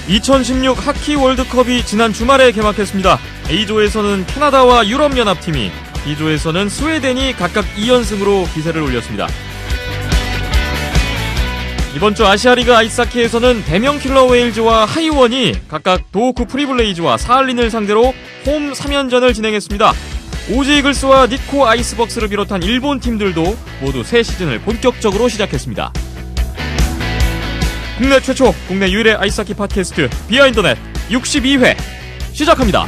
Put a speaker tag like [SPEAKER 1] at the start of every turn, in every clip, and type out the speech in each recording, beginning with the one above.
[SPEAKER 1] 2016 하키 월드컵이 지난 주말에 개막했습니다. A조에서는 캐나다와 유럽연합팀이, B조에서는 스웨덴이 각각 2연승으로 기세를 올렸습니다. 이번 주 아시아리그 아이스하키에서는 대명 킬러 웨일즈와 하이원이 각각 도호쿠 프리블레이즈와 사할린을 상대로 홈 3연전을 진행했습니다. 오지 이글스와 니코 아이스벅스를 비롯한 일본 팀들도 모두 새 시즌을 본격적으로 시작했습니다. 국내 최초, 국내 유일의 아이스하키 팟캐스트 비하인더넷 62회 시작합니다.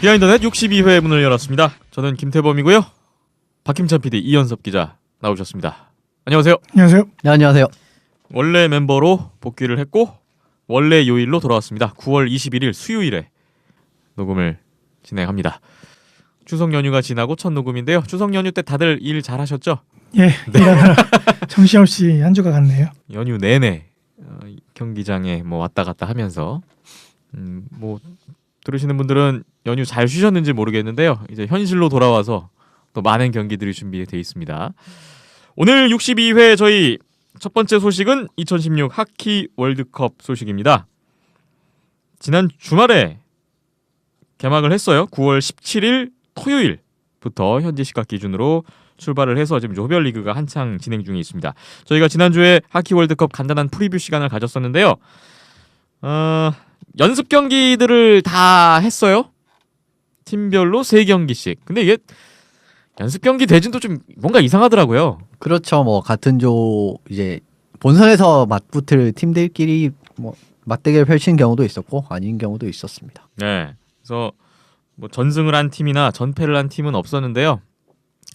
[SPEAKER 1] 비하인더넷 62회 문을 열었습니다. 저는 김태범이고요. 박힘찬 PD, 이현섭 기자 나오셨습니다. 안녕하세요.
[SPEAKER 2] 안녕하세요.
[SPEAKER 3] 네, 안녕하세요.
[SPEAKER 1] 원래 멤버로 복귀를 했고 원래 요일로 돌아왔습니다. 9월 21일 수요일에 녹음을 진행합니다. 추석 연휴가 지나고 첫 녹음인데요. 추석 연휴 때 다들 일 잘하셨죠?
[SPEAKER 2] 예, 일하느라 정신없이 한 주가 갔네요.
[SPEAKER 1] 연휴 내내 경기장에 뭐 왔다 갔다 하면서 뭐 들으시는 분들은 연휴 잘 쉬셨는지 모르겠는데요. 이제 현실로 돌아와서 또 많은 경기들이 준비되어 있습니다. 오늘 62회 저희 첫 번째 소식은 2016 하키 월드컵 소식입니다. 지난 주말에 개막을 했어요. 9월 17일 토요일부터 현지 시각 기준으로 출발을 해서 지금 조별리그가 한창 진행 중에 있습니다. 저희가 지난주에 하키 월드컵 간단한 프리뷰 시간을 가졌었는데요. 연습 경기들을 다 했어요. 팀별로 3경기씩. 근데 이게 연습 경기 대진도 좀 뭔가 이상하더라고요.
[SPEAKER 3] 그렇죠. 뭐 같은 조 이제 본선에서 맞붙을 팀들끼리 뭐 맞대결 펼치는 경우도 있었고 아닌 경우도 있었습니다.
[SPEAKER 1] 네. 그래서 뭐 전승을 한 팀이나 전패를 한 팀은 없었는데요.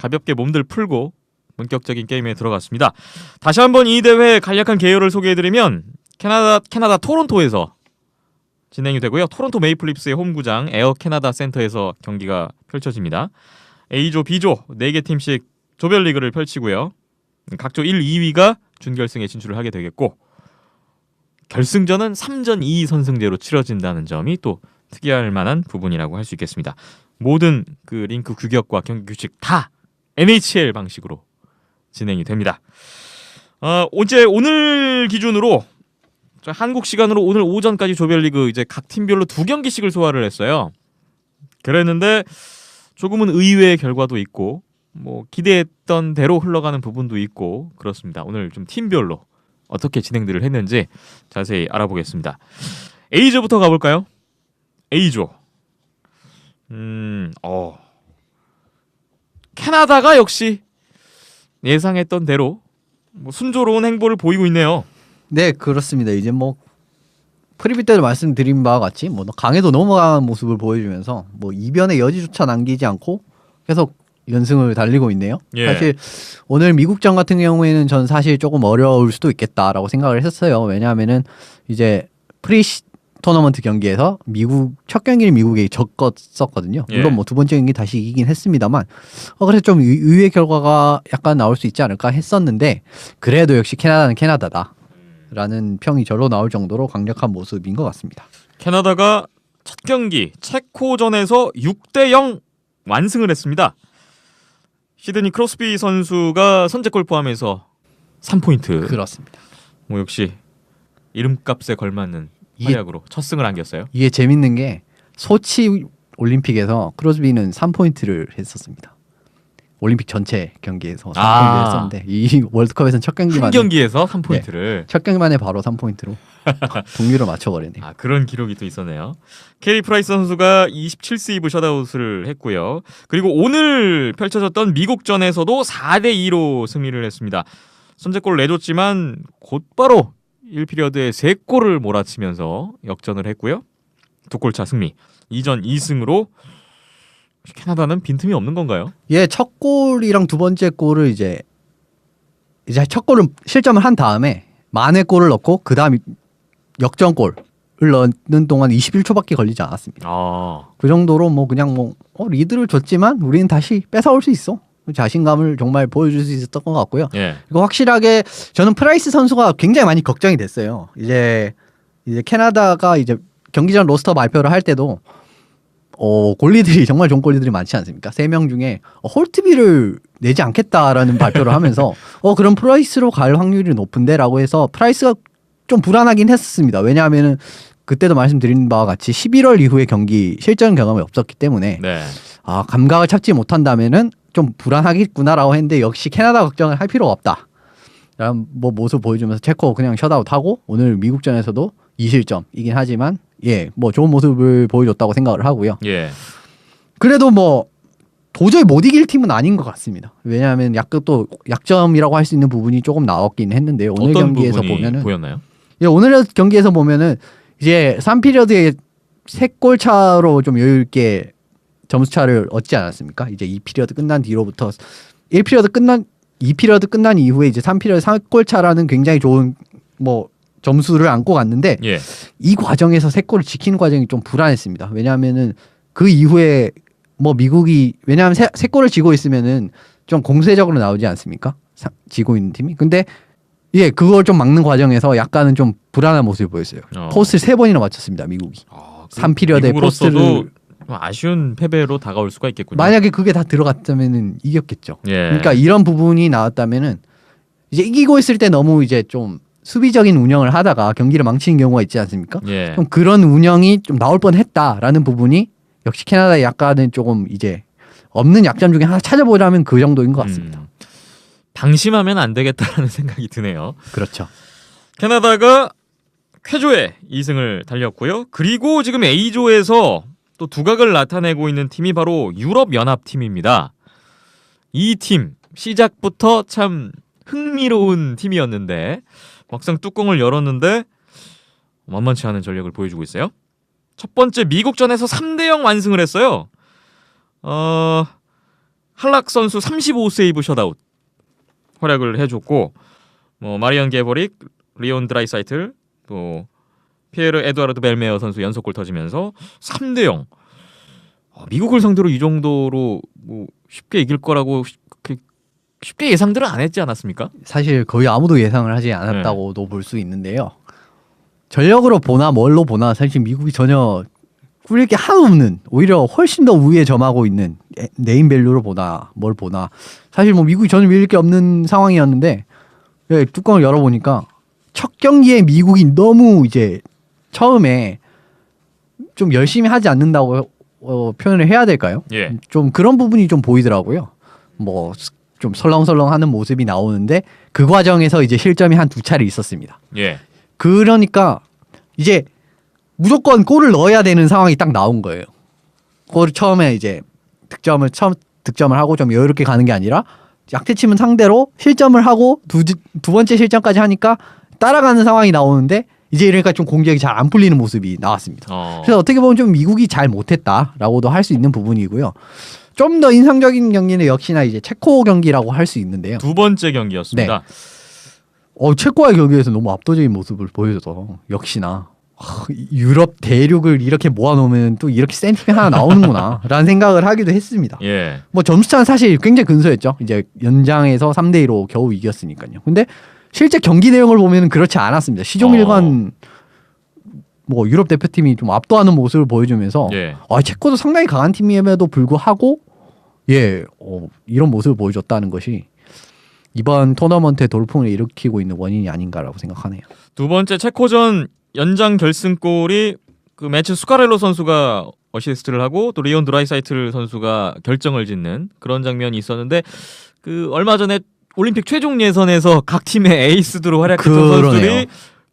[SPEAKER 1] 가볍게 몸들 풀고 본격적인 게임에 들어갔습니다. 다시 한번 이 대회 간략한 개요를 소개해드리면 캐나다 토론토에서 진행이 되고요. 토론토 메이플립스의 홈구장 에어 캐나다 센터에서 경기가 펼쳐집니다. A조, B조 4개 팀씩 조별리그를 펼치고요. 각조 1, 2위가 준결승에 진출을 하게 되겠고 결승전은 3전 2 선승제로 치러진다는 점이 또 특이할 만한 부분이라고 할 수 있겠습니다. 모든 그 링크 규격과 경기 규칙 다 NHL 방식으로 진행이 됩니다. 오늘 기준으로 한국 시간으로 오늘 오전까지 조별리그 이제 각 팀별로 2경기씩을 소화를 했어요. 그랬는데 조금은 의외의 결과도 있고 뭐 기대했던 대로 흘러가는 부분도 있고 그렇습니다. 오늘 좀 팀별로 어떻게 진행들을 했는지 자세히 알아보겠습니다. A조부터 가볼까요? A조. 캐나다가 역시 예상했던 대로 뭐 순조로운 행보를 보이고 있네요.
[SPEAKER 3] 네, 그렇습니다. 이제 뭐 프리뷰 때도 말씀드린 바와 같이 뭐 강에도 넘어가는 모습을 보여주면서 뭐 이변의 여지조차 남기지 않고 계속 연승을 달리고 있네요.
[SPEAKER 1] 예.
[SPEAKER 3] 사실 오늘 미국전 같은 경우에는 전 사실 조금 어려울 수도 있겠다라고 생각을 했었어요. 왜냐하면은 이제 토너먼트 경기에서 첫 경기를 미국에 졌었거든요. 물론 뭐 두 번째 경기 다시 이기긴 했습니다만 그래서 좀 의외의 결과가 약간 나올 수 있지 않을까 했었는데 그래도 역시 캐나다는 캐나다다 라는 평이 절로 나올 정도로 강력한 모습인 것 같습니다.
[SPEAKER 1] 캐나다가 첫 경기 체코전에서 6대0 완승을 했습니다. 시드니 크로스비 선수가 선제골 포함해서 3포인트.
[SPEAKER 3] 그렇습니다.
[SPEAKER 1] 뭐 역시 이름값에 걸맞는 활약으로 첫 승을 안겼어요.
[SPEAKER 3] 이게 재밌는 게 소치 올림픽에서 크로스비는 3포인트를 했었습니다. 올림픽 전체 경기에서 3포인트를 했었는데 이 월드컵에서는 첫 경기만에
[SPEAKER 1] 한 경기에서 3포인트를
[SPEAKER 3] 첫 경기만에 바로 3포인트로 동률을 맞춰버리네요.
[SPEAKER 1] 그런 기록이 또 있었네요. 캐리 프라이스 선수가 27세이브 셧아웃을 했고요. 그리고 오늘 펼쳐졌던 미국전에서도 4대2로 승리를 했습니다. 선제골을 내줬지만 곧바로 1피리어드에 3골을 몰아치면서 역전을 했고요. 2골차 승리. 2전 2승으로 캐나다는 빈틈이 없는 건가요?
[SPEAKER 3] 예, 첫 골이랑 두 번째 골을 이제 첫 골은 실점을 한 다음에 만회 골을 넣고 그 다음 역전골을 넣는 동안 21초밖에 걸리지 않았습니다. 그 정도로 뭐 그냥 리드를 줬지만 우리는 다시 뺏어올 수 있어 자신감을 정말 보여줄 수 있었던 것 같고요.
[SPEAKER 1] 예.
[SPEAKER 3] 그리고 확실하게 저는 프라이스 선수가 굉장히 많이 걱정이 됐어요. 이제 캐나다가 이제 경기 전 로스터 발표를 할 때도 골리들이 정말 좋은 골리들이 많지 않습니까? 3명 중에 홀트비를 내지 않겠다라는 발표를 하면서 그럼 프라이스로 갈 확률이 높은데라고 해서 프라이스가 좀 불안하긴 했었습니다. 왜냐하면은 그때도 말씀드린 바와 같이 11월 이후에 경기 실전 경험이 없었기 때문에
[SPEAKER 1] 네.
[SPEAKER 3] 감각을 찾지 못한다면은 좀 불안하겠구나라고 했는데 역시 캐나다 걱정을 할 필요가 없다. 라는 뭐 모습 보여주면서 체코 그냥 셧아웃하고 오늘 미국전에서도 2실점이긴 하지만 뭐 좋은 모습을 보여줬다고 생각을 하고요.
[SPEAKER 1] 예.
[SPEAKER 3] 그래도 뭐 도저히 못 이길 팀은 아닌 것 같습니다. 왜냐하면 약간 또 약점이라고 할 수 있는 부분이 조금 나왔긴 했는데요. 오늘
[SPEAKER 1] 어떤
[SPEAKER 3] 경기에서
[SPEAKER 1] 부분이
[SPEAKER 3] 보면은
[SPEAKER 1] 보였나요?
[SPEAKER 3] 오늘 경기에서 보면은 이제 3피리어드에 3골 차로 좀 여유 있게 점수 차를 얻지 않았습니까? 이제 2피리어드 끝난 뒤로부터 2피리어드 끝난 이후에 이제 3피리어드 3골 차라는 굉장히 좋은 뭐 점수를 안고 갔는데
[SPEAKER 1] 예.
[SPEAKER 3] 이 과정에서 3골을 지키는 과정이 좀 불안했습니다. 왜냐하면은 그 이후에 뭐 미국이 왜냐하면 3골을 지고 있으면은 좀 공세적으로 나오지 않습니까? 지고 있는 팀이. 근데 그걸 좀 막는 과정에서 약간은 좀 불안한 모습을 보였어요. 포스트를 3번이나 맞췄습니다. 미국이. 3피리어드에
[SPEAKER 1] 미국으로서도
[SPEAKER 3] 포스트를
[SPEAKER 1] 아쉬운 패배로 다가올 수가 있겠군요.
[SPEAKER 3] 만약에 그게 다 들어갔다면은 이겼겠죠.
[SPEAKER 1] 예.
[SPEAKER 3] 그러니까 이런 부분이 나왔다면은 이제 이기고 있을 때 너무 이제 좀 수비적인 운영을 하다가 경기를 망치는 경우가 있지 않습니까?
[SPEAKER 1] 예.
[SPEAKER 3] 좀 그런 운영이 좀 나올 뻔했다라는 부분이 역시 캐나다의 약간은 조금 이제 없는 약점 중에 하나 찾아보자면 그 정도인 것 같습니다.
[SPEAKER 1] 방심하면 안 되겠다라는 생각이 드네요.
[SPEAKER 3] 그렇죠.
[SPEAKER 1] 캐나다가 쾌조의 2승을 달렸고요. 그리고 지금 A조에서 또 두각을 나타내고 있는 팀이 바로 유럽연합팀입니다. 이 팀 시작부터 참 흥미로운 팀이었는데 막상 뚜껑을 열었는데 만만치 않은 전력을 보여주고 있어요. 첫 번째 미국전에서 3대0 완승을 했어요. 할락 선수 35세이브 셧아웃 활약을 해줬고 뭐 마리언 게버릭, 리온 드라이사이틀, 또 피에르 에두아르드 벨메어 선수 연속골 터지면서 3대0. 미국을 상대로 이 정도로 뭐 쉽게 이길 거라고 쉽게 예상들은 안 했지 않았습니까?
[SPEAKER 3] 사실 거의 아무도 예상을 하지 않았다고도 볼 수 있는데요. 전력으로 보나 뭘로 보나 사실 미국이 전혀 꿀릴 게 하나도 없는 오히려 훨씬 더 우위에 점하고 있는 네임밸류로 보나 뭘 보나 사실 뭐 미국이 전혀 밀릴 게 없는 상황이었는데 뚜껑을 열어보니까 첫 경기에 미국이 너무 이제 처음에 좀 열심히 하지 않는다고 표현을 해야 될까요?
[SPEAKER 1] 예.
[SPEAKER 3] 좀 그런 부분이 좀 보이더라고요. 뭐 좀 설렁설렁하는 모습이 나오는데 그 과정에서 이제 실점이 한 2차례 있었습니다.
[SPEAKER 1] 예.
[SPEAKER 3] 그러니까 이제 무조건 골을 넣어야 되는 상황이 딱 나온 거예요. 골을 처음에 이제 득점을 하고 좀 여유롭게 가는 게 아니라 약체팀은 상대로 실점을 하고 두 번째 실점까지 하니까 따라가는 상황이 나오는데 이제 이러니까 좀 공격이 잘 안 풀리는 모습이 나왔습니다. 그래서 어떻게 보면 좀 미국이 잘 못했다라고도 할 수 있는 부분이고요. 좀 더 인상적인 경기는 역시나 이제 체코 경기라고 할 수 있는데요.
[SPEAKER 1] 두 번째 경기였습니다.
[SPEAKER 3] 체코와의 경기에서 너무 압도적인 모습을 보여줘서 역시나 유럽 대륙을 이렇게 모아놓으면 또 이렇게 센 팀이 하나 나오는구나 라는 생각을 하기도 했습니다.
[SPEAKER 1] 예.
[SPEAKER 3] 뭐 점수차는 사실 굉장히 근소했죠. 이제 연장에서 3대2로 겨우 이겼으니까요. 근데 실제 경기 내용을 보면 그렇지 않았습니다. 시종일관 뭐 유럽 대표팀이 좀 압도하는 모습을 보여주면서 체코도 상당히 강한 팀임에도 불구하고 이런 모습을 보여줬다는 것이 이번 토너먼트의 돌풍을 일으키고 있는 원인이 아닌가라고 생각하네요.
[SPEAKER 1] 두 번째 체코전 연장 결승골이 그 매치 수카렐로 선수가 어시스트를 하고 또 리온 드라이사이틀 선수가 결정을 짓는 그런 장면이 있었는데 그 얼마 전에 올림픽 최종 예선에서 각 팀의 에이스들로 활약했던 선수들이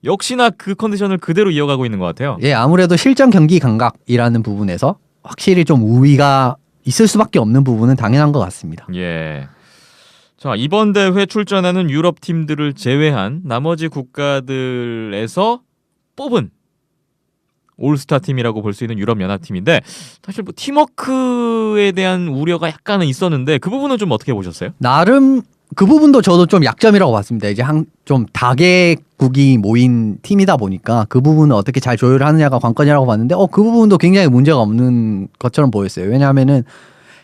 [SPEAKER 1] 역시나 그 컨디션을 그대로 이어가고 있는 것 같아요.
[SPEAKER 3] 아무래도 실전 경기 감각이라는 부분에서 확실히 좀 우위가 있을 수밖에 없는 부분은 당연한 것 같습니다.
[SPEAKER 1] 예. 자, 이번 대회 출전하는 유럽 팀들을 제외한 나머지 국가들에서 뽑은 올스타 팀이라고 볼 수 있는 유럽 연합팀인데 사실 뭐 팀워크에 대한 우려가 약간은 있었는데 그 부분은 좀 어떻게 보셨어요?
[SPEAKER 3] 나름 그 부분도 저도 좀 약점이라고 봤습니다. 이제 좀 다개국이 모인 팀이다 보니까 그 부분을 어떻게 잘 조율하느냐가 관건이라고 봤는데 그 부분도 굉장히 문제가 없는 것처럼 보였어요. 왜냐하면은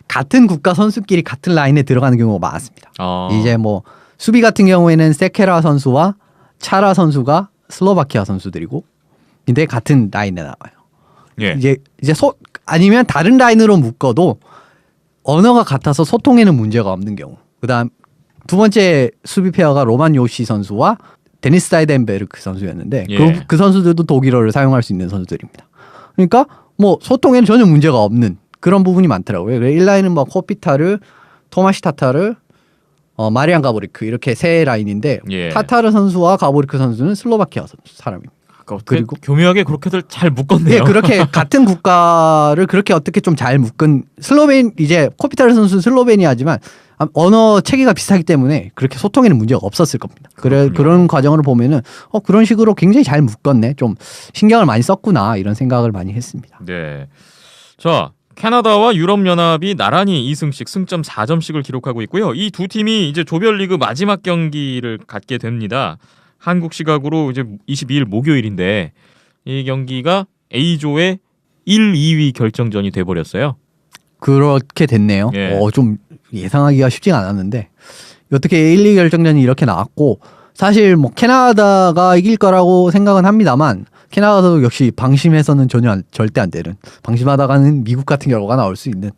[SPEAKER 3] 같은 국가 선수끼리 같은 라인에 들어가는 경우가 많았습니다.
[SPEAKER 1] 어.
[SPEAKER 3] 이제 뭐 수비 같은 경우에는 세케라 선수와 차라 선수가 슬로바키아 선수들이고, 근데 같은 라인에 나와요.
[SPEAKER 1] 예.
[SPEAKER 3] 이제 아니면 다른 라인으로 묶어도 언어가 같아서 소통에는 문제가 없는 경우. 그다음 두 번째 수비 페어가 로만 요시 선수와 데니스 사이덴베르크 선수였는데
[SPEAKER 1] 예.
[SPEAKER 3] 그 선수들도 독일어를 사용할 수 있는 선수들입니다. 그러니까 뭐 소통에는 전혀 문제가 없는 그런 부분이 많더라고요. 1라인은 뭐 코피타르, 토마시 타타르, 마리안 가보리크 이렇게 세 라인인데
[SPEAKER 1] 예.
[SPEAKER 3] 타타르 선수와 가보리크 선수는 슬로바키아 선수 사람입니다.
[SPEAKER 1] 어떻게
[SPEAKER 3] 그리고-
[SPEAKER 1] 교묘하게 그렇게들 잘 묶었네요.
[SPEAKER 3] 예, 그렇게 같은 국가를 그렇게 어떻게 좀 잘 묶은 이제 코피타르 선수는 슬로베니아지만 언어 체계가 비슷하기 때문에 그렇게 소통에는 문제가 없었을 겁니다.
[SPEAKER 1] 그렇군요.
[SPEAKER 3] 그런 과정으로 보면은 그런 식으로 굉장히 잘 묶었네. 좀 신경을 많이 썼구나 이런 생각을 많이 했습니다.
[SPEAKER 1] 네. 자, 캐나다와 유럽연합이 나란히 2승씩 승점 4점씩을 기록하고 있고요. 이 두 팀이 이제 조별리그 마지막 경기를 갖게 됩니다. 한국 시각으로 이제 22일 목요일인데 이 경기가 A조의 1, 2위 결정전이 돼 버렸어요.
[SPEAKER 3] 그렇게 됐네요.
[SPEAKER 1] 예.
[SPEAKER 3] 좀 예상하기가 쉽지가 않았는데 어떻게 1, 2 결정전이 이렇게 나왔고, 사실 뭐 캐나다가 이길 거라고 생각은 합니다만 캐나다도 역시 방심해서는 절대 안 되는, 방심하다가는 미국 같은 결과가 나올 수 있는,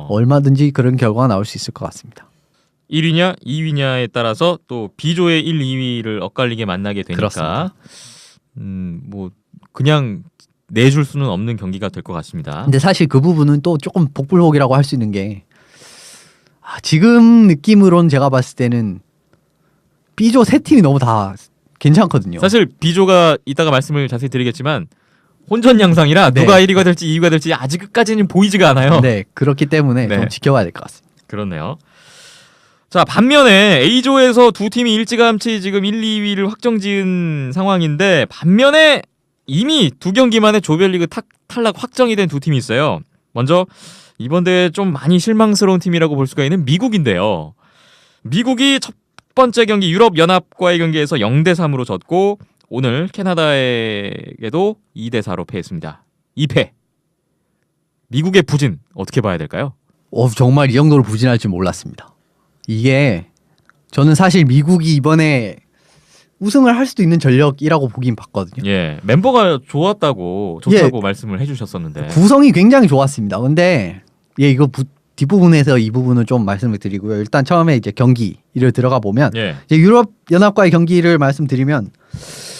[SPEAKER 3] 얼마든지 그런 결과가 나올 수 있을 것 같습니다.
[SPEAKER 1] 1위냐 2위냐에 따라서 또 B조의 1, 2위를 엇갈리게 만나게 되니까
[SPEAKER 3] 그렇습니다.
[SPEAKER 1] 뭐 그냥 내줄 수는 없는 경기가 될 것 같습니다.
[SPEAKER 3] 근데 사실 그 부분은 또 조금 복불복이라고 할 수 있는 게, 지금 느낌으론 제가 봤을 때는 B조 세 팀이 너무 다 괜찮거든요.
[SPEAKER 1] 사실 B조가 이따가 말씀을 자세히 드리겠지만 혼전양상이라
[SPEAKER 3] 네.
[SPEAKER 1] 누가 1위가 될지 2위가 될지 아직 끝까지는 보이지가 않아요.
[SPEAKER 3] 네, 그렇기 때문에
[SPEAKER 1] 네.
[SPEAKER 3] 좀 지켜봐야 될 것 같습니다.
[SPEAKER 1] 그렇네요. 자, 반면에 A조에서 두 팀이 일찌감치 지금 1, 2위를 확정지은 상황인데, 반면에 이미 두 경기 만에 조별리그 탈락 확정이 된 두 팀이 있어요. 먼저 이번 대회 좀 많이 실망스러운 팀이라고 볼 수가 있는 미국인데요. 미국이 첫 번째 경기 유럽연합과의 경기에서 0대3으로 졌고, 오늘 캐나다에게도 2대4로 패했습니다. 2패. 미국의 부진 어떻게 봐야 될까요?
[SPEAKER 3] 정말 이 정도로 부진할 줄 몰랐습니다. 이게 저는 사실 미국이 이번에 우승을 할 수도 있는 전력이라고 보긴 봤거든요.
[SPEAKER 1] 예, 멤버가 좋다고 말씀을 해주셨었는데.
[SPEAKER 3] 구성이 굉장히 좋았습니다. 근데 이거 뒷부분에서 이 부분을 좀 말씀을 드리고요. 일단 처음에 이제 경기를 들어가 보면,
[SPEAKER 1] 예,
[SPEAKER 3] 이제 유럽 연합과의 경기를 말씀드리면,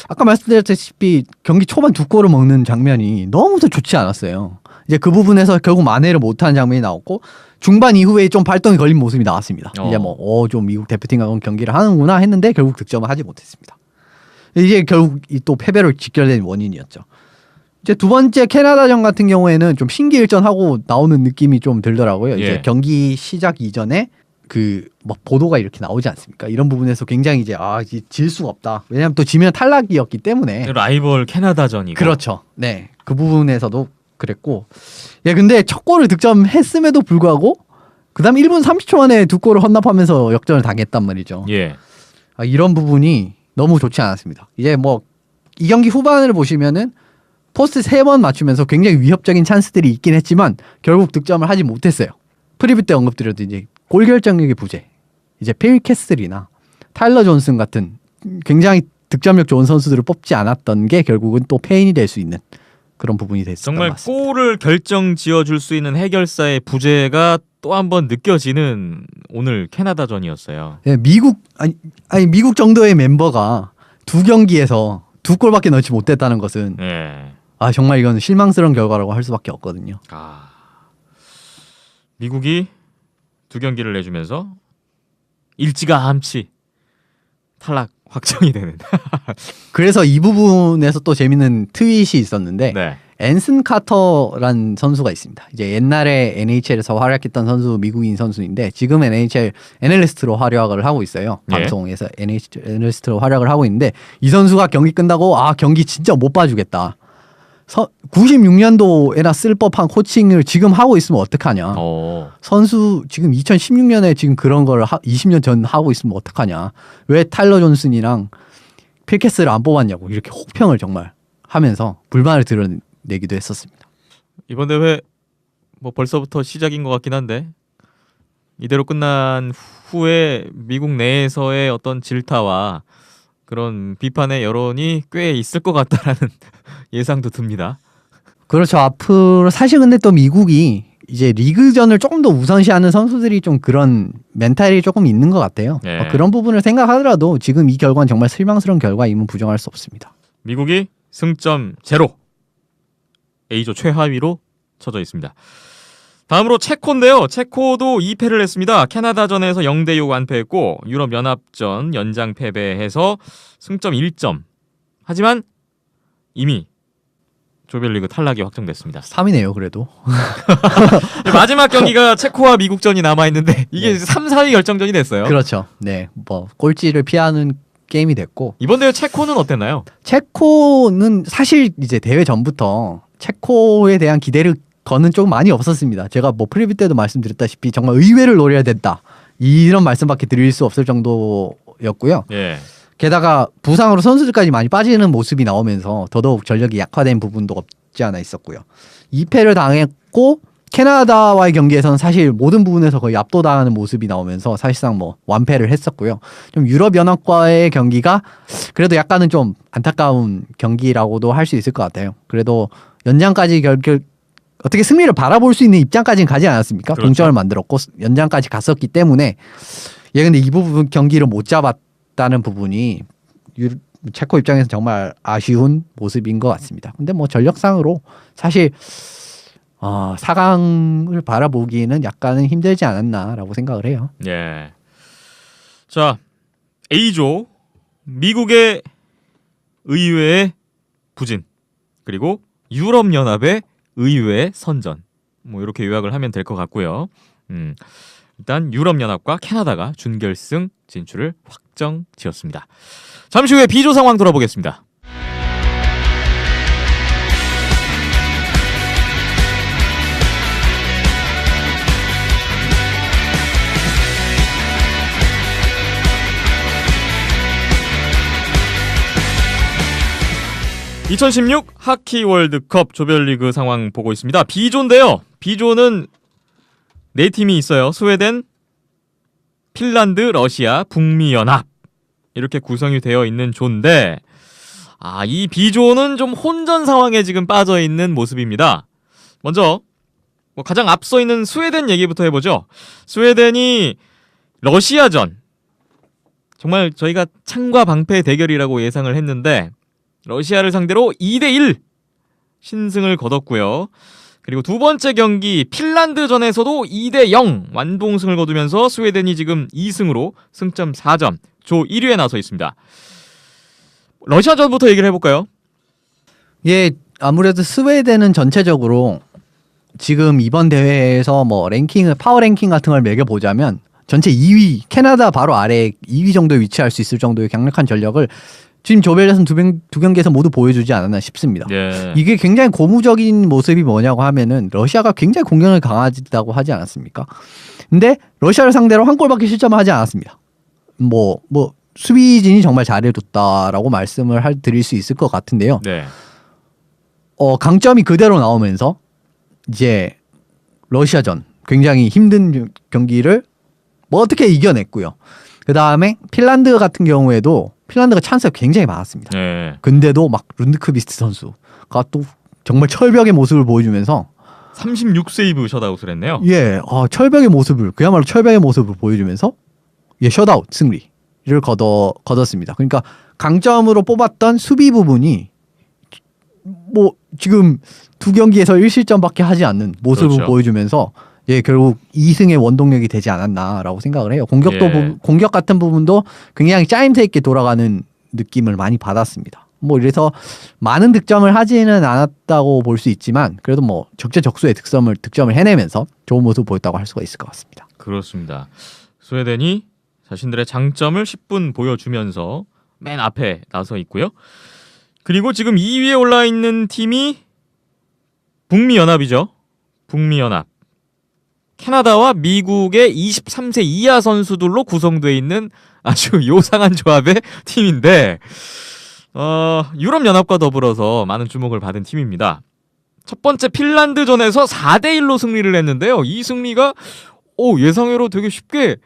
[SPEAKER 3] 아까 말씀드렸다시피 경기 초반 두 골을 먹는 장면이 너무도 좋지 않았어요. 이제 그 부분에서 결국 만회를 못한 장면이 나왔고, 중반 이후에 좀 발동이 걸린 모습이 나왔습니다. 이제 좀 미국 대표팀과 경기를 하는구나 했는데 결국 득점을 하지 못했습니다. 이게 결국 또 패배로 직결된 원인이었죠. 이제 두 번째 캐나다전 같은 경우에는 좀 신기일전하고 나오는 느낌이 좀 들더라고요.
[SPEAKER 1] 예.
[SPEAKER 3] 이제 경기 시작 이전에 막 보도가 이렇게 나오지 않습니까? 이런 부분에서 굉장히 이제 질 수가 없다. 왜냐하면 또 지면 탈락이었기 때문에.
[SPEAKER 1] 라이벌 캐나다전이고.
[SPEAKER 3] 그렇죠. 네, 그 부분에서도 그랬고, 근데 첫 골을 득점했음에도 불구하고 그다음 1분 30초 만에 두 골을 헌납하면서 역전을 당했단 말이죠.
[SPEAKER 1] 예,
[SPEAKER 3] 이런 부분이 너무 좋지 않았습니다. 이제 뭐 이 경기 후반을 보시면은 포스트 3번 맞추면서 굉장히 위협적인 찬스들이 있긴 했지만 결국 득점을 하지 못했어요. 프리뷰 때 언급드렸듯이 이제 골 결정력의 부재, 이제 필 캐슬이나 타일러 존슨 같은 굉장히 득점력 좋은 선수들을 뽑지 않았던 게 결국은 또 패인이 될 수 있는 그런 부분이 됐었던
[SPEAKER 1] 정말
[SPEAKER 3] 것 같습니다.
[SPEAKER 1] 골을 결정 지어줄 수 있는 해결사의 부재가 또 한 번 느껴지는 오늘 캐나다전이었어요.
[SPEAKER 3] 미국 정도의 멤버가 두 경기에서 두 골밖에 넣지 못했다는 것은
[SPEAKER 1] 예,
[SPEAKER 3] 정말 이건 실망스러운 결과라고 할 수밖에 없거든요.
[SPEAKER 1] 미국이 두 경기를 내주면서 일찌감치 탈락 확정이 되는.
[SPEAKER 3] 그래서 이 부분에서 또 재밌는 트윗이 있었는데,
[SPEAKER 1] 네,
[SPEAKER 3] 앤슨 카터란 선수가 있습니다. 이제 옛날에 NHL에서 활약했던 선수, 미국인 선수인데 지금 NHL 애널리스트로 활약을 하고 있어요. 방송에서 NHL 애널리스트로 활약을 하고 있는데, 이 선수가 경기 끝나고 경기 진짜 못 봐주겠다. 96년도에나 쓸 법한 코칭을 지금 하고 있으면 어떡하냐. 선수 지금 2016년에 지금 그런 걸 20년 전 하고 있으면 어떡하냐. 왜 타일러 존슨이랑 필캐스를 안 뽑았냐고 이렇게 혹평을 정말 하면서 불만을 드러내기도 했었습니다.
[SPEAKER 1] 이번 대회 뭐 벌써부터 시작인 것 같긴 한데 이대로 끝난 후에 미국 내에서의 어떤 질타와 그런 비판의 여론이 꽤 있을 것 같다라는 예상도 듭니다.
[SPEAKER 3] 그렇죠. 앞으로 사실 근데 또 미국이 이제 리그전을 조금 더 우선시하는 선수들이 좀 그런 멘탈이 조금 있는 것 같아요.
[SPEAKER 1] 네.
[SPEAKER 3] 그런 부분을 생각하더라도 지금 이 결과는 정말 실망스러운 결과임은 부정할 수 없습니다.
[SPEAKER 1] 미국이 승점 0, A조 최하위로 쳐져 있습니다. 다음으로 체코인데요. 체코도 2패를 했습니다. 캐나다전에서 0대6 완패했고 유럽연합전 연장 패배해서 승점 1점. 하지만 이미 조별리그 탈락이 확정됐습니다.
[SPEAKER 3] 3위네요, 그래도.
[SPEAKER 1] 마지막 경기가 체코와 미국전이 남아있는데 이게 3, 4위 결정전이 됐어요.
[SPEAKER 3] 그렇죠. 네, 뭐 꼴찌를 피하는 게임이 됐고
[SPEAKER 1] 이번 대회 체코는 어땠나요?
[SPEAKER 3] 체코는 사실 이제 대회 전부터 체코에 대한 기대를 거는 좀 많이 없었습니다. 제가 뭐 프리뷰 때도 말씀드렸다시피 정말 의외를 노려야 된다. 이런 말씀밖에 드릴 수 없을 정도였고요.
[SPEAKER 1] 예.
[SPEAKER 3] 게다가 부상으로 선수들까지 많이 빠지는 모습이 나오면서 더더욱 전력이 약화된 부분도 없지 않아 있었고요. 2패를 당했고 캐나다와의 경기에서는 사실 모든 부분에서 거의 압도당하는 모습이 나오면서 사실상 뭐 완패를 했었고요. 좀 유럽연합과의 경기가 그래도 약간은 좀 안타까운 경기라고도 할 수 있을 것 같아요. 그래도 연장까지 어떻게 승리를 바라볼 수 있는 입장까지는 가지 않았습니까?
[SPEAKER 1] 그렇죠.
[SPEAKER 3] 동점을 만들었고 연장까지 갔었기 때문에 근데 이 부분 경기를 못 잡았다는 부분이 체코 입장에서 정말 아쉬운 모습인 것 같습니다. 근데 뭐 전력상으로 사실 4강을 바라보기에는 약간은 힘들지 않았나라고 생각을 해요.
[SPEAKER 1] 예. 자, A조 미국의 의외의 부진 그리고 유럽연합의 의외의 선전 뭐 이렇게 요약을 하면 될 것 같고요. 일단 유럽연합과 캐나다가 준결승 진출을 확정지었습니다. 잠시 후에 B조 상황 돌아보겠습니다. (2016) 하키 월드컵 조별리그 상황 보고 있습니다. B조인데요. B조는 4팀이 있어요. 스웨덴, 핀란드, 러시아, 북미연합 이렇게 구성이 되어 있는 조인데 이 B조는 좀 혼전 상황에 지금 빠져 있는 모습입니다. 먼저 가장 앞서 있는 스웨덴 얘기부터 해보죠. 스웨덴이 러시아전 정말 저희가 창과 방패의 대결이라고 예상을 했는데 러시아를 상대로 2대1 신승을 거뒀고요. 그리고 두 번째 경기 핀란드전에서도 2대0 완봉승을 거두면서 스웨덴이 지금 2승으로 승점 4점 조 1위에 나서 있습니다. 러시아전부터 얘기를 해볼까요?
[SPEAKER 3] 예, 아무래도 스웨덴은 전체적으로 지금 이번 대회에서 뭐 파워 랭킹 같은 걸 매겨보자면 전체 2위, 캐나다 바로 아래 2위 정도에 위치할 수 있을 정도의 강력한 전력을 지금 조별예선 두 경기에서 모두 보여주지 않았나 싶습니다.
[SPEAKER 1] 예.
[SPEAKER 3] 이게 굉장히 고무적인 모습이 뭐냐고 하면은 러시아가 굉장히 공격을 강하다고 하지 않았습니까? 근데 러시아를 상대로 한 골밖에 실점하지 않았습니다. 뭐 수비진이 정말 잘해줬다라고 말씀을 드릴 수 있을 것 같은데요.
[SPEAKER 1] 네.
[SPEAKER 3] 강점이 그대로 나오면서 이제 러시아전 굉장히 힘든 경기를 뭐 어떻게 이겨냈고요. 그 다음에 핀란드 같은 경우에도 핀란드가 찬스가 굉장히 많았습니다.
[SPEAKER 1] 네.
[SPEAKER 3] 근데도 막 룬드크비스트 선수가 또 정말 철벽의 모습을 보여주면서
[SPEAKER 1] 36세이브 셧아웃을 했네요.
[SPEAKER 3] 예, 그야말로 철벽의 모습을 보여주면서 셧아웃 승리를 거뒀습니다. 그러니까 강점으로 뽑았던 수비 부분이 뭐 지금 두 경기에서 1실점밖에 하지 않는 모습을
[SPEAKER 1] 그렇죠.
[SPEAKER 3] 보여주면서 결국 2승의 원동력이 되지 않았나라고 생각을 해요. 공격 같은 부분도 굉장히 짜임새 있게 돌아가는 느낌을 많이 받았습니다. 뭐 이래서 많은 득점을 하지는 않았다고 볼 수 있지만 그래도 뭐 적재적소의 득점을 해내면서 좋은 모습을 보였다고 할 수가 있을 것 같습니다.
[SPEAKER 1] 그렇습니다. 스웨덴이 자신들의 장점을 10분 보여주면서 맨 앞에 나서 있고요. 그리고 지금 2위에 올라 있는 팀이 북미연합이죠. 북미연합. 캐나다와 미국의 23세 이하 선수들로 구성되어 있는 아주 요상한 조합의 팀인데 유럽연합과 더불어서 많은 주목을 받은 팀입니다. 첫 번째 핀란드전에서 4대1로 승리를 했는데요. 이 승리가 예상외로 되게 쉽게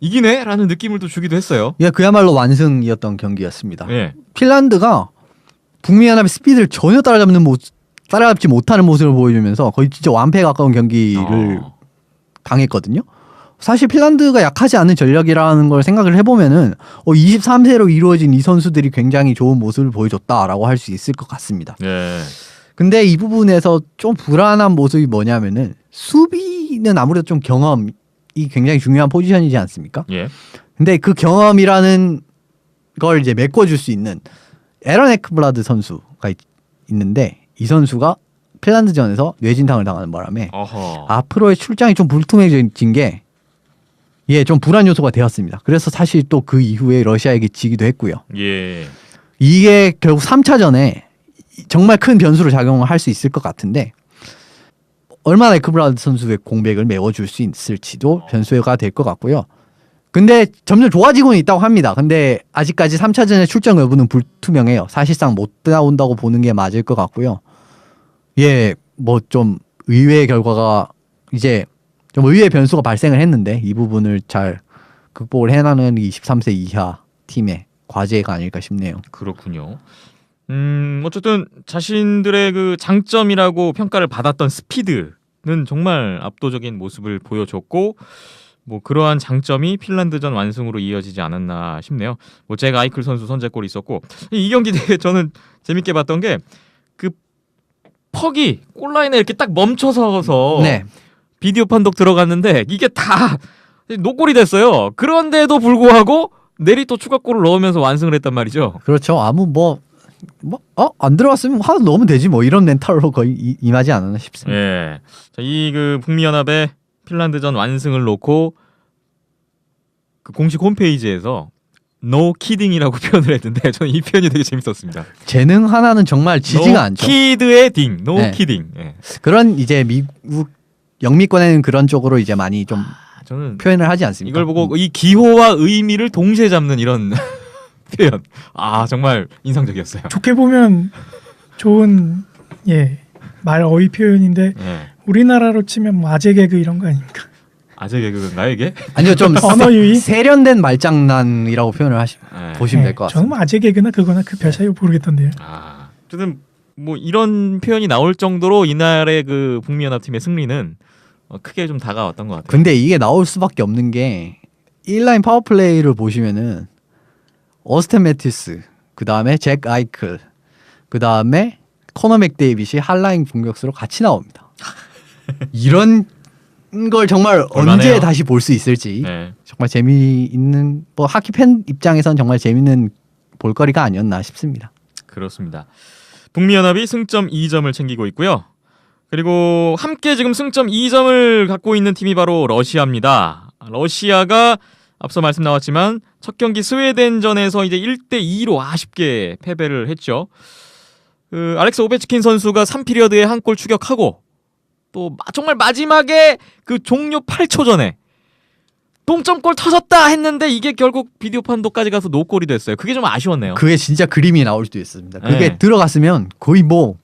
[SPEAKER 1] 이기네라는 느낌을 또 주기도 했어요.
[SPEAKER 3] 예, 그야말로 완승이었던 경기였습니다.
[SPEAKER 1] 예.
[SPEAKER 3] 핀란드가 북미 연합의 스피드를 전혀 따라잡지 못하는 모습을 보여주면서 거의 진짜 완패에 가까운 경기를 당했거든요. 사실 핀란드가 약하지 않은 전력이라는 걸 생각을 해보면은 23세로 이루어진 이 선수들이 굉장히 좋은 모습을 보여줬다라고 할 수 있을 것 같습니다.
[SPEAKER 1] 예.
[SPEAKER 3] 근데 이 부분에서 좀 불안한 모습이 뭐냐면은 수비는 아무래도 좀 경험이 굉장히 중요한 포지션이지 않습니까?
[SPEAKER 1] 예.
[SPEAKER 3] 근데 그 경험이라는 걸 이제 메꿔줄 수 있는 에런 에크블라드 선수가 있는데 이 선수가 핀란드전에서 뇌진탕을 당하는 바람에
[SPEAKER 1] 어허.
[SPEAKER 3] 앞으로의 출장이 좀 불투명해진 게 좀 불안 요소가 되었습니다. 그래서 사실 또 그 이후에 러시아에게 지기도 했고요.
[SPEAKER 1] 예.
[SPEAKER 3] 이게 결국 3차전에 정말 큰 변수로 작용을 할 수 있을 것 같은데 얼마나 에크블라드 선수의 공백을 메워줄 수 있을지도 변수가 될 것 같고요. 근데 점점 좋아지고는 있다고 합니다. 근데 아직까지 3차전의 출전 여부는 불투명해요. 사실상 못 나온다고 보는 게 맞을 것 같고요. 뭐 좀 의외의 결과가 이제 좀 의외의 변수가 발생을 했는데 이 부분을 잘 극복을 해나가는 23세 이하 팀의 과제가 아닐까 싶네요.
[SPEAKER 1] 그렇군요. 어쨌든 자신들의 그 장점이라고 평가를 받았던 스피드는 정말 압도적인 모습을 보여줬고 뭐 그러한 장점이 핀란드전 완승으로 이어지지 않았나 싶네요. 뭐 잭 아이클 선수 선제골이 있었고 이 경기 되게 저는 재밌게 봤던 게 그 퍽이 골라인에 이렇게 딱 멈춰서서
[SPEAKER 3] 네.
[SPEAKER 1] 비디오 판독 들어갔는데 이게 다 노골이 됐어요. 그런데도 불구하고 내리 또 추가골을 넣으면서 완승을 했단 말이죠.
[SPEAKER 3] 그렇죠. 안 들어갔으면 하나 넣으면 되지 뭐 이런 멘탈로 거의 임하지 않았나 싶습니다.
[SPEAKER 1] 예. 자, 이 그 북미 연합의 핀란드전 완승을 놓고 그 공식 홈페이지에서 No kidding이라고 표현을 했는데 저는 이 표현이 되게 재밌었습니다.
[SPEAKER 3] 재능 하나는 정말 지지가
[SPEAKER 1] No
[SPEAKER 3] 않죠.
[SPEAKER 1] kid의 딩, No
[SPEAKER 3] 네.
[SPEAKER 1] kidding. 예.
[SPEAKER 3] 그런 이제 미국 영미권에는 그런 쪽으로 이제 많이 좀
[SPEAKER 1] 저는
[SPEAKER 3] 표현을 하지 않습니까?
[SPEAKER 1] 이걸 보고 이 기호와 의미를 동시에 잡는 이런 표현. 정말 인상적이었어요.
[SPEAKER 2] 좋게 보면 좋은 말 어휘 표현인데
[SPEAKER 1] 예.
[SPEAKER 2] 우리나라로 치면 뭐 아재 개그 이런 거 아닙니까?
[SPEAKER 1] 아재 개그인가요 이게?
[SPEAKER 3] 아니요 좀
[SPEAKER 2] 언어 유희?
[SPEAKER 3] 세련된 말장난이라고 표현을
[SPEAKER 1] 예.
[SPEAKER 3] 보시면 될 것
[SPEAKER 2] 저는
[SPEAKER 3] 같습니다.
[SPEAKER 2] 뭐 아재 개그나 그거나 그 별 차이 모르겠던데요.
[SPEAKER 1] 어쨌든 뭐 이런 표현이 나올 정도로 이날의 그 북미 연합팀의 승리는 크게 좀 다가왔던 것 같아요.
[SPEAKER 3] 근데 이게 나올 수밖에 없는 게 1라인 파워플레이를 보시면은 어스텐 매튜스, 그 다음에 잭 아이클, 그 다음에 코너 맥데이빗이 한라인 공격수로 같이 나옵니다. 이런 걸 정말
[SPEAKER 1] 볼만해요.
[SPEAKER 3] 언제 다시 볼 수 있을지
[SPEAKER 1] 네.
[SPEAKER 3] 정말 재미있는 뭐 하키 팬 입장에선 정말 재미있는 볼거리가 아니었나 싶습니다.
[SPEAKER 1] 그렇습니다. 북미 연합이 승점 2점을 챙기고 있고요. 그리고 함께 지금 승점 2점을 갖고 있는 팀이 바로 러시아입니다. 러시아가 앞서 말씀 나왔지만 첫 경기 스웨덴전에서 이제 1대2로 아쉽게 패배를 했죠. 그 알렉스 오베치킨 선수가 3피리어드에 한 골 추격하고 또 정말 마지막에 그 종료 8초 전에 동점골 터졌다 했는데 이게 결국 비디오 판도까지 가서 노골이 됐어요. 그게 좀 아쉬웠네요.
[SPEAKER 3] 그게 진짜 그림이 나올 수도 있습니다. 그게
[SPEAKER 1] 네.
[SPEAKER 3] 들어갔으면 거의 뭐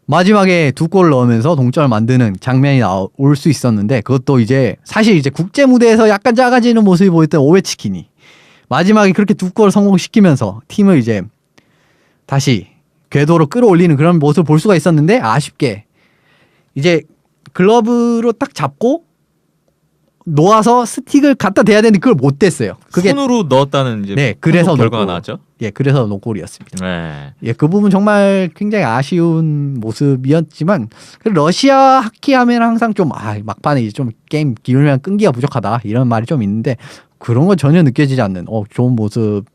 [SPEAKER 3] 마지막에 2골 넣으면서 동점을 만드는 장면이 나올 수 있었는데 그것도 이제 사실 이제 국제 무대에서 약간 작아지는 모습이 보였던 오베치킨이 마지막에 그렇게 2골을 성공시키면서 팀을 이제 다시 궤도로 끌어올리는 그런 모습을 볼 수가 있었는데 아쉽게 이제 글러브로 딱 잡고 놓아서 스틱을 갖다 대야 되는데 그걸 못 댔어요. 그게
[SPEAKER 1] 손으로 넣었다는 이제
[SPEAKER 3] 네, 그래서
[SPEAKER 1] 결과가
[SPEAKER 3] 노골.
[SPEAKER 1] 나왔죠.
[SPEAKER 3] 그래서 노골이었습니다.
[SPEAKER 1] 네.
[SPEAKER 3] 그 부분 정말 굉장히 아쉬운 모습이었지만 러시아 하키 하면 항상 좀 막판에 이제 좀 게임 기울면 끈기가 부족하다 이런 말이 좀 있는데 그런 건 전혀 느껴지지 않는 좋은 모습.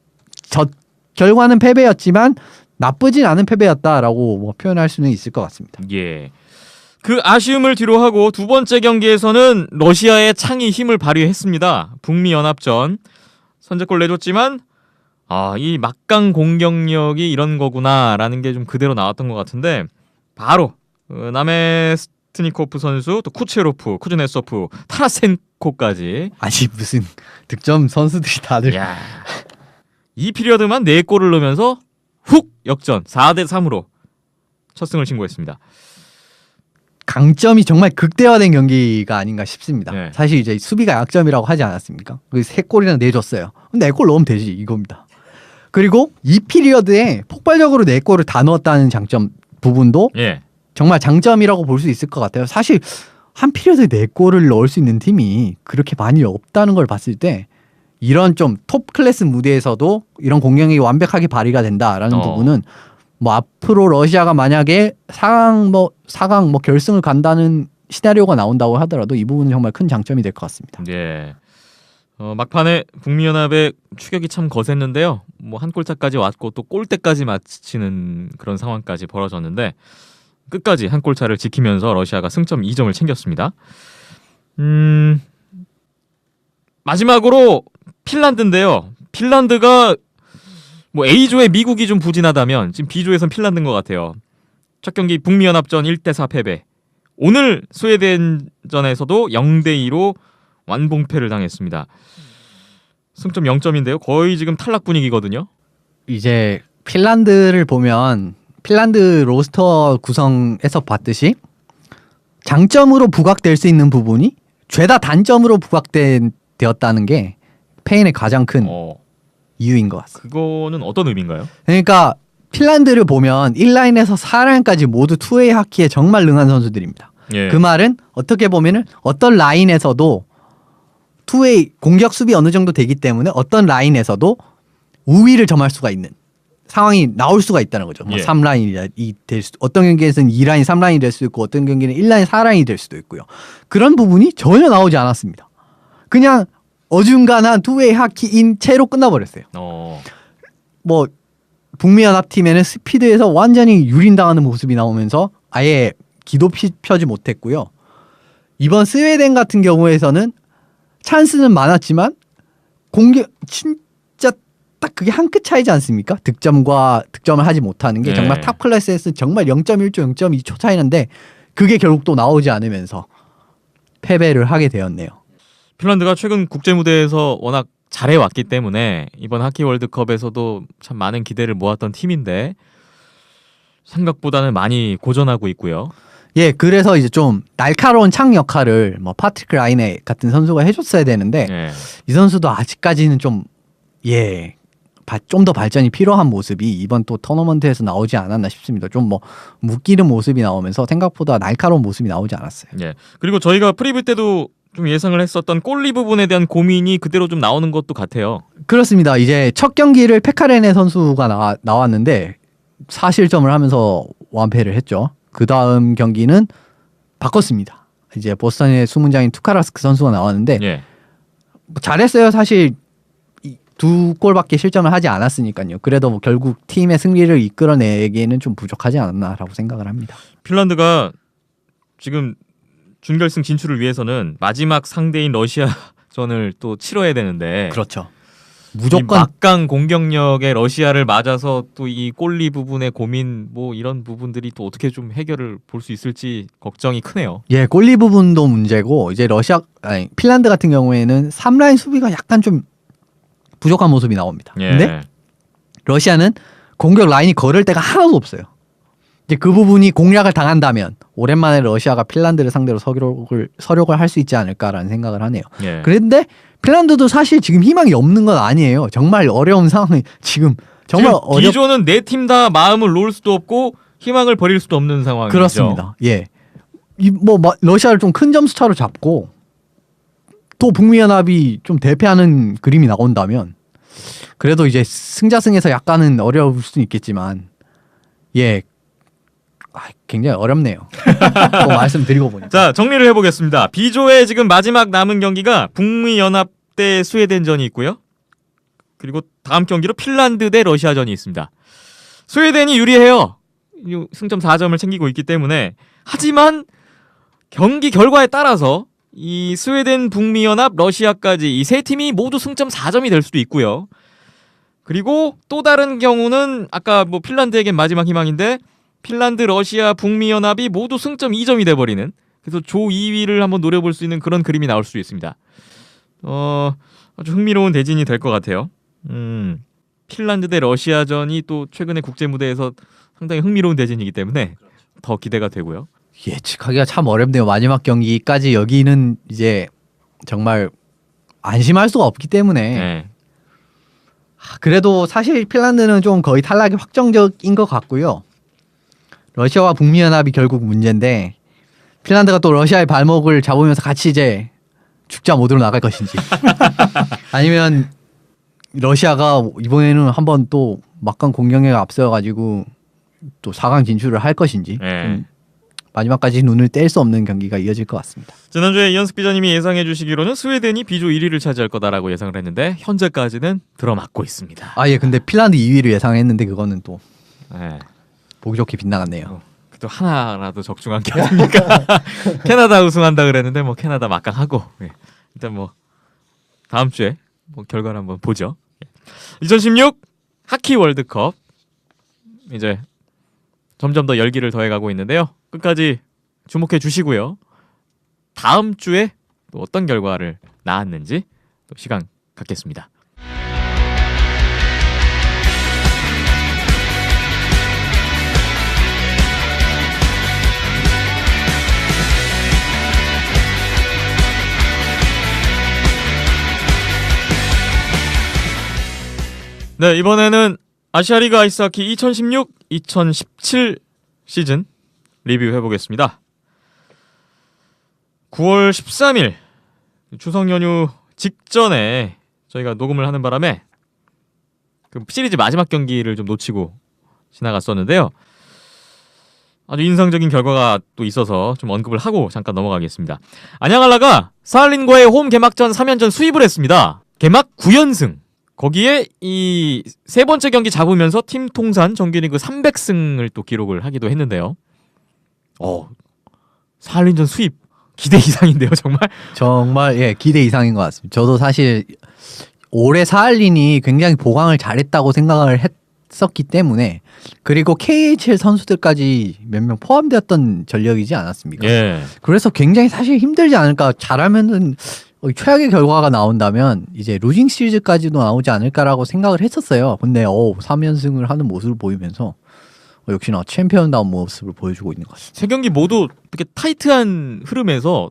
[SPEAKER 3] 결과는 패배였지만 나쁘진 않은 패배였다라고 뭐 표현할 수는 있을 것 같습니다.
[SPEAKER 1] 예. 그 아쉬움을 뒤로 하고 두 번째 경기에서는 러시아의 창이 힘을 발휘했습니다. 북미 연합전 선제골 내줬지만 이 막강 공격력이 이런 거구나라는 게 좀 그대로 나왔던 것 같은데 바로 나메스트니코프 선수 또 쿠체로프, 쿠즈네소프, 타라센코까지
[SPEAKER 3] 아니 무슨 득점 선수들이 다들
[SPEAKER 1] 야. 이 피리어드만 4골을 넣으면서 훅 역전 4대3으로 첫 승을 신고했습니다.
[SPEAKER 3] 강점이 정말 극대화된 경기가 아닌가 싶습니다.
[SPEAKER 1] 네.
[SPEAKER 3] 사실 이제 수비가 약점이라고 하지 않았습니까? 그 3골이나 내줬어요. 근데 4골 넣으면 되지 이겁니다. 그리고 이 피리어드에 폭발적으로 4골을 다 넣었다는 장점 부분도
[SPEAKER 1] 예.
[SPEAKER 3] 정말 장점이라고 볼 수 있을 것 같아요. 사실 한 피리어드에 4골을 넣을 수 있는 팀이 그렇게 많이 없다는 걸 봤을 때 이런 좀 톱 클래스 무대에서도 이런 공격력이 완벽하게 발휘가 된다라는 부분은 뭐 앞으로 러시아가 만약에 4강 뭐 결승을 간다는 시나리오가 나온다고 하더라도 이 부분은 정말 큰 장점이 될 것 같습니다.
[SPEAKER 1] 예. 막판에 북미연합의 추격이 참 거셌는데요. 뭐 한 골차까지 왔고 또 골대까지 맞히는 그런 상황까지 벌어졌는데 끝까지 한 골차를 지키면서 러시아가 승점 2점을 챙겼습니다. 마지막으로 핀란드인데요. 핀란드가 뭐 A조에 미국이 좀 부진하다면 지금 B조에선 핀란드인 것 같아요. 첫 경기 북미연합전 1대4 패배. 오늘 스웨덴전에서도 0대2로 완봉패를 당했습니다. 승점 0점인데요. 거의 지금 탈락 분위기거든요.
[SPEAKER 3] 이제 핀란드를 보면 핀란드 로스터 구성에서 봤듯이 장점으로 부각될 수 있는 부분이 죄다 단점으로 부각되었다는 게 페인의 가장 큰 이유인 것 같습니다.
[SPEAKER 1] 그거는 어떤 의미인가요?
[SPEAKER 3] 그러니까 핀란드를 보면 1라인에서 4라인까지 모두 투웨이 하키에 정말 능한 선수들입니다.
[SPEAKER 1] 예.
[SPEAKER 3] 그 말은 어떻게 보면은 어떤 라인에서도 투웨이 공격 수비 어느 정도 되기 때문에 어떤 라인에서도 우위를 점할 수가 있는 상황이 나올 수가 있다는 거죠. 뭐
[SPEAKER 1] 예.
[SPEAKER 3] 3라인이 될 수, 어떤 경기에서는 2라인, 3라인이 될 수도 있고 어떤 경기는 1라인, 4라인이 될 수도 있고요. 그런 부분이 전혀 나오지 않았습니다. 그냥 어중간한 투웨이 하키인 채로 끝나버렸어요. 뭐 북미연합팀에는 스피드에서 완전히 유린당하는 모습이 나오면서 아예 기도 펴지 못했고요. 이번 스웨덴 같은 경우에서는 찬스는 많았지만 공격 진짜 딱 그게 한 끗 차이지 않습니까? 득점과 득점을 하지 못하는 게
[SPEAKER 1] 네.
[SPEAKER 3] 정말 탑 클래스에서 정말 0.1초, 0.2초 차이는데 그게 결국 또 나오지 않으면서 패배를 하게 되었네요.
[SPEAKER 1] 핀란드가 최근 국제 무대에서 워낙 잘해왔기 때문에 이번 하키 월드컵에서도 참 많은 기대를 모았던 팀인데 생각보다는 많이 고전하고 있고요.
[SPEAKER 3] 예, 그래서 이제 좀 날카로운 창 역할을 뭐 파트리크 라이네 같은 선수가 해줬어야 되는데
[SPEAKER 1] 예.
[SPEAKER 3] 이 선수도 아직까지는 좀 더 발전이 필요한 모습이 이번 또 토너먼트에서 나오지 않았나 싶습니다. 좀 뭐 묶이는 모습이 나오면서 생각보다 날카로운 모습이 나오지 않았어요.
[SPEAKER 1] 예. 그리고 저희가 프리뷰 때도 좀 예상을 했었던 골리 부분에 대한 고민이 그대로 좀 나오는 것도 같아요.
[SPEAKER 3] 그렇습니다. 이제 첫 경기를 페카레네 선수가 나왔는데 4실점을 하면서 완패를 했죠. 그 다음 경기는 바꿨습니다. 이제 보스턴의 수문장인 투카라스크 선수가 나왔는데
[SPEAKER 1] 예.
[SPEAKER 3] 잘했어요. 사실 2골밖에 실점을 하지 않았으니까요. 그래도 뭐 결국 팀의 승리를 이끌어내기에는 좀 부족하지 않았나라고 생각을 합니다.
[SPEAKER 1] 핀란드가 지금 준결승 진출을 위해서는 마지막 상대인 러시아전을 또 치러야 되는데
[SPEAKER 3] 그렇죠.
[SPEAKER 1] 이
[SPEAKER 3] 무조건
[SPEAKER 1] 막강 공격력의 러시아를 맞아서 또 이 골리 부분의 고민 뭐 이런 부분들이 또 어떻게 좀 해결을 볼 수 있을지 걱정이 크네요.
[SPEAKER 3] 예, 골리 부분도 문제고 이제 핀란드 같은 경우에는 3라인 수비가 약간 좀 부족한 모습이 나옵니다.
[SPEAKER 1] 예.
[SPEAKER 3] 근데 러시아는 공격 라인이 걸을 데가 하나도 없어요. 이제 그 부분이 공략을 당한다면 오랜만에 러시아가 핀란드를 상대로 서력을 할 수 있지 않을까라는 생각을 하네요.
[SPEAKER 1] 예.
[SPEAKER 3] 그런데 핀란드도 사실 지금 희망이 없는 건 아니에요. 정말 어려운 상황이 지금 정말
[SPEAKER 1] 지금 B조는 네 팀 다 마음을 놓을 수도 없고 희망을 버릴 수도 없는 상황이죠.
[SPEAKER 3] 그렇습니다. 예. 러시아를 좀 큰 점수 차로 잡고 또 북미연합이 좀 대패하는 그림이 나온다면 그래도 이제 승자승에서 약간은 어려울 수는 있겠지만 굉장히 어렵네요. 또 말씀드리고 보니까.
[SPEAKER 1] 자, 정리를 해보겠습니다. B조의 지금 마지막 남은 경기가 북미연합 대 스웨덴전이 있고요. 그리고 다음 경기로 핀란드 대 러시아전이 있습니다. 스웨덴이 유리해요. 승점 4점을 챙기고 있기 때문에. 하지만 경기 결과에 따라서 이 스웨덴, 북미연합, 러시아까지 이 세 팀이 모두 승점 4점이 될 수도 있고요. 그리고 또 다른 경우는 아까 뭐 핀란드에겐 마지막 희망인데 핀란드, 러시아, 북미연합이 모두 승점 2점이 돼버리는, 그래서 조 2위를 한번 노려볼 수 있는 그런 그림이 나올 수도 있습니다. 아주 흥미로운 대진이 될 것 같아요. 핀란드 대 러시아전이 또 최근에 국제 무대에서 상당히 흥미로운 대진이기 때문에 더 기대가 되고요.
[SPEAKER 3] 예측하기가 참 어렵네요. 마지막 경기까지 여기는 이제 정말 안심할 수가 없기 때문에
[SPEAKER 1] 네.
[SPEAKER 3] 그래도 사실 핀란드는 좀 거의 탈락이 확정적인 것 같고요. 러시아와 북미 연합이 결국 문제인데 핀란드가 또 러시아의 발목을 잡으면서 같이 이제 죽자 모드로 나갈 것인지 아니면 러시아가 이번에는 한번 또 막강 공격에 앞서가지고 또 4강 진출을 할 것인지
[SPEAKER 1] 네.
[SPEAKER 3] 마지막까지 눈을 뗄 수 없는 경기가 이어질 것 같습니다.
[SPEAKER 1] 지난주에 이현숙 기자님이 예상해 주시기로는 스웨덴이 B조 1위를 차지할 거다라고 예상을 했는데 현재까지는 들어맞고 있습니다.
[SPEAKER 3] 아 예, 근데 핀란드 2위를 예상했는데 그거는 또
[SPEAKER 1] 네.
[SPEAKER 3] 보기 좋게 빗나갔네요.
[SPEAKER 1] 또 하나라도 적중한 게 아닙니까? 캐나다 우승한다 그랬는데 뭐 캐나다 막강하고 예. 일단 뭐 다음 주에 뭐 결과를 한번 보죠. 2016 하키 월드컵 이제 점점 더 열기를 더해가고 있는데요. 끝까지 주목해 주시고요. 다음 주에 또 어떤 결과를 낳았는지 또 시간 갖겠습니다. 네, 이번에는 아시아리그 아이스하키 2016-2017 시즌 리뷰해 보겠습니다. 9월 13일 추석 연휴 직전에 저희가 녹음을 하는 바람에 그 시리즈 마지막 경기를 좀 놓치고 지나갔었는데요. 아주 인상적인 결과가 또 있어서 좀 언급을 하고 잠깐 넘어가겠습니다. 안양알라가 사할린과의 홈 개막전 3연전 수입을 했습니다. 개막 9연승. 거기에 이 세 번째 경기 잡으면서 팀 통산 정규리그 300승을 또 기록을 하기도 했는데요. 사할린전 수입 기대 이상인데요, 정말.
[SPEAKER 3] 정말 예 기대 이상인 것 같습니다. 저도 사실 올해 사할린이 굉장히 보강을 잘했다고 생각을 했었기 때문에 그리고 KHL 선수들까지 몇 명 포함되었던 전력이지 않았습니까?
[SPEAKER 1] 예.
[SPEAKER 3] 그래서 굉장히 사실 힘들지 않을까. 잘하면은 최악의 결과가 나온다면 이제 루징 시리즈까지도 나오지 않을까라고 생각을 했었어요. 근데 3연승을 하는 모습을 보이면서 역시나 챔피언다운 모습을 보여주고 있는 것 같습니다.
[SPEAKER 1] 세 경기 모두 이렇게 타이트한 흐름에서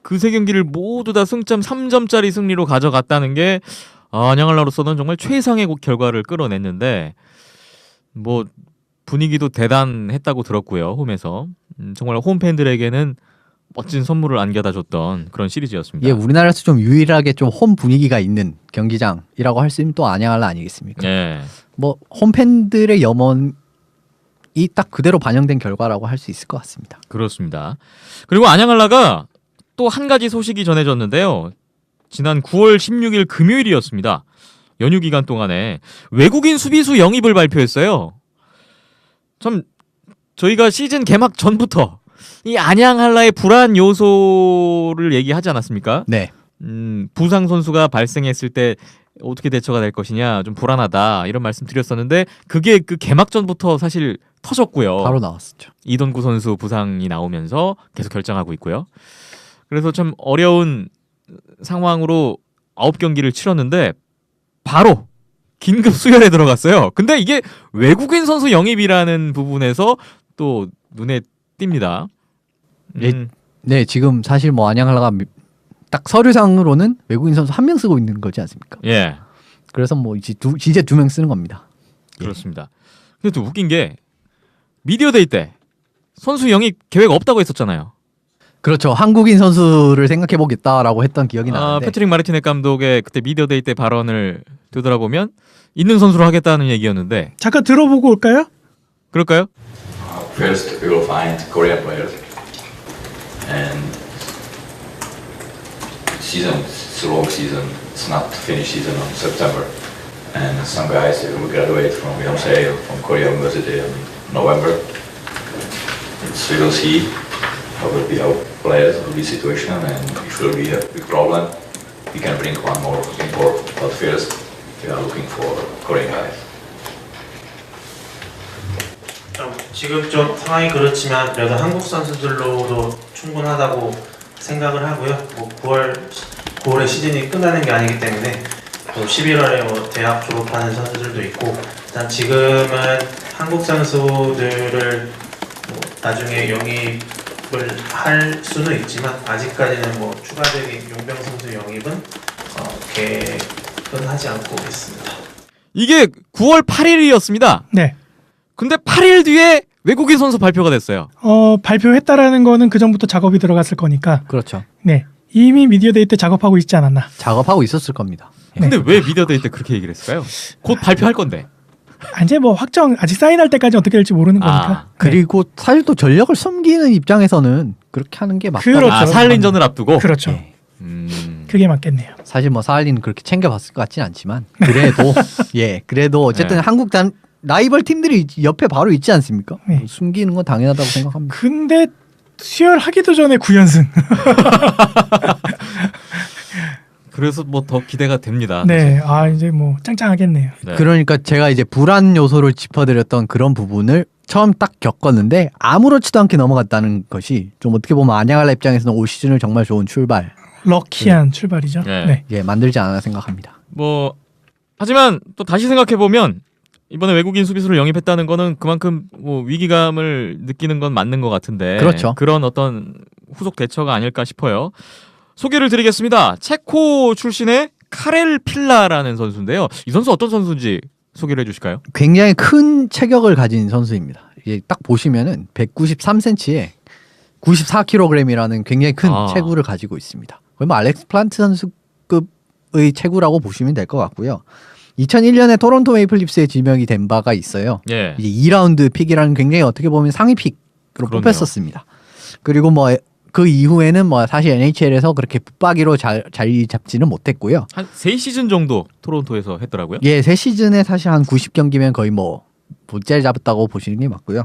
[SPEAKER 1] 그 세 경기를 모두 다 승점 3점짜리 승리로 가져갔다는 게 안양알라로서는 정말 최상의 결과를 끌어냈는데 뭐 분위기도 대단했다고 들었고요. 홈에서 정말 홈 팬들에게는 멋진 선물을 안겨다 줬던 그런 시리즈였습니다.
[SPEAKER 3] 예, 우리나라에서 좀 유일하게 좀 홈 분위기가 있는 경기장이라고 할 수 있는 또 안양알라 아니겠습니까?
[SPEAKER 1] 예.
[SPEAKER 3] 뭐 홈팬들의 염원이 딱 그대로 반영된 결과라고 할 수 있을 것 같습니다.
[SPEAKER 1] 그렇습니다. 그리고 안양알라가 또 한 가지 소식이 전해졌는데요. 지난 9월 16일 금요일이었습니다. 연휴 기간 동안에 외국인 수비수 영입을 발표했어요. 참 저희가 시즌 개막 전부터 이 안양알라의 불안 요소를 얘기하지 않았습니까?
[SPEAKER 3] 네.
[SPEAKER 1] 부상 선수가 발생했을 때 어떻게 대처가 될 것이냐 좀 불안하다 이런 말씀 드렸었는데 그게 그 개막전부터 사실 터졌고요.
[SPEAKER 3] 바로 나왔었죠.
[SPEAKER 1] 이동구 선수 부상이 나오면서 계속 결정하고 있고요. 그래서 참 어려운 상황으로 9경기를 치렀는데 바로 긴급 수혈에 들어갔어요. 근데 이게 외국인 선수 영입이라는 부분에서 또 눈에 띕니다.
[SPEAKER 3] 네, 지금 사실 뭐 안양알라가 딱 서류상으로는 외국인 선수 1명 쓰고 있는 거지 않습니까?
[SPEAKER 1] 예.
[SPEAKER 3] 그래서 뭐 이제 이제 2명 쓰는 겁니다.
[SPEAKER 1] 그렇습니다. 근데 또 웃긴 게 미디어데이 때 선수 영입 계획 없다고 했었잖아요.
[SPEAKER 3] 그렇죠. 한국인 선수를 생각해 보겠다라고 했던 기억이 나는데.
[SPEAKER 1] 패트릭 마르티네 감독의 그때 미디어데이 때 발언을 되돌아보면 있는 선수로 하겠다는 얘기였는데
[SPEAKER 2] 잠깐 들어보고 올까요?
[SPEAKER 1] 그럴까요?
[SPEAKER 4] First, we will find Korean players, and season, it's a long season. It's not finished season on September, and some guys will graduate from Yonsei or from Korea University in November. So we will see how will be our players, will be situation, and if will be a big problem, we can bring one more import. But first, we are looking for Korean guys.
[SPEAKER 5] 지금 좀 상황이 그렇지만 그래도 한국 선수들로도 충분하다고 생각을 하고요. 뭐 9월에 시즌이 끝나는 게 아니기 때문에 또 11월에 뭐 대학 졸업하는 선수들도 있고 일단 지금은 한국 선수들을 뭐 나중에 영입 할 수는 있지만 아직까지는 뭐 추가적인 용병 선수 영입은 계획은 하지 않고 있습니다.
[SPEAKER 1] 이게 9월 8일이었습니다.
[SPEAKER 2] 네.
[SPEAKER 1] 근데 8일 뒤에 외국인 선수 발표가 됐어요.
[SPEAKER 2] 발표했다라는 거는 그 전부터 작업이 들어갔을 거니까.
[SPEAKER 3] 그렇죠.
[SPEAKER 2] 네. 이미 미디어데이 때 작업하고 있지 않았나.
[SPEAKER 3] 작업하고 있었을 겁니다.
[SPEAKER 1] 근데 왜 미디어데이 때 그렇게 얘기를 했을까요? 곧 발표할 건데.
[SPEAKER 2] 이제 뭐 확정 아직 사인할 때까지 어떻게 될지 모르는 거니까. 네.
[SPEAKER 3] 그리고 사실 또 전력을 숨기는 입장에서는 그렇게 하는 게 맞다.
[SPEAKER 2] 그렇죠.
[SPEAKER 1] 사할린전을 앞두고.
[SPEAKER 2] 그렇죠.
[SPEAKER 3] 네.
[SPEAKER 2] 그게 맞겠네요.
[SPEAKER 3] 사실 뭐 사할린은 그렇게 챙겨봤을 것 같진 않지만 그래도 그래도 어쨌든
[SPEAKER 1] 네.
[SPEAKER 3] 한국 라이벌 팀들이 옆에 바로 있지 않습니까?
[SPEAKER 2] 네.
[SPEAKER 3] 숨기는 건 당연하다고 생각합니다.
[SPEAKER 2] 근데 수혈하기도 전에 9연승.
[SPEAKER 1] 그래서 뭐 더 기대가 됩니다.
[SPEAKER 2] 네. 이제 뭐 짱짱하겠네요.
[SPEAKER 1] 네.
[SPEAKER 3] 그러니까 제가 이제 불안 요소를 짚어드렸던 그런 부분을 처음 딱 겪었는데 아무렇지도 않게 넘어갔다는 것이 좀 어떻게 보면 안양할라 입장에서는 올 시즌을 정말 좋은 출발
[SPEAKER 2] 럭키한 출발이죠.
[SPEAKER 1] 네.
[SPEAKER 2] 네.
[SPEAKER 3] 만들지 않았나 생각합니다.
[SPEAKER 1] 뭐 하지만 또 다시 생각해 보면 이번에 외국인 수비수를 영입했다는 거는 그만큼 뭐 위기감을 느끼는 건 맞는 것 같은데
[SPEAKER 3] 그렇죠.
[SPEAKER 1] 그런 어떤 후속 대처가 아닐까 싶어요. 소개를 드리겠습니다. 체코 출신의 카렐 필라라는 선수인데요. 이 선수 어떤 선수인지 소개를 해주실까요?
[SPEAKER 3] 굉장히 큰 체격을 가진 선수입니다. 이게 딱 보시면은 193cm에 94kg이라는 굉장히 큰 체구를 가지고 있습니다. 거의 뭐 알렉스 플란트 선수급의 체구라고 보시면 될 것 같고요. 2001년에 토론토 메이플립스에 지명이 된 바가 있어요.
[SPEAKER 1] 예.
[SPEAKER 3] 이제 2라운드 픽이라는 굉장히 어떻게 보면 상위 픽으로
[SPEAKER 1] 그러네요.
[SPEAKER 3] 뽑혔었습니다. 그리고 뭐 그 이후에는 뭐 사실 NHL에서 그렇게 붙박이로 자리 잡지는 못했고요.
[SPEAKER 1] 한 3시즌 정도 토론토에서 했더라고요.
[SPEAKER 3] 예, 새 시즌에 사실 한 90경기면 거의 뭐 못잘 잡았다고 보시는 게 맞고요.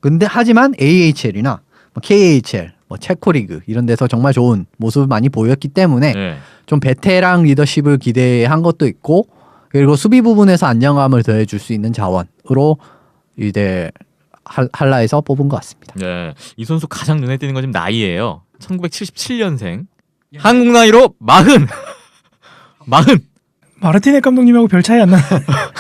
[SPEAKER 3] 근데 하지만 AHL이나 뭐 KHL, 뭐 체코리그 이런 데서 정말 좋은 모습을 많이 보였기 때문에
[SPEAKER 1] 예.
[SPEAKER 3] 좀 베테랑 리더십을 기대한 것도 있고 그리고 수비 부분에서 안정감을 더해줄 수 있는 자원으로 이제 할라에서 뽑은 것 같습니다.
[SPEAKER 1] 네. 이 선수 가장 눈에 띄는 건 지금 나이예요. 1977년생. 한국 나이로 40.
[SPEAKER 2] 마르티네 감독님하고 별 차이 안 나요.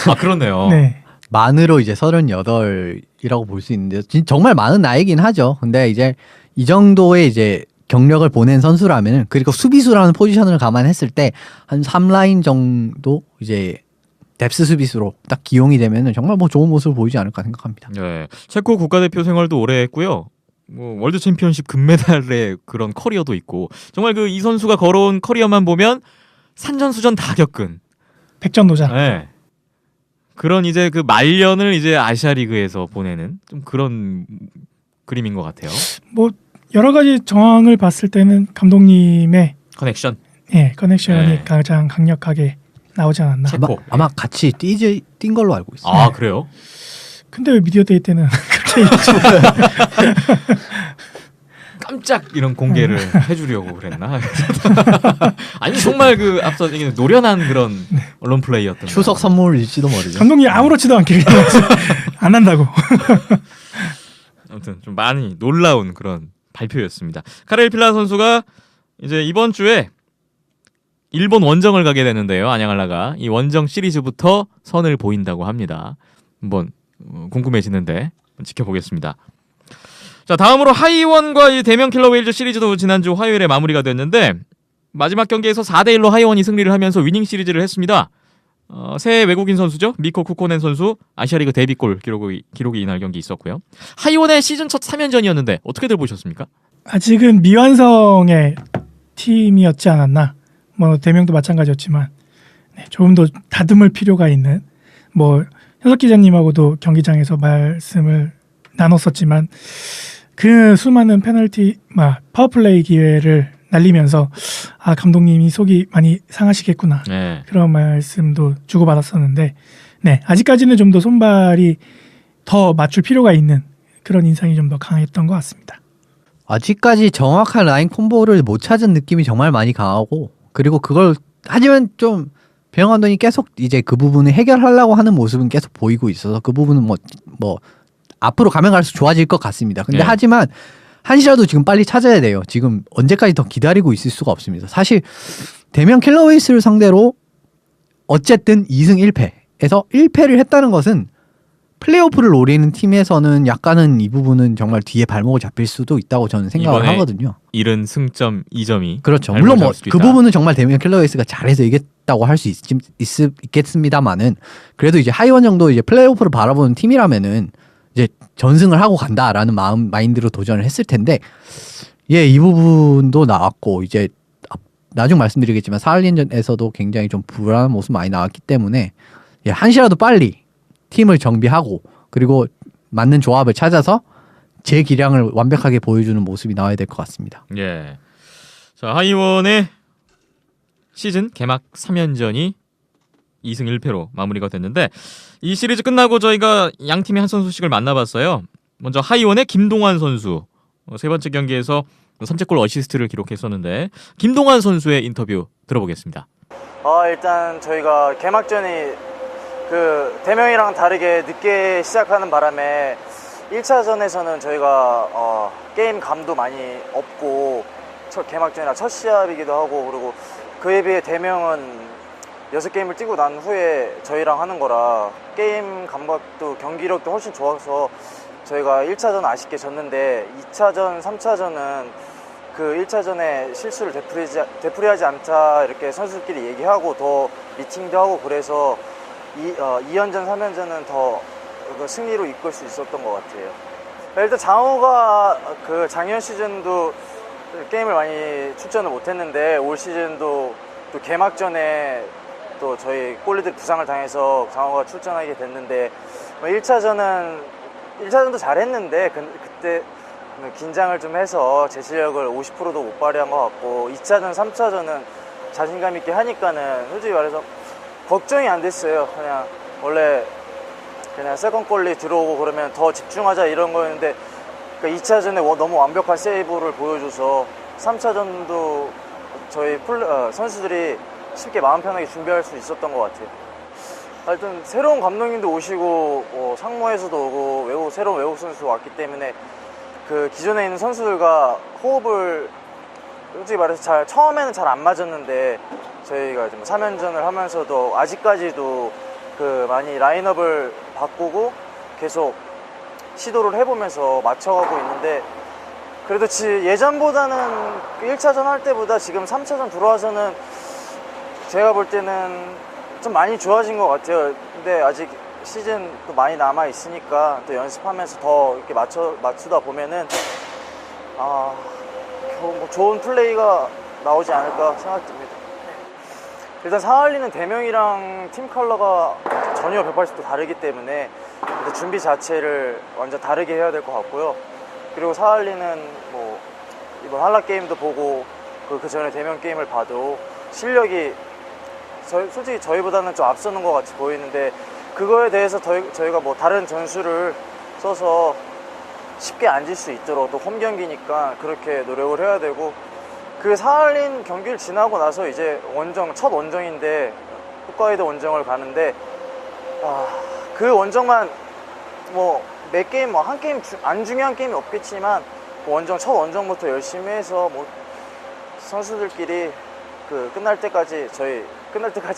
[SPEAKER 1] 아 그렇네요.
[SPEAKER 2] 네.
[SPEAKER 3] 만으로 이제 38이라고 볼 수 있는데 정말 많은 나이긴 하죠. 근데 이제 이 정도의 이제 경력을 보낸 선수라면은 그리고 수비수라는 포지션을 감안했을 때 한 3라인 정도 이제 뎁스 수비수로 딱 기용이 되면은 정말 뭐 좋은 모습을 보이지 않을까 생각합니다.
[SPEAKER 1] 네. 체코 국가대표 생활도 오래 했고요. 뭐 월드 챔피언십 금메달의 그런 커리어도 있고 정말 그 이 선수가 걸어온 커리어만 보면 산전수전 다 겪은
[SPEAKER 2] 백전노장.
[SPEAKER 1] 네. 그런 이제 그 말년을 이제 아시아 리그에서 보내는 좀 그런 그림인 것 같아요.
[SPEAKER 2] 뭐 여러 가지 정황을 봤을 때는 감독님의
[SPEAKER 1] 커넥션.
[SPEAKER 2] 커넥션이
[SPEAKER 1] 네.
[SPEAKER 2] 가장 강력하게 나오지 않았나.
[SPEAKER 1] 체코.
[SPEAKER 3] 아마 같이 뛴 걸로 알고 있어요.
[SPEAKER 1] 아 그래요?
[SPEAKER 2] 근데 왜 미디어데이 때는 그렇게 얘기했지?
[SPEAKER 1] 깜짝 이런 공개를 해주려고 그랬나? 아니 정말 그 앞서 얘기는 노련한 그런 언론 플레이였던
[SPEAKER 3] 추석 선물일지도 모르죠.
[SPEAKER 2] 감독님이 아무렇지도 않게 그냥 안 한다고.
[SPEAKER 1] 아무튼 좀 많이 놀라운 그런 발표였습니다. 카렐 필라 선수가 이제 이번 주에 일본 원정을 가게 되는데요. 안양할라가 이 원정 시리즈부터 선을 보인다고 합니다. 한번 궁금해지는데 지켜보겠습니다. 자 다음으로 하이원과 이 대명 킬러 웨일즈 시리즈도 지난주 화요일에 마무리가 됐는데 마지막 경기에서 4대1로 하이원이 승리를 하면서 위닝 시리즈를 했습니다. 새 외국인 선수죠. 미코 쿠코넨 선수 아시아리그 데뷔골 기록이 이날 경기 있었고요. 하이원의 시즌 첫 3연전이었는데 어떻게들 보셨습니까?
[SPEAKER 2] 아직은 미완성의 팀이었지 않았나. 뭐 대명도 마찬가지였지만 조금 더 다듬을 필요가 있는 뭐 현석 기자님하고도 경기장에서 말씀을 나눴었지만 그 수많은 페널티 파워플레이 기회를 날리면서 감독님이 속이 많이 상하시겠구나
[SPEAKER 1] 네.
[SPEAKER 2] 그런 말씀도 주고받았었는데 아직까지는 좀 더 손발이 더 맞출 필요가 있는 그런 인상이 좀 더 강했던 것 같습니다.
[SPEAKER 3] 아직까지 정확한 라인 콤보를 못 찾은 느낌이 정말 많이 강하고 그리고 그걸 하지만 좀 배영 감독이 계속 이제 그 부분을 해결하려고 하는 모습은 계속 보이고 있어서 그 부분은 뭐 앞으로 가면 갈수록 좋아질 것 같습니다. 근데
[SPEAKER 1] 네. 하지만
[SPEAKER 3] 한시라도 지금 빨리 찾아야 돼요. 지금 언제까지 더 기다리고 있을 수가 없습니다. 사실 대명 킬러웨이스를 상대로 어쨌든 2승 1패에서 1패를 했다는 것은 플레이오프를 노리는 팀에서는 약간은 이 부분은 정말 뒤에 발목을 잡힐 수도 있다고 저는 생각을
[SPEAKER 1] 이번에
[SPEAKER 3] 하거든요.
[SPEAKER 1] 잃은 승점 2점이
[SPEAKER 3] 그렇죠.
[SPEAKER 1] 발목을
[SPEAKER 3] 물론 뭐
[SPEAKER 1] 잡을 수도
[SPEAKER 3] 그
[SPEAKER 1] 있다.
[SPEAKER 3] 부분은 정말 데미안 킬러웨이스가 잘해서 이겼다고 할 수 있겠습니다만은 그래도 이제 하이원 정도 이제 플레이오프를 바라보는 팀이라면은 이제 전승을 하고 간다라는 마인드로 도전을 했을 텐데 예, 이 부분도 나왔고 이제 나중 말씀드리겠지만 사할린전에서도 굉장히 좀 불안한 모습 많이 나왔기 때문에 예, 한시라도 빨리 팀을 정비하고 그리고 맞는 조합을 찾아서 제 기량을 완벽하게 보여주는 모습이 나와야 될 것 같습니다.
[SPEAKER 1] 예. 자, 하이원의 시즌 개막 3연전이 2승 1패로 마무리가 됐는데 이 시리즈 끝나고 저희가 양 팀의 한 선수씩을 만나봤어요. 먼저 하이원의 김동환 선수 세 번째 경기에서 선제골 어시스트를 기록했었는데 김동환 선수의 인터뷰 들어보겠습니다.
[SPEAKER 6] 일단 저희가 개막전이 그 대명이랑 다르게 늦게 시작하는 바람에 1차전에서는 저희가 게임 감도 많이 없고 개막전이라 첫 시합이기도 하고 그리고 그에 비해 대명은 6게임을 뛰고 난 후에 저희랑 하는 거라 게임 감각도 경기력도 훨씬 좋아서 저희가 1차전 아쉽게 졌는데 2차전, 3차전은 그 1차전에 실수를 되풀이하지 않자 이렇게 선수들끼리 얘기하고 더 미팅도 하고 그래서 2연전, 3연전은 더 승리로 이끌 수 있었던 것 같아요. 일단 장호가 그 작년 시즌도 게임을 많이 출전을 못했는데 올 시즌도 또 개막전에 또 저희 골리들 부상을 당해서 장호가 출전하게 됐는데 1차전도 잘했는데 그때 긴장을 좀 해서 제 실력을 50%도 못 발휘한 것 같고 2차전, 3차전은 자신감 있게 하니까는 솔직히 말해서 걱정이 안 됐어요. 그냥 원래 그냥 세컨 골리 들어오고 그러면 더 집중하자 이런 거였는데 그러니까 2차전에 너무 완벽한 세이브를 보여줘서 3차전도 저희 선수들이 쉽게 마음 편하게 준비할 수 있었던 것 같아요. 하여튼 새로운 감독님도 오시고 상무에서도 오고 새로운 외국 선수 왔기 때문에 그 기존에 있는 선수들과 호흡을 솔직히 말해서 처음에는 잘 안 맞았는데 저희가 좀 3연전을 하면서도 아직까지도 그 많이 라인업을 바꾸고 계속 시도를 해보면서 맞춰가고 있는데 그래도 예전보다는 1차전 할 때보다 지금 3차전 들어와서는 제가 볼 때는 좀 많이 좋아진 것 같아요. 근데 아직 시즌 또 많이 남아 있으니까 또 연습하면서 더 이렇게 맞추다 보면은 뭐 좋은 플레이가 나오지 않을까 생각됩니다. 일단 사할리는 대명이랑 팀 컬러가 전혀 180도 다르기 때문에 준비 자체를 완전 다르게 해야 될 것 같고요. 그리고 사할리는 뭐 이번 한라 게임도 보고 그 전에 대명 게임을 봐도 실력이 솔직히 저희보다는 좀 앞서는 것 같이 보이는데 그거에 대해서 저희가 뭐 다른 전술을 써서 쉽게 앉을 수 있도록 또 홈 경기니까 그렇게 노력을 해야 되고 그 사할린 경기를 지나고 나서 이제 첫 원정인데 홋카이도 원정을 가는데 그 원정만 뭐 몇 게임 한 게임 안 중요한 게임이 없겠지만 첫 원정부터 열심히 해서 뭐 선수들끼리 끝날 때까지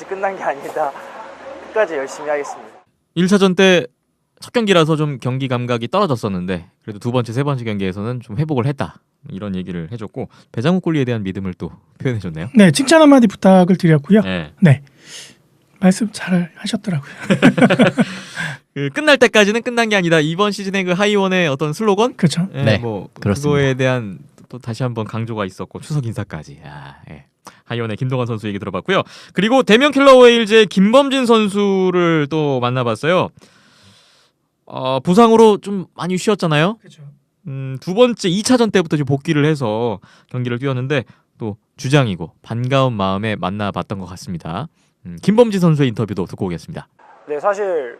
[SPEAKER 6] 끝난 게 아니다. 끝까지 열심히 하겠습니다.
[SPEAKER 1] 1차전 때 첫 경기라서 좀 경기 감각이 떨어졌었는데 그래도 두 번째, 세 번째 경기에서는 좀 회복을 했다. 이런 얘기를 해줬고 배장욱 골리에 대한 믿음을 또 표현해줬네요.
[SPEAKER 2] 네, 칭찬 한마디 부탁을 드렸고요.
[SPEAKER 1] 네.
[SPEAKER 2] 네, 말씀 잘 하셨더라고요.
[SPEAKER 1] 끝날 때까지는 끝난 게 아니다. 이번 시즌의 그 하이원의 어떤 슬로건?
[SPEAKER 2] 그렇죠.
[SPEAKER 3] 네,
[SPEAKER 1] 뭐
[SPEAKER 3] 그렇습니다.
[SPEAKER 1] 그거에 대한 또 다시 한번 강조가 있었고 추석 인사까지. 하이원의 김동환 선수 얘기 들어봤고요. 그리고 대명 킬러 웨일즈의 김범진 선수를 또 만나봤어요. 부상으로 좀 많이 쉬었잖아요.
[SPEAKER 2] 그렇죠.
[SPEAKER 1] 두 번째 2차전 때부터 지금 복귀를 해서 경기를 뛰었는데 또 주장이고 반가운 마음에 만나봤던 것 같습니다. 김범진 선수의 인터뷰도 듣고 오겠습니다.
[SPEAKER 7] 네, 사실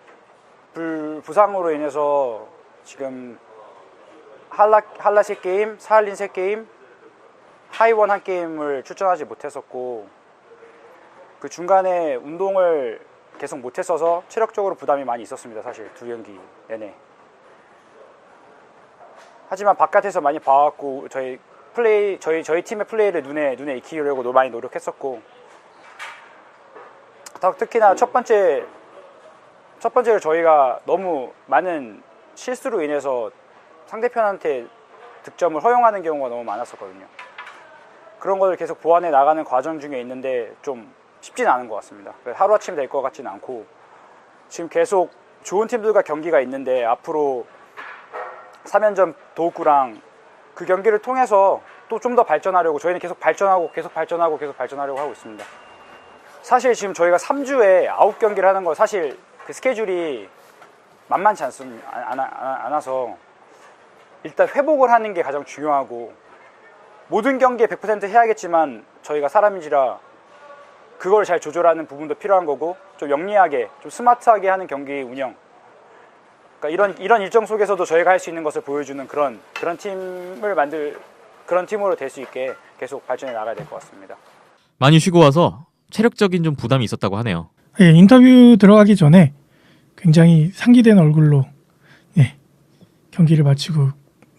[SPEAKER 7] 부상으로 인해서 지금 한라 3게임, 사할린 3게임, 하이원 1게임을 출전하지 못했었고 그 중간에 운동을 계속 못했어서 체력적으로 부담이 많이 있었습니다. 사실 두 경기 내내. 하지만 바깥에서 많이 봐왔고 저희 팀의 플레이를 눈에 익히려고 많이 노력했었고 특히나 첫 번째 첫 번째로 저희가 너무 많은 실수로 인해서 상대편한테 득점을 허용하는 경우가 너무 많았었거든요. 그런 것을 계속 보완해 나가는 과정 중에 있는데 좀 쉽진 않은 것 같습니다. 하루아침에 될 것 같지는 않고 지금 계속 좋은 팀들과 경기가 있는데 앞으로 3연전 도읍구랑 그 경기를 통해서 또 좀 더 발전하려고 저희는 계속 발전하고 발전하려고 하고 있습니다. 사실 지금 저희가 3주에 9경기를 하는 거 사실 그 스케줄이 만만치 않아서 일단 회복을 하는 게 가장 중요하고 모든 경기에 100% 해야겠지만 저희가 사람인지라 그걸 잘 조절하는 부분도 필요한 거고 좀 영리하게 좀 스마트하게 하는 경기 운영 그러니까 이런 일정 속에서도 저희가 할 수 있는 것을 보여주는 그런 팀을 그런 팀으로 될 수 있게 계속 발전해 나가야 될 것 같습니다.
[SPEAKER 1] 많이 쉬고 와서 체력적인 좀 부담이 있었다고 하네요.
[SPEAKER 2] 예, 인터뷰 들어가기 전에 굉장히 상기된 얼굴로 예, 경기를 마치고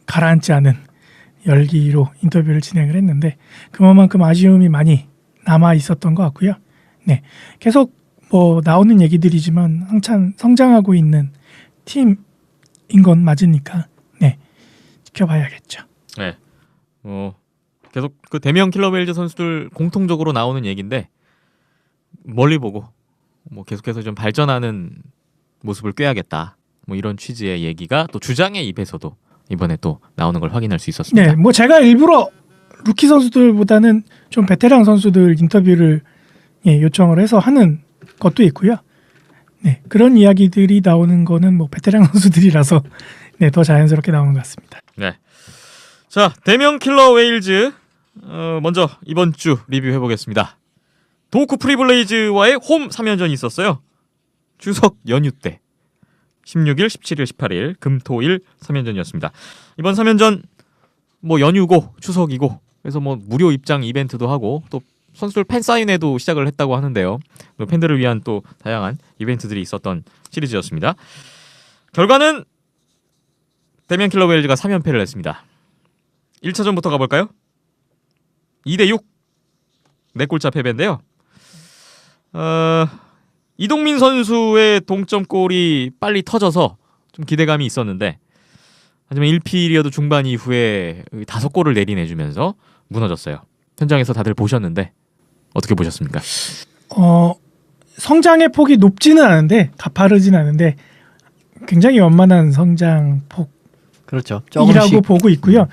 [SPEAKER 2] 가라앉지 않은 열기로 인터뷰를 진행을 했는데 그만큼 아쉬움이 많이 남아 있었던 것 같고요. 네, 계속 뭐 나오는 얘기들이지만 한참 성장하고 있는 팀인 건 맞으니까 네, 지켜봐야겠죠.
[SPEAKER 1] 네. 계속 그 대명 킬러 웨일즈 선수들 공통적으로 나오는 얘기인데 멀리 보고 뭐 계속해서 좀 발전하는 모습을 꾀하겠다. 뭐 이런 취지의 얘기가 또 주장의 입에서도 이번에 또 나오는 걸 확인할 수 있었습니다.
[SPEAKER 2] 네, 뭐 제가 일부러 루키 선수들보다는 좀 베테랑 선수들 인터뷰를 예, 요청을 해서 하는 것도 있고요. 네, 그런 이야기들이 나오는 거는 뭐 베테랑 선수들이라서 네, 더 자연스럽게 나오는 것 같습니다.
[SPEAKER 1] 네. 자, 대명 킬러 웨일즈 먼저 이번 주 리뷰해 보겠습니다. 도쿠 프리블레이즈와의 홈 3연전이 있었어요. 추석 연휴 때 16일, 17일, 18일 금토일 3연전이었습니다. 이번 3연전 뭐 연휴고 추석이고 그래서 뭐 무료 입장 이벤트도 하고 또 선수들 팬 사인회도 시작을 했다고 하는데요. 또 팬들을 위한 또 다양한 이벤트들이 있었던 시리즈였습니다. 결과는 대명 킬러 웨일즈가 3연패를 했습니다. 1차전부터 가볼까요? 2대6 4골차 패배인데요. 이동민 선수의 동점골이 빨리 터져서 좀 기대감이 있었는데 하지만 1피리어드 중반 이후에 5골을 내리내주면서 무너졌어요. 현장에서 다들 보셨는데 어떻게 보셨습니까?
[SPEAKER 2] 성장의 폭이 높지는 않은데 가파르진 않은데 굉장히 완만한 성장폭
[SPEAKER 3] 그렇죠.
[SPEAKER 2] 이라고
[SPEAKER 3] 조금씩
[SPEAKER 2] 보고 있고요.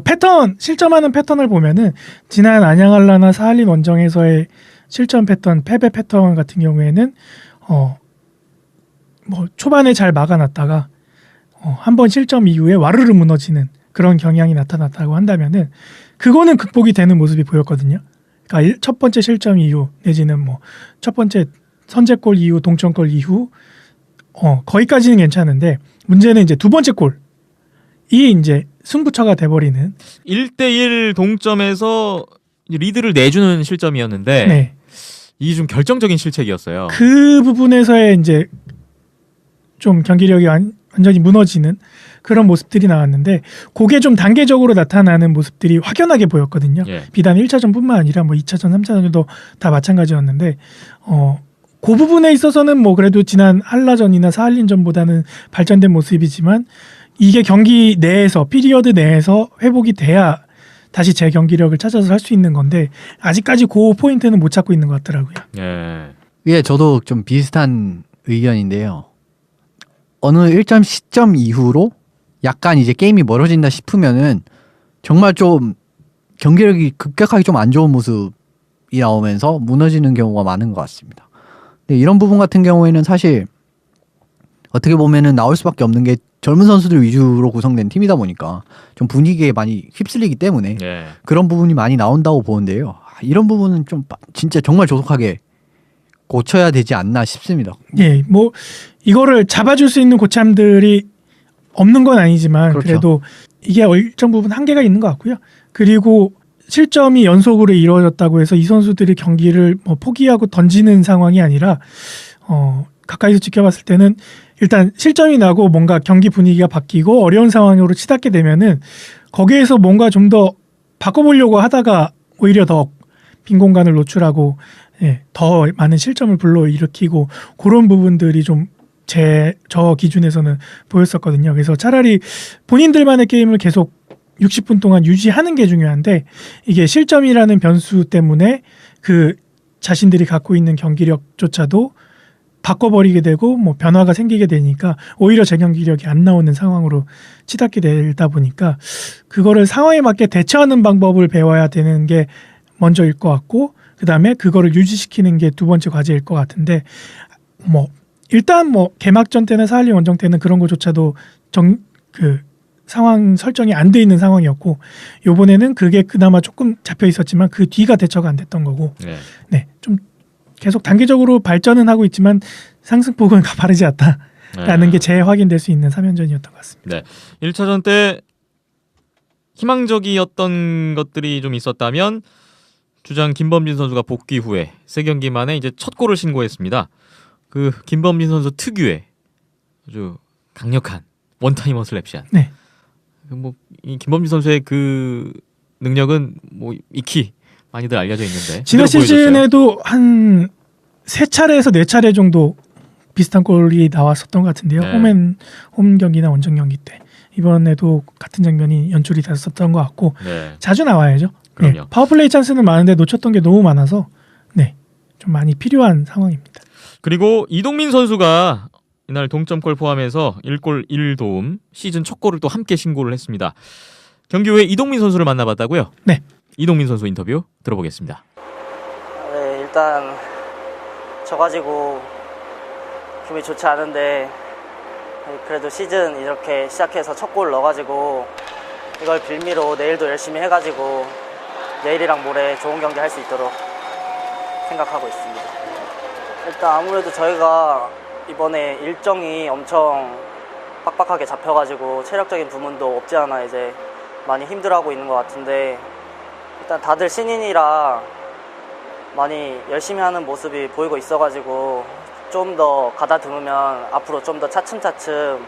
[SPEAKER 2] 패턴 실점하는 패턴을 보면은 지난 안양알라나 사할린 원정에서의 실점 패턴, 패배 패턴 같은 경우에는 뭐 초반에 잘 막아놨다가 한 번 실점 이후에 와르르 무너지는 그런 경향이 나타났다고 한다면은 그거는 극복이 되는 모습이 보였거든요. 그러니까 첫 번째 실점 이후 내지는 뭐 첫 번째 선제골 이후 동점골 이후 거기까지는 괜찮은데 문제는 이제 두 번째 골 이 이제 승부처가 돼버리는
[SPEAKER 1] 1대1 동점에서 리드를 내주는 실점이었는데
[SPEAKER 2] 네.
[SPEAKER 1] 이게 좀 결정적인 실책이었어요.
[SPEAKER 2] 그 부분에서의 이제 좀 경기력이 완전히 무너지는 그런 모습들이 나왔는데 그게 좀 단계적으로 나타나는 모습들이 확연하게 보였거든요.
[SPEAKER 1] 예.
[SPEAKER 2] 비단 1차전뿐만 아니라 뭐 2차전, 3차전도 다 마찬가지였는데 그 부분에 있어서는 뭐 그래도 지난 한라전이나 사할린전보다는 발전된 모습이지만 이게 경기 내에서 피리어드 내에서 회복이 돼야 다시 제 경기력을 찾아서 할 수 있는 건데 아직까지 그 포인트는 못 찾고 있는 것 같더라고요.
[SPEAKER 1] 예.
[SPEAKER 3] 예, 저도 좀 비슷한 의견인데요. 어느 일점 시점 이후로 약간 이제 게임이 멀어진다 싶으면은 정말 좀 경기력이 급격하게 좀 안 좋은 모습이 나오면서 무너지는 경우가 많은 것 같습니다. 근데 이런 부분 같은 경우에는 사실 어떻게 보면은 나올 수밖에 없는 게 젊은 선수들 위주로 구성된 팀이다 보니까 좀 분위기에 많이 휩쓸리기 때문에
[SPEAKER 1] 예.
[SPEAKER 3] 그런 부분이 많이 나온다고 보는데요. 이런 부분은 좀 진짜 정말 조속하게 고쳐야 되지 않나 싶습니다.
[SPEAKER 2] 예, 뭐 이거를 잡아줄 수 있는 고참들이 없는 건 아니지만
[SPEAKER 3] 그렇죠.
[SPEAKER 2] 그래도 이게 일정 부분 한계가 있는 것 같고요. 그리고 실점이 연속으로 이루어졌다고 해서 이 선수들이 경기를 뭐 포기하고 던지는 상황이 아니라 가까이서 지켜봤을 때는 일단 실점이 나고 뭔가 경기 분위기가 바뀌고 어려운 상황으로 치닫게 되면은 거기에서 뭔가 좀 더 바꿔보려고 하다가 오히려 더 빈 공간을 노출하고 예, 더 많은 실점을 불러일으키고 그런 부분들이 좀 저 기준에서는 보였었거든요. 그래서 차라리 본인들만의 게임을 계속 60분 동안 유지하는 게 중요한데 이게 실점이라는 변수 때문에 그 자신들이 갖고 있는 경기력조차도 바꿔버리게 되고 뭐 변화가 생기게 되니까 오히려 제 경기력이 안 나오는 상황으로 치닫게 되다 보니까 그거를 상황에 맞게 대처하는 방법을 배워야 되는 게 먼저일 것 같고 그다음에 그거를 유지시키는 게 두 번째 과제일 것 같은데 뭐 일단 뭐 개막전 때나 사할린 원정 때는 그런 거조차도 그 상황 설정이 안 돼 있는 상황이었고 요번에는 그게 그나마 조금 잡혀 있었지만 그 뒤가 대처가 안 됐던 거고
[SPEAKER 1] 네.
[SPEAKER 2] 네, 좀 계속 단계적으로 발전은 하고 있지만 상승폭은 가파르지 않다라는 게 재확인될 수 있는 3연전이었던 것 같습니다.
[SPEAKER 1] 네. 1차전 때 희망적이었던 것들이 좀 있었다면 주장 김범진 선수가 복귀 후에 3경기 만에 이제 첫 골을 신고했습니다. 그 김범진 선수 특유의 아주 강력한 원타이머 슬랩샷.
[SPEAKER 2] 네.
[SPEAKER 1] 뭐 이 김범진 선수의 그 능력은 뭐 익히 많이들 알려져 있는데
[SPEAKER 2] 지난
[SPEAKER 1] 그대로 보여줬어요.
[SPEAKER 2] 시즌에도 한 3차례에서 4차례 정도 비슷한 골이 나왔었던 것 같은데요.
[SPEAKER 1] 네.
[SPEAKER 2] 홈 경기나 원정 경기 때 이번에도 같은 장면이 연출이 됐었던 것 같고
[SPEAKER 1] 네.
[SPEAKER 2] 자주 나와야죠.
[SPEAKER 1] 그럼요.
[SPEAKER 2] 네, 파워플레이 찬스는 많은데 놓쳤던 게 너무 많아서 네, 좀 많이 필요한 상황입니다.
[SPEAKER 1] 그리고 이동민 선수가 이날 동점골 포함해서 1골 1도움 시즌 첫 골을 또 함께 신고를 했습니다. 경기 후에 이동민 선수를 만나봤다고요?
[SPEAKER 2] 네.
[SPEAKER 1] 이동민 선수 인터뷰 들어보겠습니다.
[SPEAKER 6] 네, 일단 져가지고 기분이 좋지 않은데 그래도 시즌 이렇게 시작해서 첫 골 넣어가지고 이걸 빌미로 내일도 열심히 해가지고 내일이랑 모레 좋은 경기 할 수 있도록 생각하고 있습니다. 일단 아무래도 저희가 이번에 일정이 엄청 빡빡하게 잡혀가지고 체력적인 부분도 없지 않아 이제 많이 힘들어하고 있는 것 같은데 일단 다들 신인이라 많이 열심히 하는 모습이 보이고 있어가지고 좀 더 가다듬으면 앞으로 좀 더 차츰차츰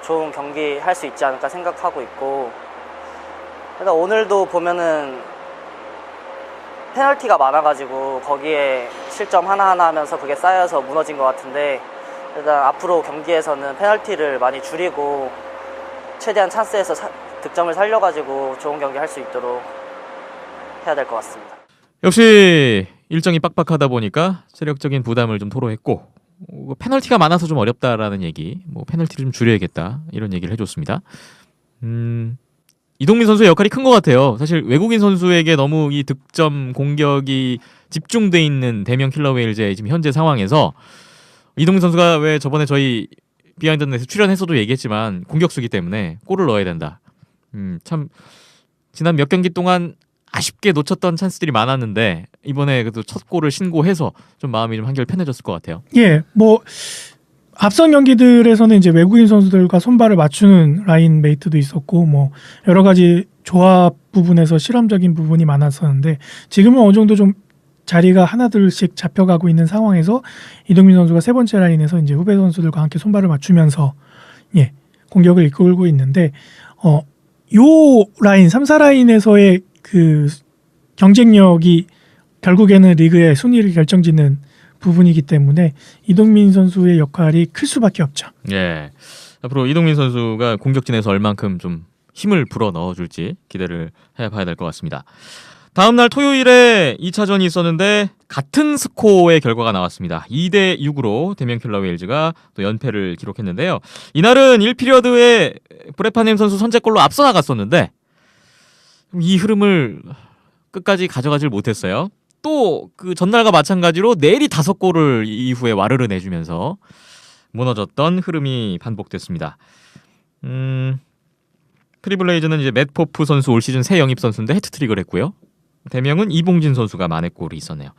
[SPEAKER 6] 좋은 경기 할 수 있지 않을까 생각하고 있고 일단 오늘도 보면은 페널티가 많아가지고 거기에 실점 하나하나 하면서 그게 쌓여서 무너진 것 같은데 일단 앞으로 경기에서는 페널티를 많이 줄이고 최대한 찬스에서 득점을 살려가지고 좋은 경기 할 수 있도록 해야 될 것 같습니다.
[SPEAKER 1] 역시 일정이 빡빡하다 보니까 체력적인 부담을 좀 토로했고 페널티가 많아서 좀 어렵다라는 얘기, 뭐 페널티를 좀 줄여야겠다 이런 얘기를 해줬습니다. 이동민 선수의 역할이 큰 것 같아요. 사실 외국인 선수에게 너무 이 득점 공격이 집중돼 있는 대명 킬러 웨일즈의 지금 현재 상황에서 이동민 선수가 왜 저번에 저희 비하인드 넷에 출연해서도 얘기했지만 공격수기 때문에 골을 넣어야 된다. 참 지난 몇 경기 동안 아쉽게 놓쳤던 찬스들이 많았는데 이번에 그래도 첫 골을 신고해서 좀 마음이 좀 한결 편해졌을 것 같아요.
[SPEAKER 2] 예, 뭐 앞선 경기들에서는 이제 외국인 선수들과 손발을 맞추는 라인 메이트도 있었고 뭐 여러 가지 조합 부분에서 실험적인 부분이 많았었는데 지금은 어느 정도 좀 자리가 하나둘씩 잡혀가고 있는 상황에서 이동민 선수가 세 번째 라인에서 이제 후배 선수들과 함께 손발을 맞추면서 예, 공격을 이끌고 있는데 요 라인 3, 4라인에서의 그 경쟁력이 결국에는 리그의 순위를 결정짓는 부분이기 때문에 이동민 선수의 역할이 클 수밖에 없죠.
[SPEAKER 1] 예. 앞으로 이동민 선수가 공격진에서 얼만큼 좀 힘을 불어 넣어줄지 기대를 해봐야 될 것 같습니다. 다음 날 토요일에 2차전이 있었는데 같은 스코어의 결과가 나왔습니다. 2대 6으로 대명 킬러 웨일즈가 또 연패를 기록했는데요. 이날은 1피리어드에 브레파넴 선수 선제골로 앞서 나갔었는데 이 흐름을 끝까지 가져가질 못했어요. 또 그 전날과 마찬가지로 내일이 5골을 이후에 와르르 내주면서 무너졌던 흐름이 반복됐습니다. 트리블레이즈는 이제 맷 포프 선수 올 시즌 새 영입 선수인데 해트트릭을 했고요. 대명은 이봉진 선수가 만회골이 있었네요.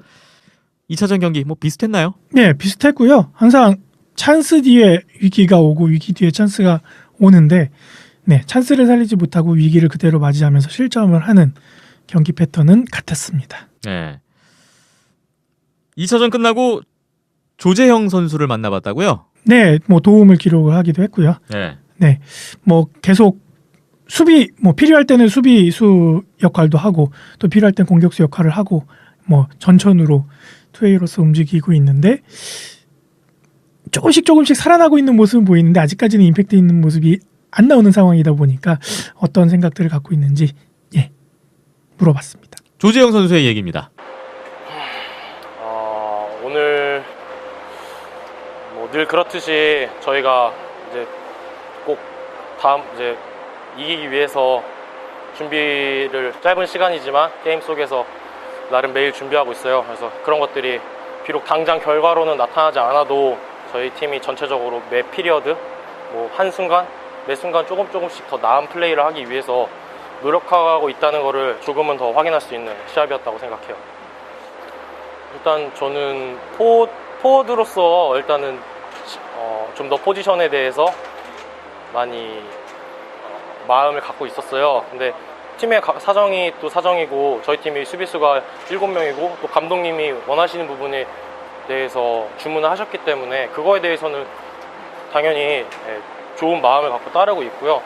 [SPEAKER 1] 2차전 경기 뭐 비슷했나요?
[SPEAKER 2] 네, 비슷했고요. 항상 찬스 뒤에 위기가 오고 위기 뒤에 찬스가 오는데 네, 찬스를 살리지 못하고 위기를 그대로 맞이하면서 실점을 하는 경기 패턴은 같았습니다.
[SPEAKER 1] 네. 2차전 끝나고 조재형 선수를 만나봤다고요?
[SPEAKER 2] 네, 뭐 도움을 기록을 하기도 했고요.
[SPEAKER 1] 네.
[SPEAKER 2] 네, 뭐 계속 수비 뭐 필요할 때는 수비수 역할도 하고 또 필요할 땐 공격수 역할을 하고 뭐 전천후로 투웨이로서 움직이고 있는데 조금씩 살아나고 있는 모습은 보이는데 아직까지는 임팩트 있는 모습이 안 나오는 상황이다 보니까 어떤 생각들을 갖고 있는지 물어봤습니다.
[SPEAKER 1] 조재영 선수의 얘기입니다.
[SPEAKER 8] 오늘 뭐 늘 그렇듯이 저희가 이제 꼭 다음 이제 이기기 위해서 준비를 짧은 시간이지만 게임 속에서 나름 매일 준비하고 있어요. 그래서 그런 것들이 비록 당장 결과로는 나타나지 않아도 저희 팀이 전체적으로 매 피리어드 뭐 한순간 매 순간 조금씩 더 나은 플레이를 하기 위해서 노력하고 있다는 것을 조금은 더 확인할 수 있는 시합이었다고 생각해요. 일단 저는 포워드로서 일단은 좀 더 포지션에 대해서 많이 마음을 갖고 있었어요. 근데 팀의 사정이 또 사정이고 저희 팀이 수비수가 7명이고 또 감독님이 원하시는 부분에 대해서 주문을 하셨기 때문에 그거에 대해서는 당연히 좋은 마음을 갖고 따르고 있고요.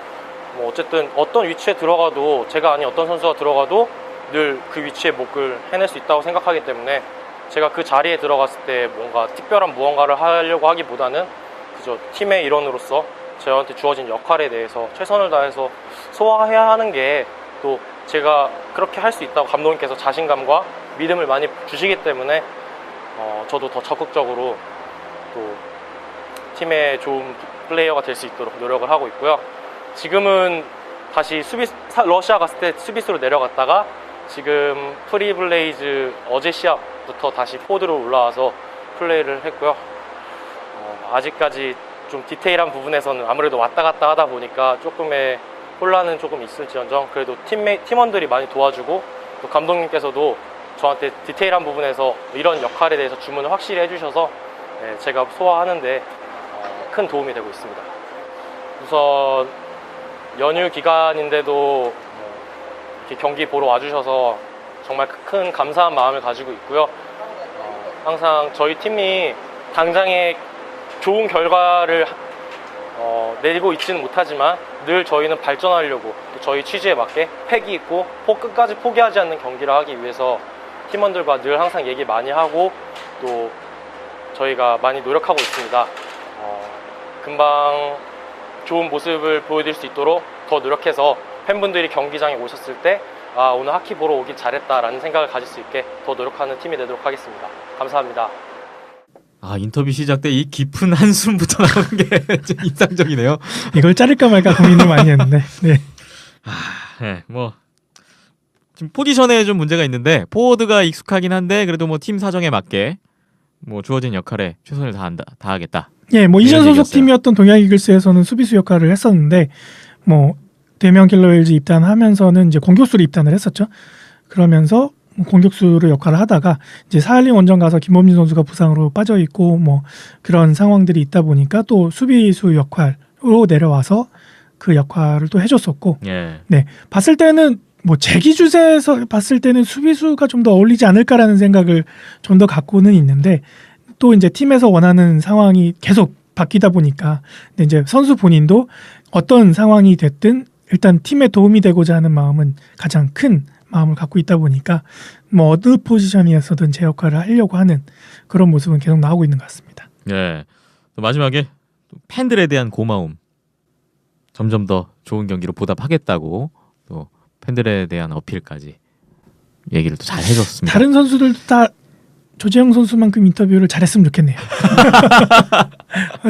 [SPEAKER 8] 뭐 어쨌든 어떤 위치에 들어가도 제가 아닌 어떤 선수가 들어가도 늘 그 위치의 몫을 해낼 수 있다고 생각하기 때문에 제가 그 자리에 들어갔을 때 뭔가 특별한 무언가를 하려고 하기보다는 그저 팀의 일원으로서 저한테 주어진 역할에 대해서 최선을 다해서 소화해야 하는 게 또 제가 그렇게 할 수 있다고 감독님께서 자신감과 믿음을 많이 주시기 때문에 저도 더 적극적으로 또 팀의 좋은 플레이어가 될 수 있도록 노력을 하고 있고요. 지금은 다시 러시아 갔을 때 수비수로 내려갔다가 지금 프리블레이즈 어제 시합부터 다시 포드로 올라와서 플레이를 했고요. 아직까지 좀 디테일한 부분에서는 아무래도 왔다 갔다 하다 보니까 조금의 혼란은 조금 있을지언정 그래도 팀원들이 많이 도와주고 또 감독님께서도 저한테 디테일한 부분에서 이런 역할에 대해서 주문을 확실히 해주셔서 제가 소화하는데 큰 도움이 되고 있습니다. 우선 연휴 기간인데도 이렇게 경기 보러 와주셔서 정말 큰 감사한 마음을 가지고 있고요. 항상 저희 팀이 당장의 좋은 결과를 내고 있지는 못하지만 늘 저희는 발전하려고 또 저희 취지에 맞게 패기 있고 끝까지 포기하지 않는 경기를 하기 위해서 팀원들과 늘 항상 얘기 많이 하고 또 저희가 많이 노력하고 있습니다. 금방 좋은 모습을 보여드릴 수 있도록 더 노력해서 팬분들이 경기장에 오셨을 때 오늘 하키 보러 오길 잘했다라는 생각을 가질 수 있게 더 노력하는 팀이 되도록 하겠습니다. 감사합니다.
[SPEAKER 1] 인터뷰 시작 때 이 깊은 한숨부터 나오는 게 좀 인상적이네요.
[SPEAKER 2] 이걸 자를까 말까 고민을 많이 했는데. 네.
[SPEAKER 1] 뭐 지금 포지션에 좀 문제가 있는데 포워드가 익숙하긴 한데 그래도 뭐 팀 사정에 맞게 뭐 주어진 역할에 최선을 다하겠다.
[SPEAKER 2] 예, 뭐 이전
[SPEAKER 1] 이런
[SPEAKER 2] 소속
[SPEAKER 1] 얘기였어요.
[SPEAKER 2] 팀이었던 동양 이글스에서는 수비수 역할을 했었는데 뭐 대면 킬러 웰즈 입단하면서는 이제 공격수로 입단을 했었죠. 그러면서 공격수로 역할을 하다가 이제 사할린 원정 가서 김범진 선수가 부상으로 빠져 있고 뭐 그런 상황들이 있다 보니까 또 수비수 역할로 내려와서 그 역할을 또 해줬었고,
[SPEAKER 1] 예.
[SPEAKER 2] 네, 봤을 때는 뭐 제 기준에서 봤을 때는 수비수가 좀 더 어울리지 않을까라는 생각을 좀 더 갖고는 있는데 또 이제 팀에서 원하는 상황이 계속 바뀌다 보니까 근데 이제 선수 본인도 어떤 상황이 됐든 일단 팀에 도움이 되고자 하는 마음은 가장 큰 마음을 갖고 있다 보니까 뭐 어느 포지션이었어든 제 역할을 하려고 하는 그런 모습은 계속 나오고 있는 것 같습니다.
[SPEAKER 1] 예. 또 마지막에 팬들에 대한 고마움, 점점 더 좋은 경기로 보답하겠다고 또 팬들에 대한 어필까지 얘기를 또 잘 해줬습니다.
[SPEAKER 2] 다른 선수들도 다 조재영 선수만큼 인터뷰를 잘했으면 좋겠네요.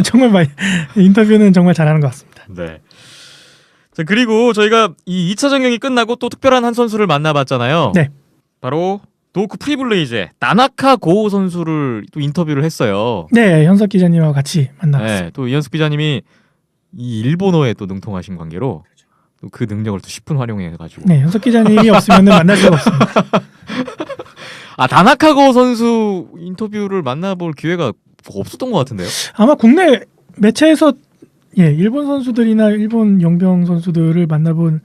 [SPEAKER 2] 정말 인터뷰는 정말 잘하는 것 같습니다.
[SPEAKER 1] 네. 자, 그리고 저희가 이 2차전 경기 끝나고 또 특별한 한 선수를 만나봤잖아요.
[SPEAKER 2] 네.
[SPEAKER 1] 바로 도호쿠 프리블레이즈의 나나카 고우 선수를 또 인터뷰를 했어요.
[SPEAKER 2] 네, 현석 기자님하고 같이 만나봤습니다.
[SPEAKER 1] 네, 또 이현숙 기자님이 이 일본어에 또 능통하신 관계로 또 그 능력을 또 10분 활용해가지고.
[SPEAKER 2] 네, 현석 기자님이 없으면 만날 수가 없습니다.
[SPEAKER 1] 나나카 고우 선수 인터뷰를 만나볼 기회가 없었던 것 같은데요.
[SPEAKER 2] 아마 국내 매체에서 일본 선수들이나 일본 용병 선수들을 만나본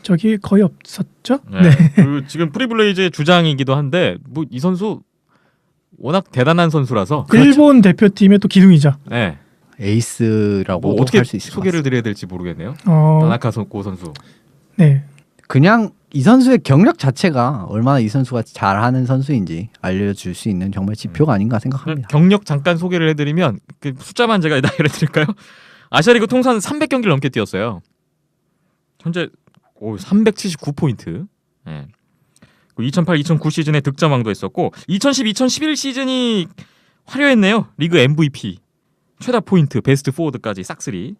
[SPEAKER 2] 적이 거의 없었죠.
[SPEAKER 1] 네. 그 지금 프리블레이즈의 주장이기도 한데 뭐 이 선수 워낙 대단한 선수라서
[SPEAKER 2] 일본 대표팀의 또 기둥이죠.
[SPEAKER 1] 네.
[SPEAKER 3] 에이스라고
[SPEAKER 1] 뭐 어떻게
[SPEAKER 3] 할 수 있을 것
[SPEAKER 1] 소개를
[SPEAKER 3] 같습니다.
[SPEAKER 1] 드려야 될지 모르겠네요.
[SPEAKER 2] 어,
[SPEAKER 1] 나나카 고 선수.
[SPEAKER 2] 네.
[SPEAKER 3] 그냥 이 선수의 경력 자체가 얼마나 이 선수가 잘하는 선수인지 알려줄 수 있는 정말 지표가 아닌가 생각합니다.
[SPEAKER 1] 경력 잠깐 소개를 해드리면 그 숫자만 제가 나열해 드릴까요? 아시아리그 통산 300경기를 넘게 뛰었어요. 현재 379포인트. 예. 2008-2009 시즌에 득점왕도 했었고 2010-2011 시즌이 화려했네요. 리그 MVP, 최다 포인트, 베스트 포워드까지 싹쓸이.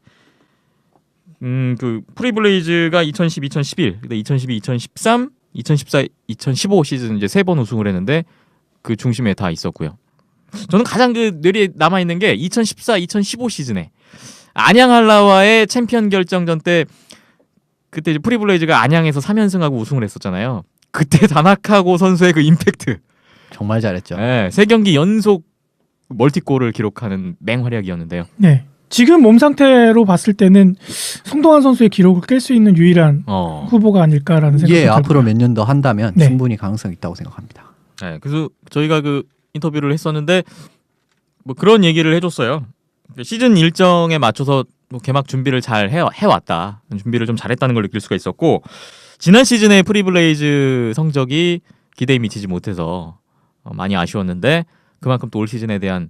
[SPEAKER 1] 그 프리블레이즈가 2010-2011, 2012-2013, 2014-2015 시즌 이제 3번 우승을 했는데 그 중심에 다 있었고요. 저는 가장 그 뇌리에 남아 있는 게 2014-2015 시즌에 안양 한라와의 챔피언 결정전 때 그때 이제 프리블레이즈가 안양에서 3연승하고 우승을 했었잖아요. 그때 다나카고 선수의 그 임팩트.
[SPEAKER 3] 정말 잘했죠.
[SPEAKER 1] 네, 3경기 연속 멀티골을 기록하는 맹활약이었는데요.
[SPEAKER 2] 네. 지금 몸 상태로 봤을 때는 송동환 선수의 기록을 깰 수 있는 유일한 후보가 아닐까라는 생각이
[SPEAKER 3] 예,
[SPEAKER 2] 들고요.
[SPEAKER 3] 앞으로 몇 년 더 한다면
[SPEAKER 2] 네.
[SPEAKER 3] 충분히 가능성이 있다고 생각합니다.
[SPEAKER 1] 네, 그래서 저희가 그 인터뷰를 했었는데 뭐 그런 얘기를 해줬어요. 시즌 일정에 맞춰서 뭐 개막 준비를 잘 해왔다. 준비를 좀 잘했다는 걸 느낄 수가 있었고 지난 시즌의 프리블레이즈 성적이 기대에 미치지 못해서 많이 아쉬웠는데 그만큼 또 올 시즌에 대한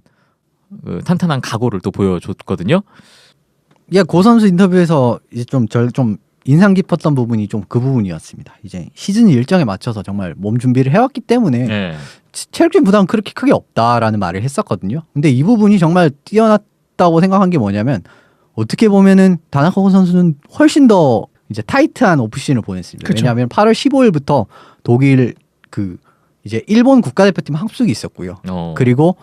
[SPEAKER 1] 그 탄탄한 각오를 또 보여줬거든요.
[SPEAKER 3] 예, 고 선수 인터뷰에서 이제 좀 인상 깊었던 부분이 좀 그 부분이었습니다. 이제 시즌 일정에 맞춰서 정말 몸 준비를 해왔기 때문에
[SPEAKER 1] 네.
[SPEAKER 3] 체력적인 부담은 그렇게 크게 없다라는 말을 했었거든요. 근데 이 부분이 정말 뛰어났다고 생각한 게 뭐냐면 어떻게 보면은 다나카고 선수는 훨씬 더 이제 타이트한 오프시즌을 보냈습니다.
[SPEAKER 2] 그쵸.
[SPEAKER 3] 왜냐하면 8월 15일부터 독일 그 이제 일본 국가대표팀 합숙이 있었고요. 그리고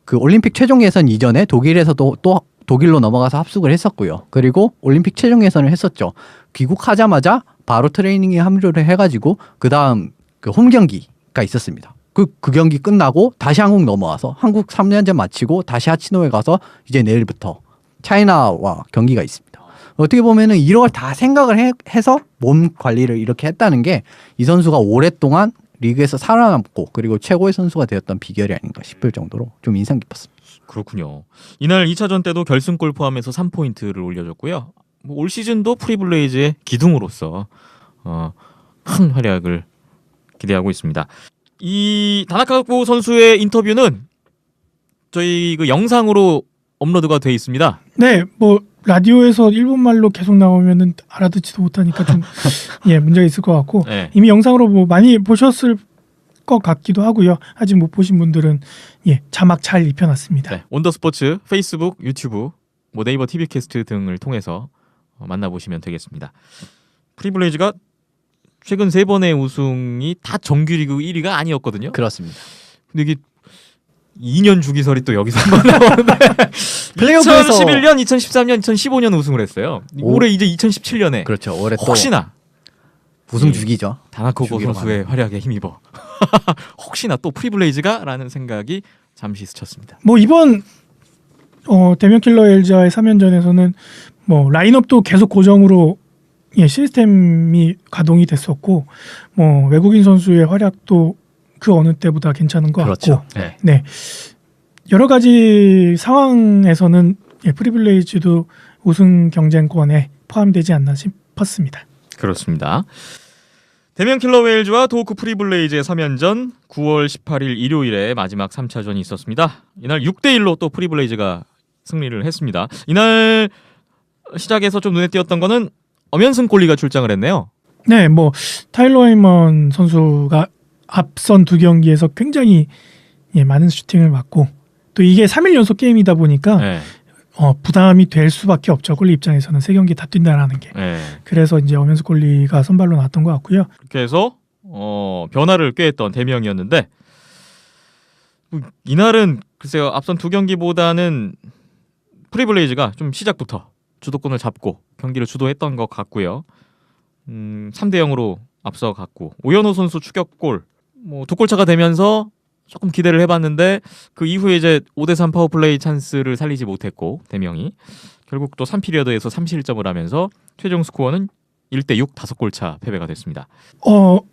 [SPEAKER 3] 그 올림픽 최종 예선 이전에 독일에서도 또 독일로 넘어가서 합숙을 했었고요. 그리고 올림픽 최종 예선을 했었죠. 귀국하자마자 바로 트레이닝에 합류를 해가지고 그 다음 그 홈 경기가 있었습니다. 그 경기 끝나고 다시 한국 넘어와서 한국 3년전 마치고 다시 하치노에 가서 이제 내일부터 차이나와 경기가 있습니다. 어떻게 보면은 이런 걸 다 생각을 해서 몸 관리를 이렇게 했다는 게 이 선수가 오랫동안 리그에서 살아남고 그리고 최고의 선수가 되었던 비결이 아닌가 싶을 정도로 좀 인상 깊었습니다.
[SPEAKER 1] 그렇군요. 이날 2차전 때도 결승골 포함해서 3포인트를 올려줬고요. 뭐 올 시즌도 프리블레이즈의 기둥으로서 큰 활약을 기대하고 있습니다. 이 다나카고 선수의 인터뷰는 저희 그 영상으로 업로드가 돼 있습니다.
[SPEAKER 2] 네, 뭐 라디오에서 일본말로 계속 나오면은 알아듣지도 못하니까 좀 예, 문제가 있을 것 같고
[SPEAKER 1] 네.
[SPEAKER 2] 이미 영상으로 뭐 많이 보셨을 것 같기도 하고요. 아직 못 보신 분들은 예, 자막 잘 입혀놨습니다.
[SPEAKER 1] 네, 온더스포츠 페이스북, 유튜브, 뭐 네이버 TV 캐스트 등을 통해서 만나보시면 되겠습니다. 프리블레이즈가 최근 3번의 우승이 다 정규리그 1위가 아니었거든요.
[SPEAKER 3] 그렇습니다.
[SPEAKER 1] 근데 이게 2년 주기설이 또 여기서 한번 나오는데
[SPEAKER 3] 플레이오프에서
[SPEAKER 1] 2011년, 2013년, 2015년 우승을 했어요. 올해 이제 2017년에
[SPEAKER 3] 그렇죠. 올해 또
[SPEAKER 1] 혹시나
[SPEAKER 3] 우승 주기죠.
[SPEAKER 1] 다나카고
[SPEAKER 3] 주기로
[SPEAKER 1] 선수의 활약에 힘입어 혹시나 또 프리블레이즈가 라는 생각이 잠시 스쳤습니다.
[SPEAKER 2] 뭐 이번 대면 킬러 엘자의 3연전에서는 뭐 라인업도 계속 고정으로 예, 시스템이 가동이 됐었고 뭐 외국인 선수의 활약도 그 어느 때보다 괜찮은 것
[SPEAKER 3] 그렇죠.
[SPEAKER 2] 같고 네. 여러 가지 상황에서는 예, 프리블레이즈도 우승 경쟁권에 포함되지 않나 싶었습니다.
[SPEAKER 1] 그렇습니다. 대면 킬러 웨일즈와 도호크 프리블레이즈의 3연전 9월 18일 일요일에 마지막 3차전이 있었습니다. 이날 6대1로 또 프리블레이즈가 승리를 했습니다. 이날 시작에서 좀 눈에 띄었던 거는 엄연승 골리가 출장을 했네요.
[SPEAKER 2] 네, 뭐 타일러 헤이먼 선수가 앞선 2경기에서 굉장히 예, 많은 슈팅을 맞고 또 이게 3일 연속 게임이다 보니까
[SPEAKER 1] 네.
[SPEAKER 2] 부담이 될 수밖에 없죠. 골리 입장에서는 3경기 다 뛴다라는 게.
[SPEAKER 1] 네.
[SPEAKER 2] 그래서 이제 엄연승 골리가 선발로 나왔던 것 같고요.
[SPEAKER 1] 그렇게 해서 변화를 꾀했던 대명이었는데 이날은 글쎄요. 앞선 2경기보다는 프리블레이즈가 좀 시작부터 주도권을 잡고 경기를 주도했던 것 같고요. 3대 0으로 앞서갔고 오연호 선수 추격골 뭐 2골 차가 되면서 조금 기대를 해봤는데 그 이후에 이제 5대3 파워플레이 찬스를 살리지 못했고 대명이 결국 또 3피리어드에서 3실점을 하면서 최종 스코어는 1대6 5골 차 패배가 됐습니다.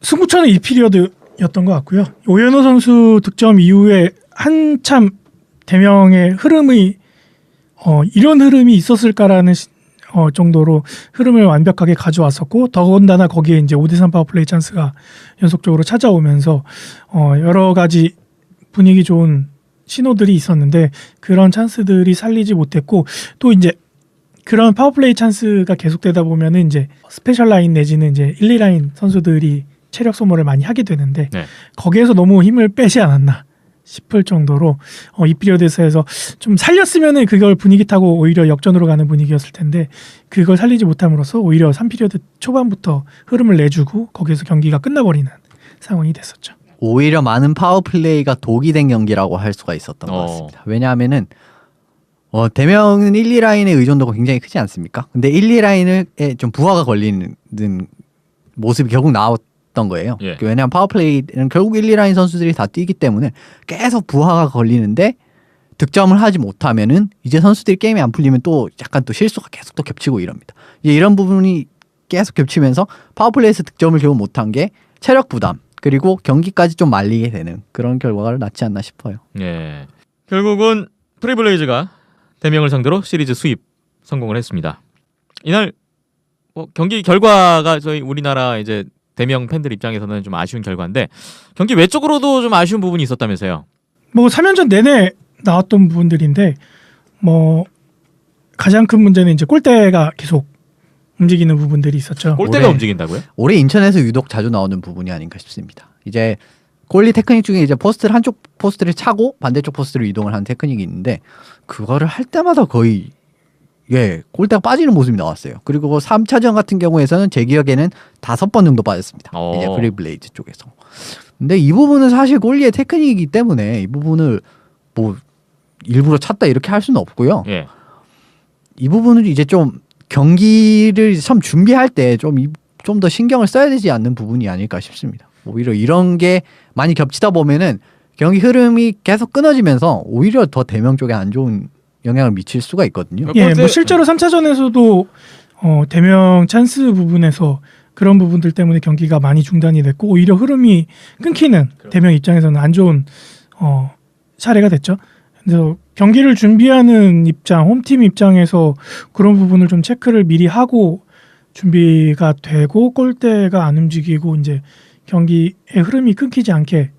[SPEAKER 2] 승부처는 2피리어드였던 것 같고요. 오연호 선수 득점 이후에 한참 대명의 흐름이 이런 흐름이 있었을까라는 정도로 흐름을 완벽하게 가져왔었고 더군다나 거기에 이제 5대3 파워플레이 찬스가 연속적으로 찾아오면서 여러 가지 분위기 좋은 신호들이 있었는데 그런 찬스들이 살리지 못했고 또 이제 그런 파워플레이 찬스가 계속되다 보면은 이제 스페셜 라인 내지는 이제 1, 2라인 선수들이 체력 소모를 많이 하게 되는데
[SPEAKER 1] 네.
[SPEAKER 2] 거기에서 너무 힘을 빼지 않았나 싶을 정도로 이 피리어드에서 좀 살렸으면은 그걸 분위기 타고 오히려 역전으로 가는 분위기였을 텐데 그걸 살리지 못함으로써 오히려 3피리어드 초반부터 흐름을 내주고 거기에서 경기가 끝나버리는 상황이 됐었죠.
[SPEAKER 3] 오히려 많은 파워플레이가 독이 된 경기라고 할 수가 있었던 것 같습니다. 왜냐하면은 대명은 1, 2라인의 의존도가 굉장히 크지 않습니까? 근데 1, 2라인에 좀 부하가 걸리는 모습이 결국 나왔던 거예요.
[SPEAKER 1] 예.
[SPEAKER 3] 왜냐하면 파워플레이는 결국 1, 2라인 선수들이 다 뛰기 때문에 계속 부하가 걸리는데 득점을 하지 못하면은 이제 선수들이 게임이 안 풀리면 또 약간 또 실수가 계속 또 겹치고 이럽니다. 이제 이런 부분이 계속 겹치면서 파워플레이에서 득점을 결국 못한 게 체력 부담 그리고 경기까지 좀 말리게 되는 그런 결과를 낳지 않나 싶어요.
[SPEAKER 1] 예. 결국은 프리블레이즈가 대명을 상대로 시리즈 수입 성공을 했습니다. 이날 경기 결과가 저희 우리나라 이제 대명 팬들 입장에서는 좀 아쉬운 결과인데 경기 외적으로도 좀 아쉬운 부분이 있었다면서요.
[SPEAKER 2] 뭐 3연전 내내 나왔던 부분들인데 뭐 가장 큰 문제는 이제 골대가 계속 움직이는 부분들이 있었죠.
[SPEAKER 1] 골대가
[SPEAKER 3] 올해-
[SPEAKER 1] 움직인다고요?
[SPEAKER 3] 올해 인천에서 유독 자주 나오는 부분이 아닌가 싶습니다. 이제 골리 테크닉 중에 이제 포스트를 한쪽 포스트를 차고 반대쪽 포스트로 이동을 하는 테크닉이 있는데 그거를 할 때마다 거의 골대가 빠지는 모습이 나왔어요. 그리고 3차전 같은 경우에서는 제 기억에는 5번 정도 빠졌습니다. 이제 프리블레이즈 쪽에서. 근데 이 부분은 사실 골리의 테크닉이기 때문에 이 부분을 뭐 일부러 찼다 이렇게 할 수는 없고요.
[SPEAKER 1] 예.
[SPEAKER 3] 이 부분을 이제 좀 경기를 처음 준비할 때 좀 더 신경을 써야 되지 않는 부분이 아닐까 싶습니다. 오히려 이런 게 많이 겹치다 보면은 경기 흐름이 계속 끊어지면서 오히려 더 대명 쪽에 안 좋은 영향을 미칠 수가 있거든요.
[SPEAKER 2] 예, 뭐 실제로 3차전에서도 대명 찬스 부분에서 그런 부분들 때문에 경기가 많이 중단이 됐고 오히려 흐름이 끊기는 대명 입장에서는 안 좋은 사례가 됐죠. 그래서 경기를 준비하는 입장, 홈팀 입장에서 그런 부분을 좀 체크를 미리 하고 준비가 되고 골대가 안 움직이고 이제 경기의 흐름이 끊기지 않게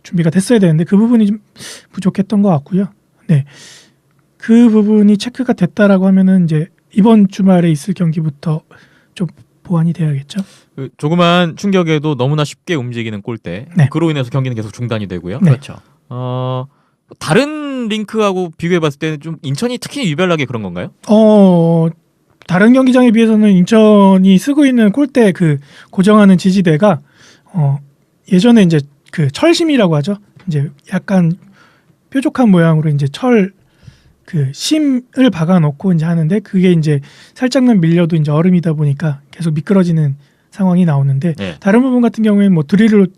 [SPEAKER 2] 준비가 됐어야 되는데 그 부분이 좀 부족했던 것 같고요. 네, 그 부분이 체크가 됐다라고 하면은 이제 이번 주말에 있을 경기부터 좀 보완이 돼야겠죠.
[SPEAKER 1] 그 조그만 충격에도 너무나 쉽게 움직이는 골대.
[SPEAKER 2] 네.
[SPEAKER 1] 그로 인해서 경기는 계속 중단이 되고요.
[SPEAKER 2] 네.
[SPEAKER 3] 그렇죠.
[SPEAKER 1] 다른 링크하고 비교해봤을 때는 좀 인천이 특히 유별나게 그런 건가요?
[SPEAKER 2] 다른 경기장에 비해서는 인천이 쓰고 있는 골대 그 고정하는 지지대가 예전에 이제 그 철심이라고 하죠. 이제 약간 뾰족한 모양으로 이제 철 그 심을 박아놓고 이제 하는데 그게 이제 살짝만 밀려도 이제 얼음이다 보니까 계속 미끄러지는 상황이 나오는데
[SPEAKER 1] 네.
[SPEAKER 2] 다른 부분 같은 경우에는 뭐 드릴로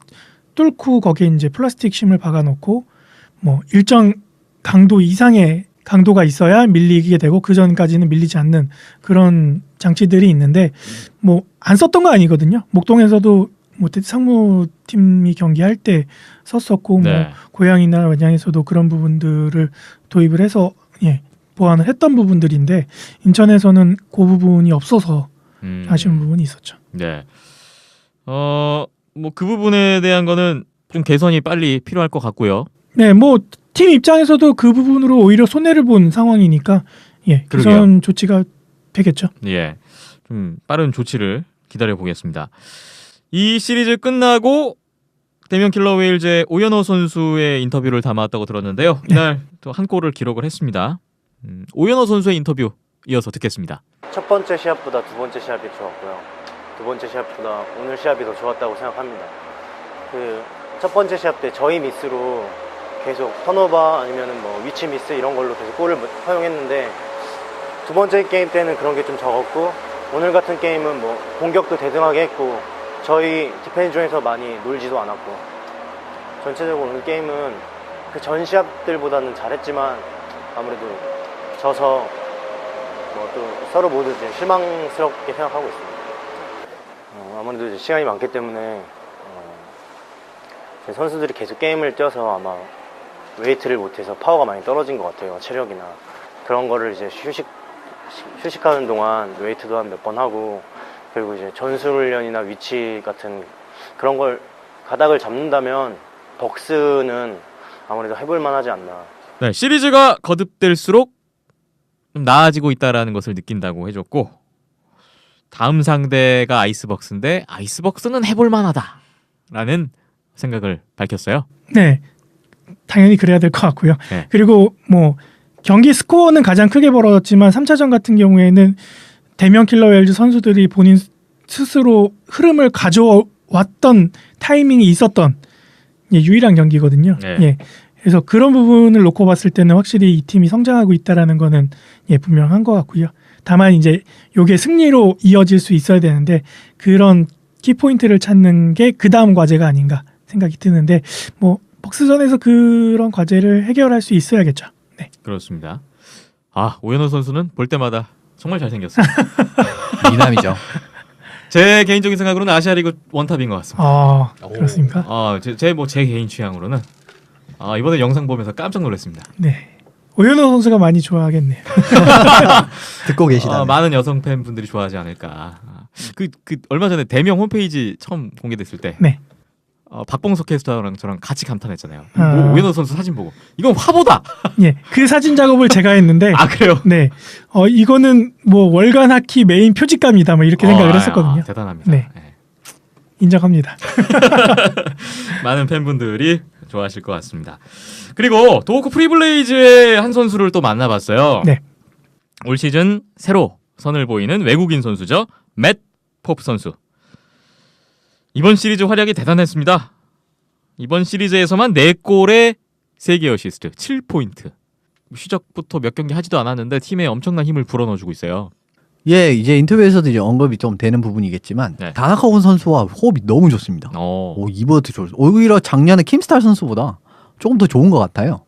[SPEAKER 2] 뚫고 거기에 이제 플라스틱 심을 박아놓고 뭐 일정 강도 이상의 강도가 있어야 밀리게 되고 그 전까지는 밀리지 않는 그런 장치들이 있는데 뭐 안 썼던 거 아니거든요. 목동에서도 뭐 상무팀이 경기할 때 썼었고
[SPEAKER 1] 네.
[SPEAKER 2] 뭐 고양이나 원양에서도 그런 부분들을 도입을 해서 보완을 했던 부분들인데 인천에서는 그 부분이 없어서 아쉬운 부분이 있었죠.
[SPEAKER 1] 네. 뭐 그 부분에 대한 거는 좀 개선이 빨리 필요할 것 같고요.
[SPEAKER 2] 네, 뭐 팀 입장에서도 그 부분으로 오히려 손해를 본 상황이니까 개선
[SPEAKER 1] 그러게요.
[SPEAKER 2] 조치가 되겠죠.
[SPEAKER 1] 예. 좀 빠른 조치를 기다려 보겠습니다. 이 시리즈 끝나고 대명 킬러 웨일즈의 오연호 선수의 인터뷰를 담았다고 들었는데요. 이날 또 한 골을 기록을 했습니다. 오연호 선수의 인터뷰 이어서 듣겠습니다.
[SPEAKER 6] 첫 번째 시합보다 두 번째 시합이 좋았고요. 두 번째 시합보다 오늘 시합이 더 좋았다고 생각합니다. 그 첫 번째 시합 때 저희 미스로 계속 턴오버 아니면은 뭐 위치 미스 이런 걸로 계속 골을 허용했는데 두 번째 게임 때는 그런 게 좀 적었고 오늘 같은 게임은 뭐 공격도 대등하게 했고 저희 디펜스 중에서 많이 놀지도 않았고 전체적으로 오늘 게임은 그 전 시합들보다는 잘했지만 아무래도 져서 뭐 또 서로 모두 이제 실망스럽게 생각하고 있습니다. 아무래도 이제 시간이 많기 때문에 제 선수들이 계속 게임을 뛰어서 아마 웨이트를 못해서 파워가 많이 떨어진 것 같아요. 체력이나 그런 거를 이제 휴식
[SPEAKER 9] 휴식하는 동안 웨이트도 한 몇 번 하고 그리고 이제 전술훈련이나 위치 같은 그런 걸 가닥을 잡는다면 벅스는 아무래도 해볼만 하지 않나.
[SPEAKER 1] 네, 시리즈가 거듭될수록 좀 나아지고 있다라는 것을 느낀다고 해줬고 다음 상대가 아이스벅스인데 아이스벅스는 해볼만하다라는 생각을 밝혔어요.
[SPEAKER 2] 네, 당연히 그래야 될 것 같고요.
[SPEAKER 1] 네.
[SPEAKER 2] 그리고 뭐 경기 스코어는 가장 크게 벌어졌지만 3차전 같은 경우에는 대면 킬러 웰즈 선수들이 본인 스스로 흐름을 가져왔던 타이밍이 있었던 유일한 경기거든요.
[SPEAKER 1] 네.
[SPEAKER 2] 예. 그래서 그런 부분을 놓고 봤을 때는 확실히 이 팀이 성장하고 있다라는 거는 분명한 것 같고요. 다만 이제 이게 승리로 이어질 수 있어야 되는데 그런 키포인트를 찾는 게 그 다음 과제가 아닌가 생각이 드는데 뭐 벅스전에서 그런 과제를 해결할 수 있어야겠죠. 네.
[SPEAKER 1] 그렇습니다. 아, 오연호 선수는 볼 때마다 정말 잘생겼어요.
[SPEAKER 3] 미남이죠.
[SPEAKER 1] 제 개인적인 생각으로는 아시아리그 원탑인 것 같습니다.
[SPEAKER 2] 아, 그렇습니까?
[SPEAKER 1] 제 개인 취향으로는 이번에 영상 보면서 깜짝 놀랐습니다.
[SPEAKER 2] 네. 오연호 선수가 많이 좋아하겠네요.
[SPEAKER 3] 듣고 계시다.
[SPEAKER 1] 많은 여성 팬분들이 좋아하지 않을까. 그 얼마 전에 대명 홈페이지 처음 공개됐을 때
[SPEAKER 2] 네.
[SPEAKER 1] 박봉석 캐스터랑 저랑 같이 감탄했잖아요.
[SPEAKER 2] 아.
[SPEAKER 1] 오연호 선수 사진 보고 이건 화보다.
[SPEAKER 2] 예, 그 사진 작업을 제가 했는데
[SPEAKER 1] 아, 그래요?
[SPEAKER 2] 네, 이거는 뭐 월간 하키 메인 표지감이다 뭐 이렇게 생각을 했었거든요.
[SPEAKER 1] 대단합니다.
[SPEAKER 2] 네.
[SPEAKER 1] 네.
[SPEAKER 2] 인정합니다.
[SPEAKER 1] 많은 팬분들이 좋아하실 것 같습니다. 그리고 도호쿠 프리블레이즈의 한 선수를 또 만나봤어요.
[SPEAKER 2] 네.
[SPEAKER 1] 올 시즌 새로 선을 보이는 외국인 선수죠. 맷 포프 선수. 이번 시리즈 활약이 대단했습니다. 이번 시리즈에서만 4골에 3개 어시스트, 7포인트. 시작부터 몇 경기 하지도 않았는데 팀에 엄청난 힘을 불어넣어주고 있어요.
[SPEAKER 3] 예, 이제 인터뷰에서도 이제 언급이 좀 되는 부분이겠지만
[SPEAKER 1] 네.
[SPEAKER 3] 다나카원 선수와 호흡이 너무 좋습니다. 이번에도 좋습니다. 오히려 작년에 킴스탈 선수보다 조금 더 좋은 것 같아요.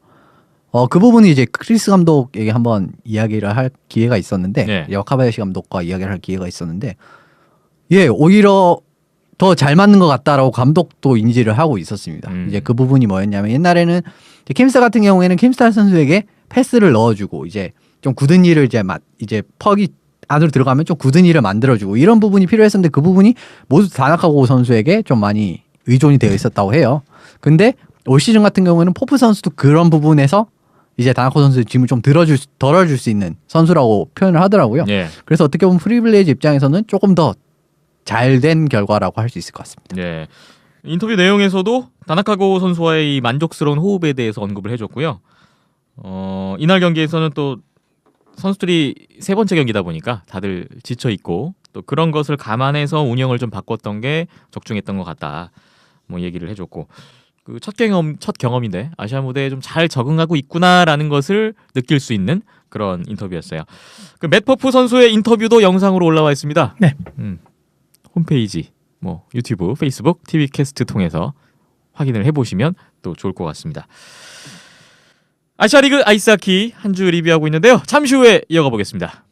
[SPEAKER 3] 그 부분이 이제 크리스 감독에게 한번 이야기를 할 기회가 있었는데,
[SPEAKER 1] 네.
[SPEAKER 3] 와카바야시 감독과 이야기를 할 기회가 있었는데, 예, 오히려 더 잘 맞는 것 같다라고 감독도 인지를 하고 있었습니다. 이제 그 부분이 뭐였냐면 옛날에는 킴스타 같은 경우에는 킴스타 선수에게 패스를 넣어주고 이제 좀 굳은 일을 이제 퍽이 안으로 들어가면 좀 굳은 일을 만들어주고 이런 부분이 필요했었는데 그 부분이 모두 다나카고 선수에게 좀 많이 의존이 되어 있었다고 해요. 근데 올 시즌 같은 경우에는 포프 선수도 그런 부분에서 이제 다나카고 선수의 짐을 좀 덜어줄 수 있는 선수라고 표현을 하더라고요.
[SPEAKER 1] 예.
[SPEAKER 3] 그래서 어떻게 보면 프리빌레이즈 입장에서는 조금 더 잘된 결과라고 할 수 있을 것 같습니다.
[SPEAKER 1] 네. 인터뷰 내용에서도 다나카고 선수와의 이 만족스러운 호흡에 대해서 언급을 해줬고요. 이날 경기에서는 또 선수들이 3번째 경기다 보니까 다들 지쳐 있고 또 그런 것을 감안해서 운영을 좀 바꿨던 게 적중했던 것 같다. 뭐 얘기를 해줬고 그 첫 경험인데 아시아 무대에 좀 잘 적응하고 있구나라는 것을 느낄 수 있는 그런 인터뷰였어요. 그 맷 퍼프 선수의 인터뷰도 영상으로 올라와 있습니다.
[SPEAKER 2] 네.
[SPEAKER 1] 홈페이지, 뭐 유튜브, 페이스북, TV 캐스트 통해서 확인을 해보시면 또 좋을 것 같습니다. 아시아리그 아이스하키 한 주 리뷰하고 있는데요. 잠시 후에 이어가 보겠습니다.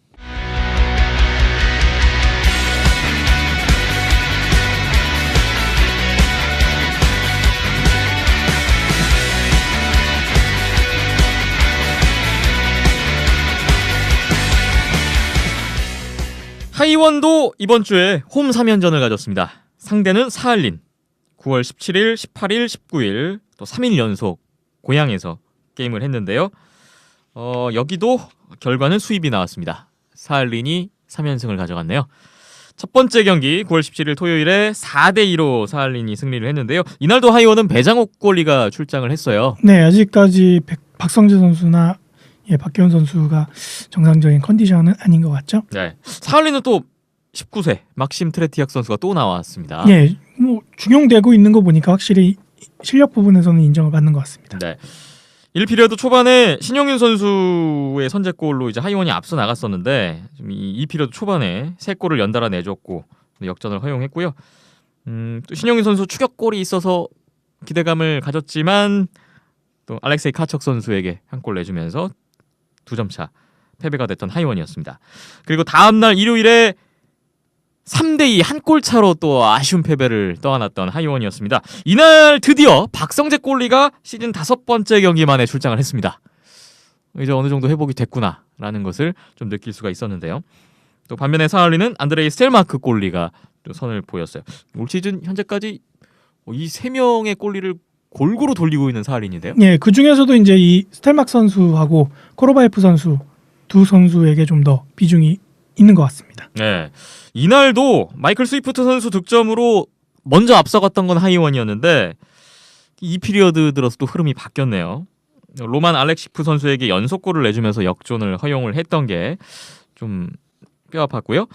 [SPEAKER 1] 하이원도 이번 주에 홈 3연전을 가졌습니다. 상대는 사할린. 9월 17일, 18일, 19일 또 3일 연속 고향에서 게임을 했는데요. 여기도 결과는 수입이 나왔습니다. 사할린이 3연승을 가져갔네요. 첫 번째 경기 9월 17일 토요일에 4대2로 사할린이 승리를 했는데요. 이날도 하이원은 배장욱 골리가 출장을 했어요.
[SPEAKER 2] 네, 아직까지 박성재 선수나 박기훈 선수가 정상적인 컨디션은 아닌 것 같죠?
[SPEAKER 1] 네. 사할린은 또 19세 막심 트레티악 선수가 또 나왔습니다.
[SPEAKER 2] 예, 뭐 중용되고 있는 거 보니까 확실히 실력 부분에서는 인정을 받는 것 같습니다.
[SPEAKER 1] 네. 1피리어드 초반에 신용윤 선수의 선제골로 이제 하이원이 앞서 나갔었는데 이 2피리어드 초반에 3골을 연달아 내줬고 역전을 허용했고요. 또 신용윤 선수 추격골이 있어서 기대감을 가졌지만 또 알렉세이 카척 선수에게 한 골 내주면서 2점 차 패배가 됐던 하이원이었습니다. 그리고 다음날 일요일에 3대2 한 골 차로 또 아쉬운 패배를 떠안았던 하이원이었습니다. 이날 드디어 박성재 골리가 시즌 5번째 경기 만에 출장을 했습니다. 이제 어느 정도 회복이 됐구나라는 것을 좀 느낄 수가 있었는데요. 또 반면에 사할린은 안드레이 스텔마크 골리가 또 선을 보였어요. 올 시즌 현재까지 이 3명의 골리를 골고루 돌리고 있는 사할린인데요.
[SPEAKER 2] 예, 그 중에서도 이제 이 스텔막 선수하고 코로바예프 선수 두 선수에게 좀 더 비중이 있는 것 같습니다.
[SPEAKER 1] 네, 이날도 마이클 스위프트 선수 득점으로 먼저 앞서갔던 건 하이원이었는데 이 피리어드 들어서 또 흐름이 바뀌었네요. 로만 알렉시프 선수에게 연속골을 내주면서 역전을 허용을 했던 게 좀 뼈아팠고요.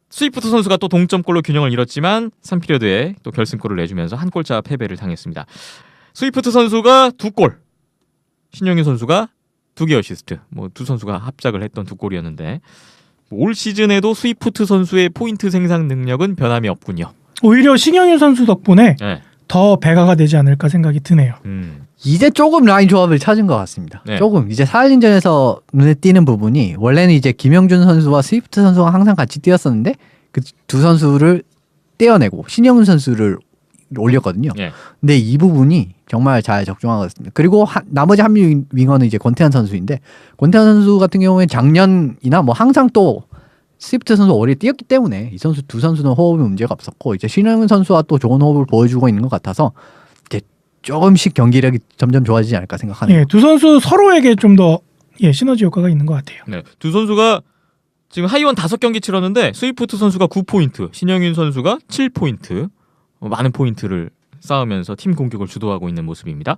[SPEAKER 1] 스위프트 선수가 또 동점골로 균형을 잃었지만 3피리어드에 또 결승골을 내주면서 한 골차 패배를 당했습니다. 스위프트 선수가 2골, 신영윤 선수가 2개 어시스트, 두 선수가 합작을 했던 2골이었는데 올 시즌에도 스위프트 선수의 포인트 생산 능력은 변함이 없군요.
[SPEAKER 2] 오히려 신영윤 선수 덕분에
[SPEAKER 1] 네.
[SPEAKER 2] 더 배가가 되지 않을까 생각이 드네요.
[SPEAKER 3] 이제 조금 라인 조합을 찾은 것 같습니다.
[SPEAKER 1] 네.
[SPEAKER 3] 조금 이제 사할린전에서 눈에 띄는 부분이 원래는 이제 김영준 선수와 스위프트 선수가 항상 같이 뛰었었는데 그 두 선수를 떼어내고 신영훈 선수를 올렸거든요.
[SPEAKER 1] 네.
[SPEAKER 3] 근데 이 부분이 정말 잘 적중한 것 같습니다. 그리고 나머지 한 윙어는 이제 권태환 선수인데 권태환 선수 같은 경우에 작년이나 항상 또 스위프트 선수 오래 뛰었기 때문에 이 선수 두 선수는 호흡에 문제가 없었고 이제 신영훈 선수와 또 좋은 호흡을 보여주고 있는 것 같아서 이제 조금씩 경기력이 점점 좋아지지 않을까 생각하네요.
[SPEAKER 2] 예, 두 선수 서로에게 좀 더 시너지 효과가 있는 것 같아요.
[SPEAKER 1] 네, 두 선수가 지금 하이원 5경기 치렀는데 스위프트 선수가 9포인트, 신영윤 선수가 7포인트, 많은 포인트를 쌓으면서 팀 공격을 주도하고 있는 모습입니다.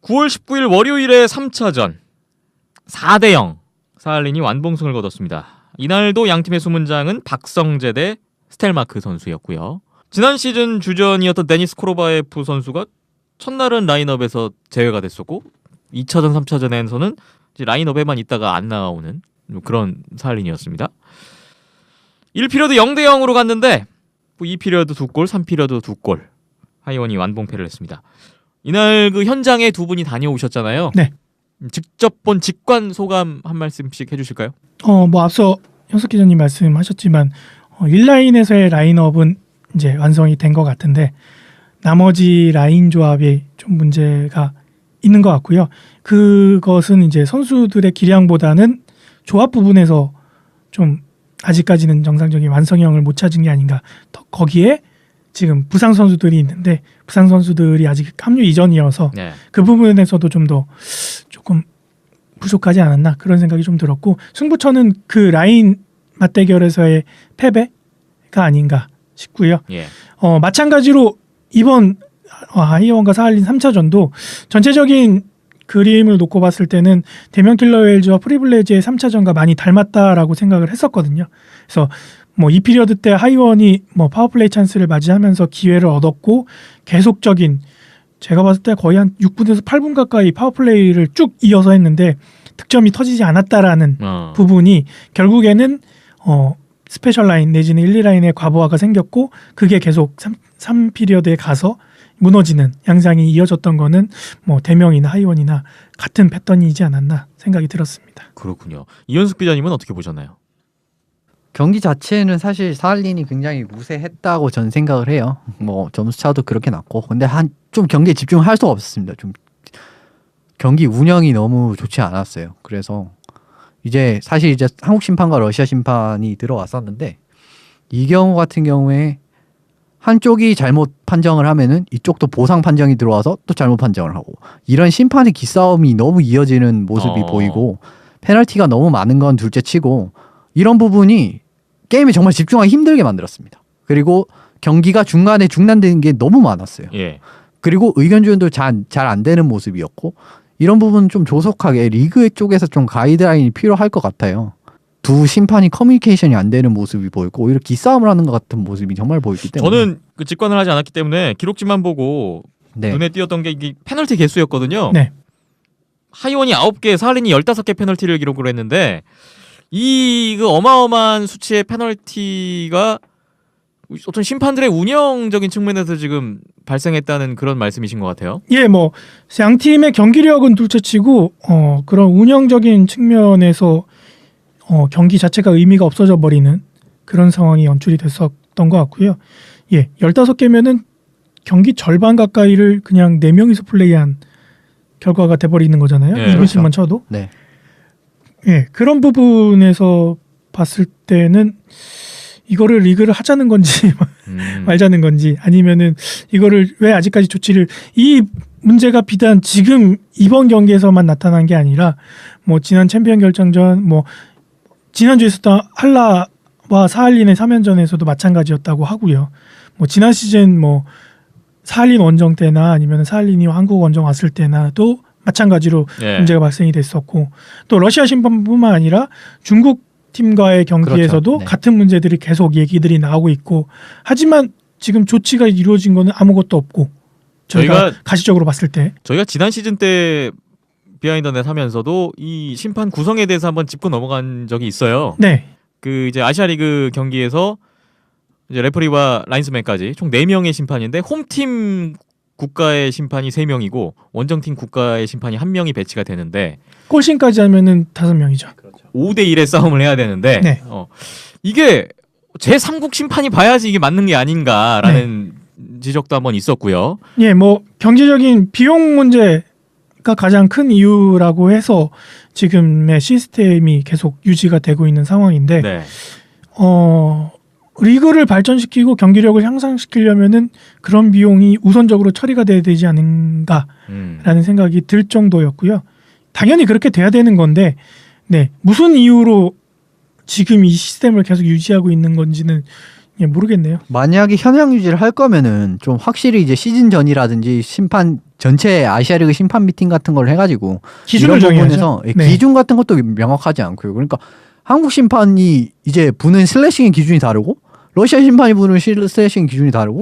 [SPEAKER 1] 9월 19일 월요일에 3차전 4대0 사할린이 완봉승을 거뒀습니다. 이날도 양팀의 수문장은 박성재 대 스텔마크 선수였고요. 지난 시즌 주전이었던 데니스 코로바예프 선수가 첫날은 라인업에서 제외가 됐었고 2차전, 3차전에서는 라인업에만 있다가 안 나오는 그런 사할린이었습니다. 1피리어드 0대0으로 갔는데 2피리어드 2골, 3피리어드 2골 하이원이 완봉패를 했습니다. 이날 그 현장에 두 분이 다녀오셨잖아요.
[SPEAKER 2] 네.
[SPEAKER 1] 직접 본 직관 소감 한 말씀씩 해주실까요?
[SPEAKER 2] 앞서 현석 기자님 말씀하셨지만 1라인에서의 라인업은 이제 완성이 된 것 같은데 나머지 라인 조합이 좀 문제가 있는 것 같고요. 그것은 이제 선수들의 기량보다는 조합 부분에서 좀 아직까지는 정상적인 완성형을 못 찾은 게 아닌가. 거기에 지금 부상 선수들이 있는데 부상 선수들이 아직 합류 이전이어서
[SPEAKER 1] 네.
[SPEAKER 2] 그 부분에서도 좀 더 조금 부족하지 않았나 그런 생각이 좀 들었고 승부처는 그 라인 맞대결에서의 패배가 아닌가 싶고요.
[SPEAKER 1] 예.
[SPEAKER 2] 마찬가지로 이번 하이원과 사할린 3차전도 전체적인 그림을 놓고 봤을 때는 데미안 킬러 웨일즈와 프리블레즈의 3차전과 많이 닮았다라고 생각을 했었거든요. 그래서 2피리어드 때 하이원이 파워플레이 찬스를 맞이하면서 기회를 얻었고 계속적인 제가 봤을 때 거의 한 6분에서 8분 가까이 파워플레이를 쭉 이어서 했는데 득점이 터지지 않았다라는 부분이 결국에는 스페셜 라인 내지는 1, 2라인의 과부하가 생겼고 그게 계속 3피리어드에 가서 무너지는 양상이 이어졌던 거는 대명이나 하이원이나 같은 패턴이지 않았나 생각이 들었습니다.
[SPEAKER 1] 그렇군요. 이현숙 기자님은 어떻게 보셨나요?
[SPEAKER 3] 경기 자체는 사실 사할린이 굉장히 우세했다고 저는 생각을 해요. 점수 차도 그렇게 났고 근데 좀 경기에 집중할 수가 없었습니다. 좀 경기 운영이 너무 좋지 않았어요. 그래서 사실 이제 한국 심판과 러시아 심판이 들어왔었는데 이 경우 같은 경우에 한쪽이 잘못 판정을 하면은 이쪽도 보상 판정이 들어와서 또 잘못 판정을 하고 이런 심판의 기싸움이 너무 이어지는 모습이 보이고 페널티가 너무 많은 건 둘째치고 이런 부분이 게임에 정말 집중하기 힘들게 만들었습니다. 그리고 경기가 중간에 중단되는 게 너무 많았어요.
[SPEAKER 1] 예.
[SPEAKER 3] 그리고 의견 조율도 잘 안 되는 모습이었고 이런 부분은 좀 조속하게 리그 쪽에서 좀 가이드라인이 필요할 것 같아요. 두 심판이 커뮤니케이션이 안 되는 모습이 보이고 오히려 기싸움을 하는 것 같은 모습이 정말 보이기 때문에
[SPEAKER 1] 저는 그 직관을 하지 않았기 때문에 기록지만 보고 눈에 띄었던 게 이게 페널티 개수였거든요.
[SPEAKER 2] 네.
[SPEAKER 1] 하이원이 9개, 사할린이 15개 페널티를 기록을 했는데 그 어마어마한 수치의 페널티가 어떤 심판들의 운영적인 측면에서 지금 발생했다는 그런 말씀이신 것 같아요.
[SPEAKER 2] 예, 양 팀의 경기력은 둘째치고 그런 운영적인 측면에서 경기 자체가 의미가 없어져 버리는 그런 상황이 연출이 됐었던 것 같고요. 예, 15개면은 경기 절반 가까이를 그냥 4명이서 플레이한 결과가 돼버리는 거잖아요.
[SPEAKER 1] 예,
[SPEAKER 2] 2분씩만 쳐도.
[SPEAKER 3] 네.
[SPEAKER 2] 예, 그런 부분에서 봤을 때는 이거를 리그를 하자는 건지 말자는 건지 아니면은 이거를 왜 아직까지 조치를 이 문제가 비단 지금 이번 경기에서만 나타난 게 아니라 뭐 지난 챔피언 결정전 뭐 지난주에 있었던 할라와 사할린의 3연전에서도 마찬가지였다고 하고요. 뭐 지난 시즌 뭐 사할린 원정 때나 아니면 사할린이 한국 원정 왔을 때나도 마찬가지로
[SPEAKER 1] 예.
[SPEAKER 2] 문제가 발생이 됐었고 또 러시아 심판뿐만 아니라 중국 팀과의 경기에서도
[SPEAKER 3] 그렇죠. 네.
[SPEAKER 2] 같은 문제들이 계속 얘기들이 나오고 있고 하지만 지금 조치가 이루어진 거는 아무것도 없고 저희가 가시적으로 봤을 때
[SPEAKER 1] 저희가 지난 시즌 때 비하인드 넷 하면서도 이 심판 구성에 대해서 한번 짚고 넘어간 적이 있어요.
[SPEAKER 2] 네.
[SPEAKER 1] 그 이제 아시아리그 경기에서 이제 레퍼리와 라인스맨까지 총 4명의 심판인데 홈팀 국가의 심판이 3명이고 원정팀 국가의 심판이 1명이 배치가 되는데
[SPEAKER 2] 골신까지 하면은 5명이죠.
[SPEAKER 1] 5대 1의 싸움을 해야 되는데
[SPEAKER 2] 네.
[SPEAKER 1] 이게 제3국 심판이 봐야지 이게 맞는 게 아닌가라는 지적도 한번 있었고요.
[SPEAKER 2] 예, 뭐 경제적인 비용 문제가 가장 큰 이유라고 해서 지금의 시스템이 계속 유지가 되고 있는 상황인데
[SPEAKER 1] 네.
[SPEAKER 2] 리그를 발전시키고 경기력을 향상시키려면은 그런 비용이 우선적으로 처리가 돼야 되지 않은가라는 생각이 들 정도였고요. 당연히 그렇게 돼야 되는 건데, 네, 무슨 이유로 지금 이 시스템을 계속 유지하고 있는 건지는 모르겠네요.
[SPEAKER 3] 만약에 현행 유지를 할 거면은 좀 확실히 이제 시즌 전이라든지 심판 전체 아시아리그 심판 미팅 같은 걸 해가지고
[SPEAKER 2] 기준을
[SPEAKER 3] 이런
[SPEAKER 2] 정해야죠.
[SPEAKER 3] 부분에서
[SPEAKER 2] 네.
[SPEAKER 3] 기준 같은 것도 명확하지 않고요. 그러니까 한국 심판이 이제 부는 슬래싱의 기준이 다르고 러시아 심판이 부는 슬래싱 기준이 다르고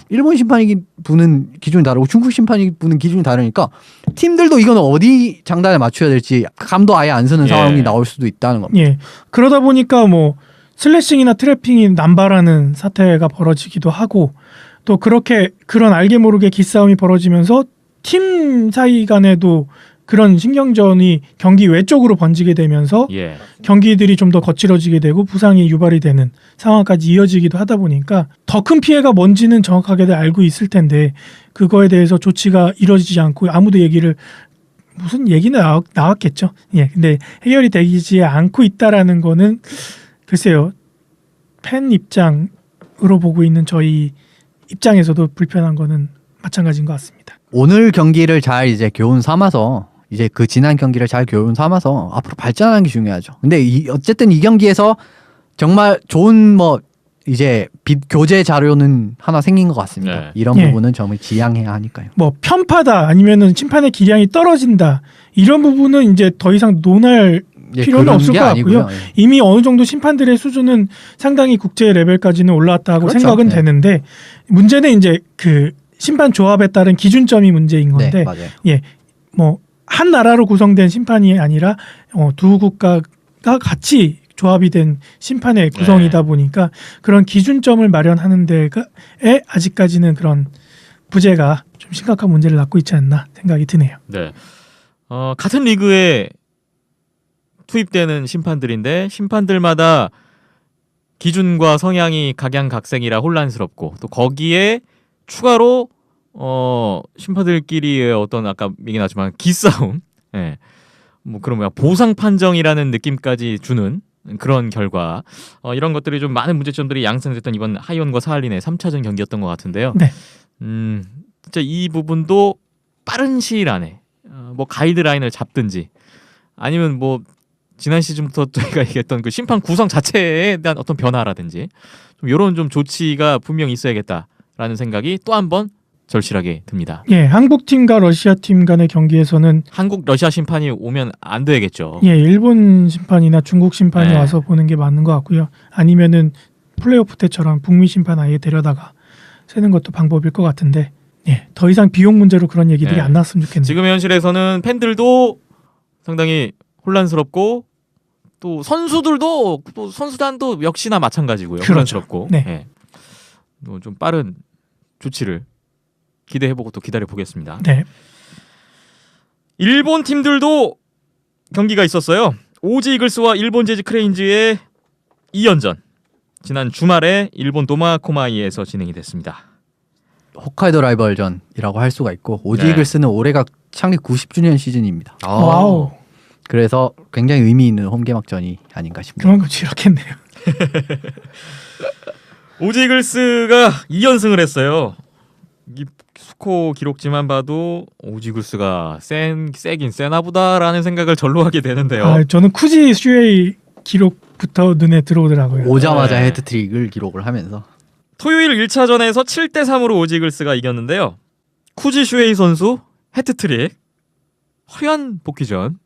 [SPEAKER 3] 일본 심판이 부는 기준이 다르고 중국 심판이 부는 기준이 다르니까 팀들도 이건 어디 장단에 맞춰야 될지 감도 아예 안 서는 상황이 나올 수도 있다는 겁니다.
[SPEAKER 2] 예. 그러다 보니까 뭐 슬래싱이나 트래핑이 남발하는 사태가 벌어지기도 하고 또 그렇게 그런 알게 모르게 기싸움이 벌어지면서 팀 사이 간에도 그런 신경전이 경기 외쪽으로 번지게 되면서 경기들이 좀 더 거칠어지게 되고 부상이 유발이 되는 상황까지 이어지기도 하다 보니까 더 큰 피해가 뭔지는 정확하게 알고 있을 텐데 그거에 대해서 조치가 이루어지지 않고 아무도 얘기를 무슨 얘기는 나왔겠죠. 예, 근데 해결이 되지 않고 있다라는 거는 글쎄요. 팬 입장으로 보고 있는 저희 입장에서도 불편한 거는 마찬가지인 것 같습니다.
[SPEAKER 3] 오늘 경기를 잘 이제 교훈 삼아서 이제 그 지난 경기를 잘 교훈 삼아서 앞으로 발전하는 게 중요하죠. 근데 어쨌든 이 경기에서 정말 좋은 뭐 이제 교재 자료는 하나 생긴 것 같습니다.
[SPEAKER 1] 네.
[SPEAKER 3] 이런 부분은 정말 지양해야 하니까요.
[SPEAKER 2] 뭐 편파다 아니면은 심판의 기량이 떨어진다 이런 부분은 이제 더 이상 논할 필요는 없을 것 같고요. 이미 어느 정도 심판들의 수준은 상당히 국제 레벨까지는 올라왔다고
[SPEAKER 3] 그렇죠.
[SPEAKER 2] 생각은 되는데 문제는 이제 그 심판 조합에 따른 기준점이 문제인 건데,
[SPEAKER 3] 네, 맞아요.
[SPEAKER 2] 예, 뭐 한 나라로 구성된 심판이 아니라 두 국가가 같이 조합이 된 심판의 구성이다 보니까 그런 기준점을 마련하는 데에 아직까지는 그런 부재가 좀 심각한 문제를 낳고 있지 않나 생각이 드네요.
[SPEAKER 1] 네. 같은 리그에 투입되는 심판들인데 심판들마다 기준과 성향이 각양각색이라 혼란스럽고 또 거기에 추가로 심판들끼리의 어떤 아까 얘기 나왔지만 기싸움, 예, 뭐 그런 보상 판정이라는 느낌까지 주는 그런 결과 이런 것들이 좀 많은 문제점들이 양산됐던 이번 하이온과 사할린의 3차전 경기였던 것 같은데요.
[SPEAKER 2] 네.
[SPEAKER 1] 진짜 이 부분도 빠른 시일 안에 뭐 가이드라인을 잡든지 아니면 뭐 지난 시즌부터 저희가 얘기했던 그 심판 구성 자체에 대한 어떤 변화라든지 좀 이런 좀 조치가 분명히 있어야겠다라는 생각이 또 한 번 절실하게 듭니다.
[SPEAKER 2] 예, 한국 팀과 러시아 팀 간의 경기에서는
[SPEAKER 1] 한국 러시아 심판이 오면 안 되겠죠.
[SPEAKER 2] 예, 일본 심판이나 중국 심판이
[SPEAKER 1] 네.
[SPEAKER 2] 와서 보는 게 맞는 것 같고요. 아니면은 플레이오프 때처럼 북미 심판 아예 데려다가 세는 것도 방법일 것 같은데, 예, 더 이상 비용 문제로 그런 얘기들이
[SPEAKER 1] 네.
[SPEAKER 2] 안 나왔으면 좋겠네요.
[SPEAKER 1] 지금의 현실에서는 팬들도 상당히 혼란스럽고 또 선수들도 또 선수단도 역시나 마찬가지고요.
[SPEAKER 2] 그렇죠.
[SPEAKER 1] 혼란스럽고
[SPEAKER 2] 네.
[SPEAKER 1] 예. 좀 빠른 조치를 기대해보고 또 기다려보겠습니다.
[SPEAKER 2] 네.
[SPEAKER 1] 일본 팀들도 경기가 있었어요. 오지 이글스와 일본 재즈 크레인즈의 2연전. 지난 주말에 일본 도마코마이에서 진행이 됐습니다.
[SPEAKER 3] 홋카이도 라이벌전이라고 할 수가 있고 오지
[SPEAKER 1] 네.
[SPEAKER 3] 이글스는 올해가 창립 90주년 시즌입니다.
[SPEAKER 2] 와우.
[SPEAKER 3] 그래서 굉장히 의미 있는 홈 개막전이 아닌가 싶네요.
[SPEAKER 2] 그만큼 지렸겠네요.
[SPEAKER 1] 오지 이글스가 2연승을 했어요. 이 스코어 기록지만 봐도 오지 이글스가 세긴 세나보다라는 생각을 절로 하게 되는데요.
[SPEAKER 2] 아, 저는 쿠지 슈에이 기록부터 눈에 들어오더라고요.
[SPEAKER 3] 오자마자
[SPEAKER 1] 네.
[SPEAKER 3] 헤드트릭을 기록을 하면서
[SPEAKER 1] 토요일 1차전에서 7대3으로 오지 이글스가 이겼는데요. 쿠지 슈에이 선수 해트트릭, 화려한 복귀전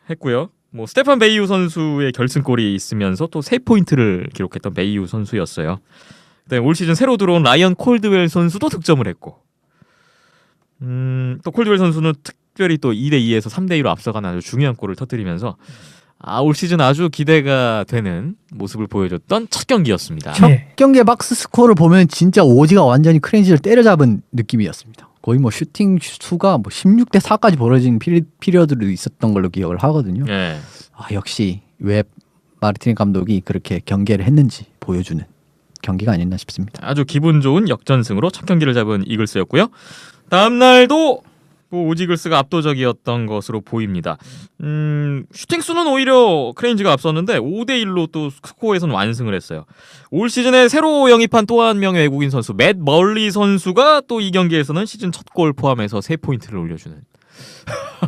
[SPEAKER 1] 했고요. 뭐 스테판 베이유 선수의 결승골이 있으면서 또 3포인트를 기록했던 베이유 선수였어요. 그다음에 올 시즌 새로 들어온 라이언 콜드웰 선수도 득점을 했고, 또 콜드웰 선수는 특별히 또 2대2에서 3대2로 앞서가는 아주 중요한 골을 터뜨리면서 올 시즌 아주 기대가 되는 모습을 보여줬던 첫 경기였습니다.
[SPEAKER 2] 네.
[SPEAKER 3] 경기의 박스 스코어를 보면 진짜 오지가 완전히 크레인지를 때려잡은 느낌이었습니다. 거의 뭐 슈팅 수가 뭐 16대 4까지 벌어진 피리어드도 있었던 걸로 기억을 하거든요.
[SPEAKER 1] 예.
[SPEAKER 3] 역시 왜 마르티네 감독이 그렇게 경계를 했는지 보여주는 경기가 아니었나 싶습니다.
[SPEAKER 1] 아주 기분 좋은 역전승으로 첫 경기를 잡은 이글스였고요. 다음 날도 오지 이글스가 압도적이었던 것으로 보입니다. 슈팅 수는 오히려 크레인지가 앞섰는데 5대1로 또 스코어에서는 완승을 했어요. 올 시즌에 새로 영입한 또 한 명의 외국인 선수 맷 멀리 선수가 또 이 경기에서는 시즌 첫 골 포함해서 3포인트를 올려주는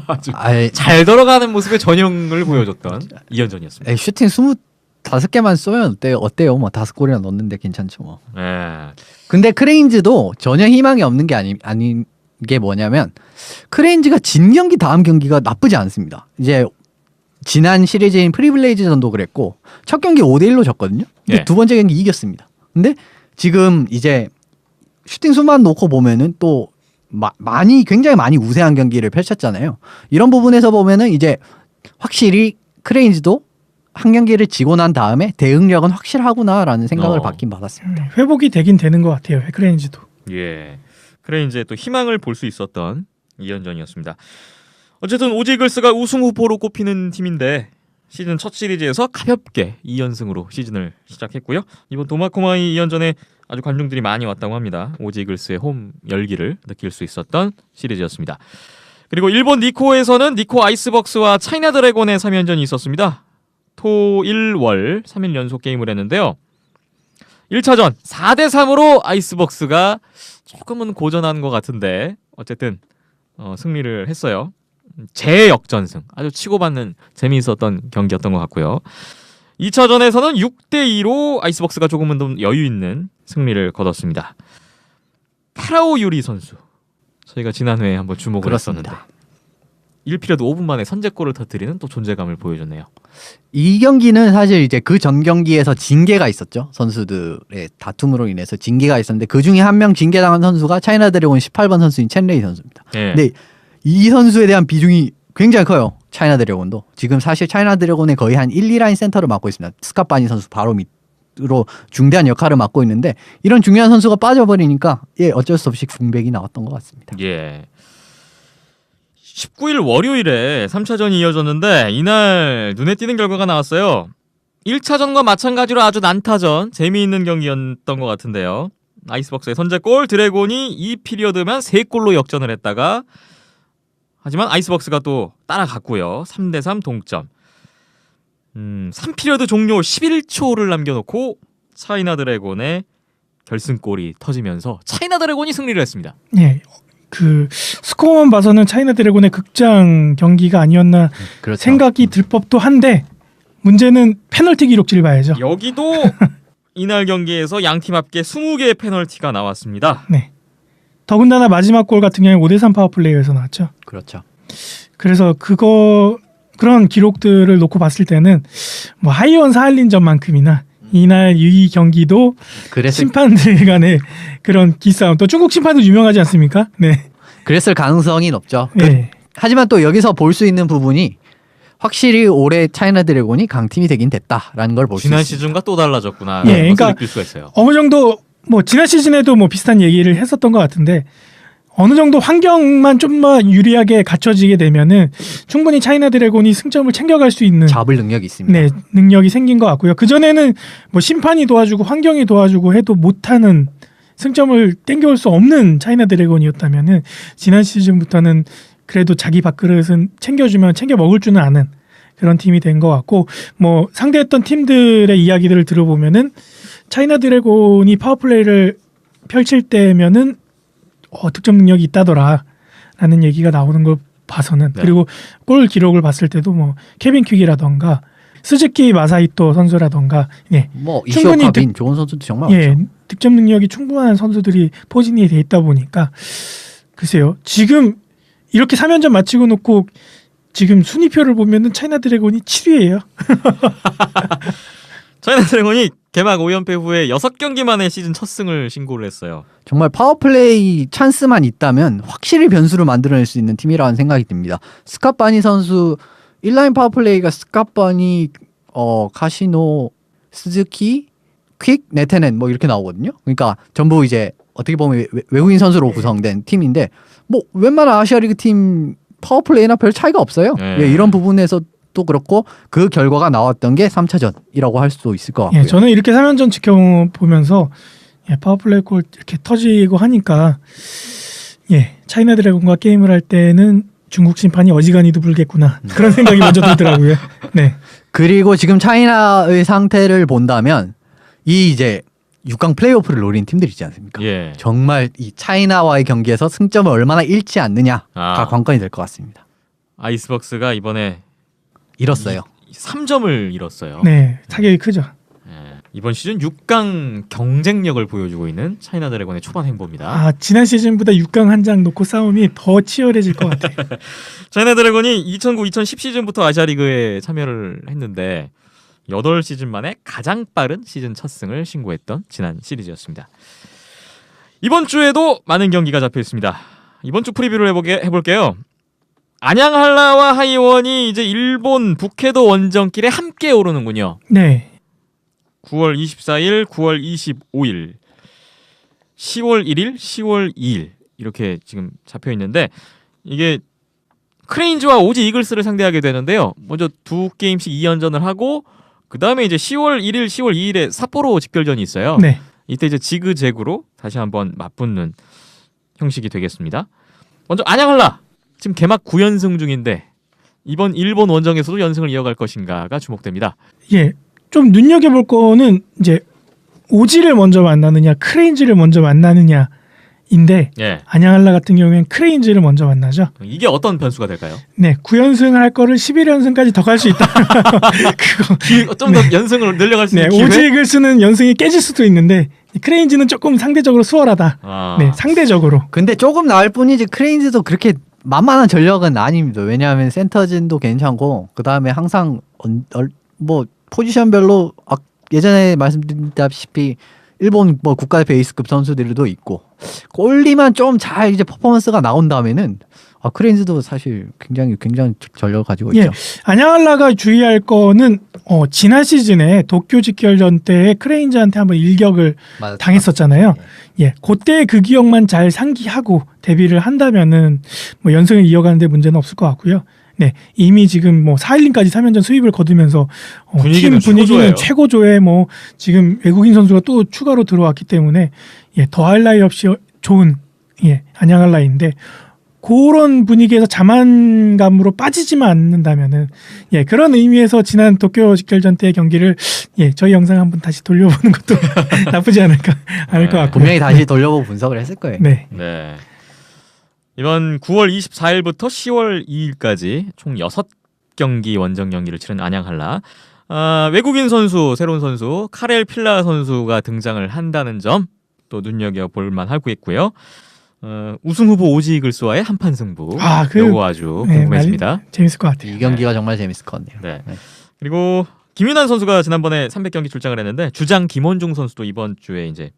[SPEAKER 1] 아주 잘 들어가는 모습의 전형을 보여줬던 2연전이었습니다.
[SPEAKER 3] 슈팅 25개만 쏘면 어때요? 뭐 5골이나 넣었는데 괜찮죠 뭐.
[SPEAKER 1] 예.
[SPEAKER 3] 근데 크레인즈도 전혀 희망이 없는 게 아닌 게 뭐냐면 크레인즈가 진 경기 다음 경기가 나쁘지 않습니다. 이제 지난 시리즈인 프리빌레이즈전도 그랬고 첫 경기 5대1로 졌거든요. 근데
[SPEAKER 1] 예.
[SPEAKER 3] 두 번째 경기 이겼습니다. 근데 지금 이제 슈팅 수만 놓고 보면은 또 굉장히 많이 우세한 경기를 펼쳤잖아요. 이런 부분에서 보면은 이제 확실히 크레인즈도 한 경기를 지고 난 다음에 대응력은 확실하구나라는 생각을 받긴 받았습니다.
[SPEAKER 2] 회복이 되긴 되는 것 같아요. 크레인지도.
[SPEAKER 1] 예. 크레인즈의 또 희망을 볼 수 있었던 2연전이었습니다. 어쨌든 오지 이글스가 우승 후보로 꼽히는 팀인데 시즌 첫 시리즈에서 가볍게 2연승으로 시즌을 시작했고요. 이번 도마코마이 2연전에 아주 관중들이 많이 왔다고 합니다. 오지 이글스의 홈 열기를 느낄 수 있었던 시리즈였습니다. 그리고 일본 니코에서는 니코 아이스벅스와 차이나 드래곤의 3연전이 있었습니다. 토, 일, 월 3일 연속 게임을 했는데요. 1차전 4대3으로 아이스벅스가 조금은 고전한 것 같은데 어쨌든 승리를 했어요. 재역전승, 아주 치고받는 재미있었던 경기였던 것 같고요. 2차전에서는 6대2로 아이스벅스가 조금은 더 여유 있는 승리를 거뒀습니다. 파라오 유리 선수, 저희가 지난 회에 한번 주목을
[SPEAKER 3] 그렇습니다.
[SPEAKER 1] 했었는데 1피리어드 5분 만에 선제골을 터뜨리는 또 존재감을 보여줬네요.
[SPEAKER 3] 이 경기는 사실 이제 그 전 경기에서 징계가 있었죠. 선수들의 다툼으로 인해서 징계가 있었는데 그 중에 한 명 징계당한 선수가 차이나 드래곤 18번 선수인 첸레이 선수입니다.
[SPEAKER 1] 예.
[SPEAKER 3] 근데 이 선수에 대한 비중이 굉장히 커요. 차이나 드래곤도. 지금 사실 차이나 드래곤의 거의 한 1, 2라인 센터를 맡고 있습니다. 스카바니 선수 바로 밑으로 중대한 역할을 맡고 있는데 이런 중요한 선수가 빠져버리니까 어쩔 수 없이 공백이 나왔던 것 같습니다.
[SPEAKER 1] 예. 19일 월요일에 3차전이 이어졌는데 이날 눈에 띄는 결과가 나왔어요. 1차전과 마찬가지로 아주 난타전, 재미있는 경기였던 것 같은데요. 아이스벅스의 선제골, 드래곤이 2피리어드만 3골로 역전을 했다가 하지만 아이스벅스가 또 따라갔고요. 3대3 동점. 3피리어드 종료 11초를 남겨놓고 차이나 드래곤의 결승골이 터지면서 차이나 드래곤이 승리를 했습니다.
[SPEAKER 2] 예. 그 스코어만 봐서는 차이나 드래곤의 극장 경기가 아니었나
[SPEAKER 3] 그렇죠.
[SPEAKER 2] 생각이 들 법도 한데 문제는 페널티 기록지를 봐야죠.
[SPEAKER 1] 여기도 이날 경기에서 양팀 합계 20개의 페널티가 나왔습니다.
[SPEAKER 2] 네. 더군다나 마지막 골 같은 경우에 5대3 파워플레이에서 나왔죠.
[SPEAKER 3] 그렇죠.
[SPEAKER 2] 그래서 그런 기록들을 놓고 봤을 때는 뭐 하이원 사할린전만큼이나 이날 이 경기도 심판들 간의 그런 기싸움, 또 중국 심판도 유명하지 않습니까? 네.
[SPEAKER 3] 그랬을 가능성이 높죠.
[SPEAKER 2] 네.
[SPEAKER 3] 하지만 또 여기서 볼 수 있는 부분이 확실히 올해 차이나 드래곤이 강팀이 되긴 됐다라는 걸 볼 수 있습니다.
[SPEAKER 1] 지난 시즌과 또 달라졌구나.
[SPEAKER 2] 예,
[SPEAKER 1] 그러니까
[SPEAKER 2] 그러니까
[SPEAKER 1] 느낄 수가 있어요.
[SPEAKER 2] 어느 정도 뭐 지난 시즌에도 뭐 비슷한 얘기를 했었던 것 같은데 어느 정도 환경만 좀만 유리하게 갖춰지게 되면은 충분히 차이나 드래곤이 승점을 챙겨갈 수 있는
[SPEAKER 3] 잡을 능력이 있습니다.
[SPEAKER 2] 네, 능력이 생긴 것 같고요. 그 전에는 뭐 심판이 도와주고 환경이 도와주고 해도 못하는 승점을 땡겨올 수 없는 차이나 드래곤이었다면은 지난 시즌부터는 그래도 자기 밥그릇은 챙겨주면 챙겨 먹을 줄은 아는 그런 팀이 된 것 같고, 뭐 상대했던 팀들의 이야기들을 들어보면은 차이나 드래곤이 파워플레이를 펼칠 때면은 득점 능력이 있다더라라는 얘기가 나오는 걸 봐서는
[SPEAKER 1] 네.
[SPEAKER 2] 그리고 골 기록을 봤을 때도 뭐 케빈 퀵이라던가 스즈키 마사히토 선수라던가 예,
[SPEAKER 3] 뭐
[SPEAKER 2] 충분히
[SPEAKER 3] 이시오 카빈 좋은 선수도 정말
[SPEAKER 2] 예,
[SPEAKER 3] 많죠.
[SPEAKER 2] 득점 능력이 충분한 선수들이 포진이 돼 있다 보니까 글쎄요. 지금 이렇게 3연전 마치고 놓고 지금 순위표를 보면은 차이나 드래곤이 7위예요.
[SPEAKER 1] 차이나 드래곤이 개막 5연패 후에 6경기 만에 시즌 첫 승을 신고를 했어요.
[SPEAKER 3] 정말 파워플레이 찬스만 있다면 확실히 변수를 만들어낼 수 있는 팀이라는 생각이 듭니다. 스캇 바니 선수 1라인 파워플레이가 스캇 바니, 카시노, 스즈키, 퀵, 네테넨 뭐 이렇게 나오거든요. 그러니까 전부 이제 어떻게 보면 외국인 선수로 구성된 팀인데 뭐 웬만한 아시아리그 팀 파워플레이나 별 차이가 없어요.
[SPEAKER 1] 네.
[SPEAKER 3] 예, 이런 부분에서 또 그렇고 그 결과가 나왔던 게 3차전이라고 할 수 있을 것 같고요.
[SPEAKER 2] 예, 저는 이렇게 3연전 지켜보면서 예, 파워플레이 골 이렇게 터지고 하니까 예, 차이나 드래곤과 게임을 할 때는 중국 심판이 어지간히도 불겠구나 그런 생각이 먼저 들더라고요. 네.
[SPEAKER 3] 그리고 지금 차이나의 상태를 본다면 이 이제 6강 플레이오프를 노린 팀들 있지 않습니까?
[SPEAKER 1] 예.
[SPEAKER 3] 정말 이 차이나와의 경기에서 승점을 얼마나 잃지 않느냐가
[SPEAKER 1] 아.
[SPEAKER 3] 관건이 될 것 같습니다.
[SPEAKER 1] 아이스박스가 이번에
[SPEAKER 3] 잃었어요.
[SPEAKER 1] 3점을 잃었어요.
[SPEAKER 2] 네, 타격이 크죠.
[SPEAKER 1] 예. 이번 시즌 6강 경쟁력을 보여주고 있는 차이나 드래곤의 초반 행보입니다.
[SPEAKER 2] 아, 지난 시즌보다 6강 한 장 놓고 싸움이 더 치열해질 것 같아요.
[SPEAKER 1] 차이나 드래곤이 2009-2010 시즌부터 아시아리그에 참여를 했는데 8시즌 만에 가장 빠른 시즌 첫 승을 신고했던 지난 시리즈였습니다. 이번 주에도 많은 경기가 잡혀 있습니다. 이번 주 프리뷰를 해볼게요. 안양 한라와 하이원이 이제 일본 북해도 원정길에 함께 오르는군요.
[SPEAKER 2] 네.
[SPEAKER 1] 9월 24일, 9월 25일, 10월 1일, 10월 2일 이렇게 지금 잡혀 있는데 이게 크레인즈와 오지 이글스를 상대하게 되는데요. 먼저 두 게임씩 2연전을 하고 그 다음에 이제 10월 1일, 10월 2일에 삿포로 직결전이 있어요.
[SPEAKER 2] 네.
[SPEAKER 1] 이때 이제 지그재그로 다시 한번 맞붙는 형식이 되겠습니다. 먼저 안양 한라 지금 개막 9연승 중인데 이번 일본 원정에서도 연승을 이어갈 것인가가 주목됩니다.
[SPEAKER 2] 예. 좀 눈여겨볼 거는 이제 오지를 먼저 만나느냐 크레인즈를 먼저 만나느냐인데
[SPEAKER 1] 예.
[SPEAKER 2] 안양 한라 같은 경우에는 크레인즈를 먼저 만나죠.
[SPEAKER 1] 이게 어떤 변수가 될까요?
[SPEAKER 2] 네. 9연승 할 거를 11연승까지 더 갈 수 있다. 그거
[SPEAKER 1] 좀 더 연승을 늘려갈 수
[SPEAKER 2] 네,
[SPEAKER 1] 있는 기회?
[SPEAKER 2] 오지 이글스는 연승이 깨질 수도 있는데 크레인즈는 조금 상대적으로 수월하다.
[SPEAKER 1] 아.
[SPEAKER 2] 네, 상대적으로.
[SPEAKER 3] 근데 조금 나을 뿐이지 크레인즈도 그렇게 만만한 전력은 아닙니다. 왜냐하면 센터진도 괜찮고 그 다음에 항상 뭐 포지션별로 예전에 말씀드렸다시피 일본 뭐 국가대표 에이스급 선수들도 있고 골리만 좀 잘 이제 퍼포먼스가 나온다면은 크레인즈도 사실 굉장히 전력을 가지고 있죠.
[SPEAKER 2] 예, 안양 한라가 주의할 거는 지난 시즌에 도쿄 직결전 때 크레인즈한테 한번 일격을
[SPEAKER 3] 맞았죠.
[SPEAKER 2] 당했었잖아요. 예, 그때 그 기억만 잘 상기하고 데뷔를 한다면은 뭐 연승을 이어가는데 문제는 없을 것 같고요. 네, 이미 지금 뭐 4-1-0까지 3연전 수입을 거두면서
[SPEAKER 1] 분위기는
[SPEAKER 2] 팀 분위기는
[SPEAKER 1] 최고조예요.
[SPEAKER 2] 최고조에 뭐 지금 외국인 선수가 또 추가로 들어왔기 때문에 예, 더할 나위 없이 좋은 예, 안양 한라인데 그런 분위기에서 자만감으로 빠지지만 않는다면은 예, 그런 의미에서 지난 도쿄 직결전 때의 경기를 예, 저희 영상 한번 다시 돌려보는 것도 나쁘지 않을 것 같고요.
[SPEAKER 3] 분명히 다시 돌려보고 분석을 했을 거예요.
[SPEAKER 2] 네.
[SPEAKER 1] 네. 이번 9월 24일부터 10월 2일까지 총 6경기 원정 경기를 치른 안양 한라. 외국인 선수, 새로운 선수 카렐 필라 선수가 등장을 한다는 점 또 눈여겨볼 만하고 있고요. 우승 후보 오지 이글스와의 한판 승부. 요거 아주 궁금해집니다.
[SPEAKER 2] 재밌을 것 같아요.
[SPEAKER 3] 이 경기가 정말 재밌을 것 같네요.
[SPEAKER 1] 네.
[SPEAKER 3] 네.
[SPEAKER 1] 그리고 김윤환 선수가 지난번에 300경기 출장을 했는데 주장 김원중 선수도 이번 주에 이제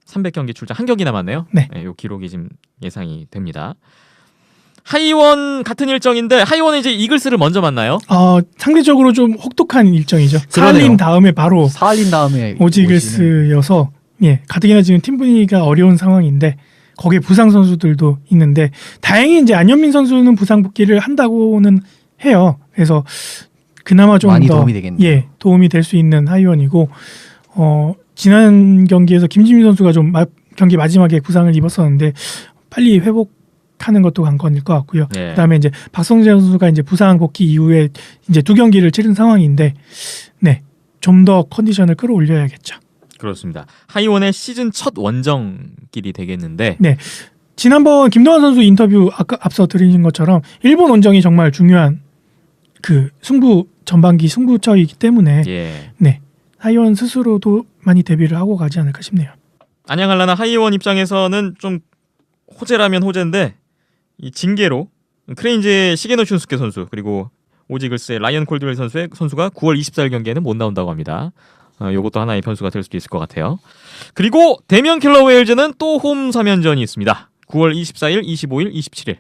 [SPEAKER 1] 300경기 출장 한 경기 남았네요.
[SPEAKER 2] 네.
[SPEAKER 1] 요 기록이 지금 예상이 됩니다. 하이원 같은 일정인데 하이원은 이제 이글스를 먼저 만나요.
[SPEAKER 2] 상대적으로 좀 혹독한 일정이죠.
[SPEAKER 3] 그러네요.
[SPEAKER 2] 사할린 다음에 바로
[SPEAKER 3] 사할린 다음에
[SPEAKER 2] 오지 이글스여서 예, 가뜩이나 지금 팀 분위기가 어려운 상황인데 거기에 부상 선수들도 있는데 다행히 이제 안현민 선수는 부상 복귀를 한다고는 해요. 그래서 그나마 좀
[SPEAKER 3] 많이
[SPEAKER 2] 더
[SPEAKER 3] 도움이 되겠네요.
[SPEAKER 2] 예, 도움이 될 수 있는 하이원이고 지난 경기에서 김지민 선수가 좀 경기 마지막에 부상을 입었었는데 빨리 회복하는 것도 관건일 것 같고요.
[SPEAKER 1] 네.
[SPEAKER 2] 그다음에 이제 박성재 선수가 이제 부상 복귀 이후에 이제 2경기를 치른 상황인데, 네, 좀 더 컨디션을 끌어올려야겠죠.
[SPEAKER 1] 그렇습니다. 하이원의 시즌 첫 원정길이 되겠는데
[SPEAKER 2] 네. 지난번 김도환 선수 인터뷰 아까 앞서 드린 것처럼 일본 원정이 정말 중요한 그 전반기 승부처이기 때문에
[SPEAKER 1] 예.
[SPEAKER 2] 네. 하이원 스스로도 많이 대비를 하고 가지 않을까 싶네요.
[SPEAKER 1] 안양할라나 하이원 입장에서는 좀 호재라면 호재인데 이 징계로 크레인즈의 시게노 슌스케 선수 그리고 오지글스의 라이언 콜드웰 선수가 9월 24일 경기에는 못 나온다고 합니다. 요것도 하나의 변수가 될 수도 있을 것 같아요. 그리고 대면 킬러 웨일즈는 또 홈 3연전이 있습니다. 9월 24일, 25일, 27일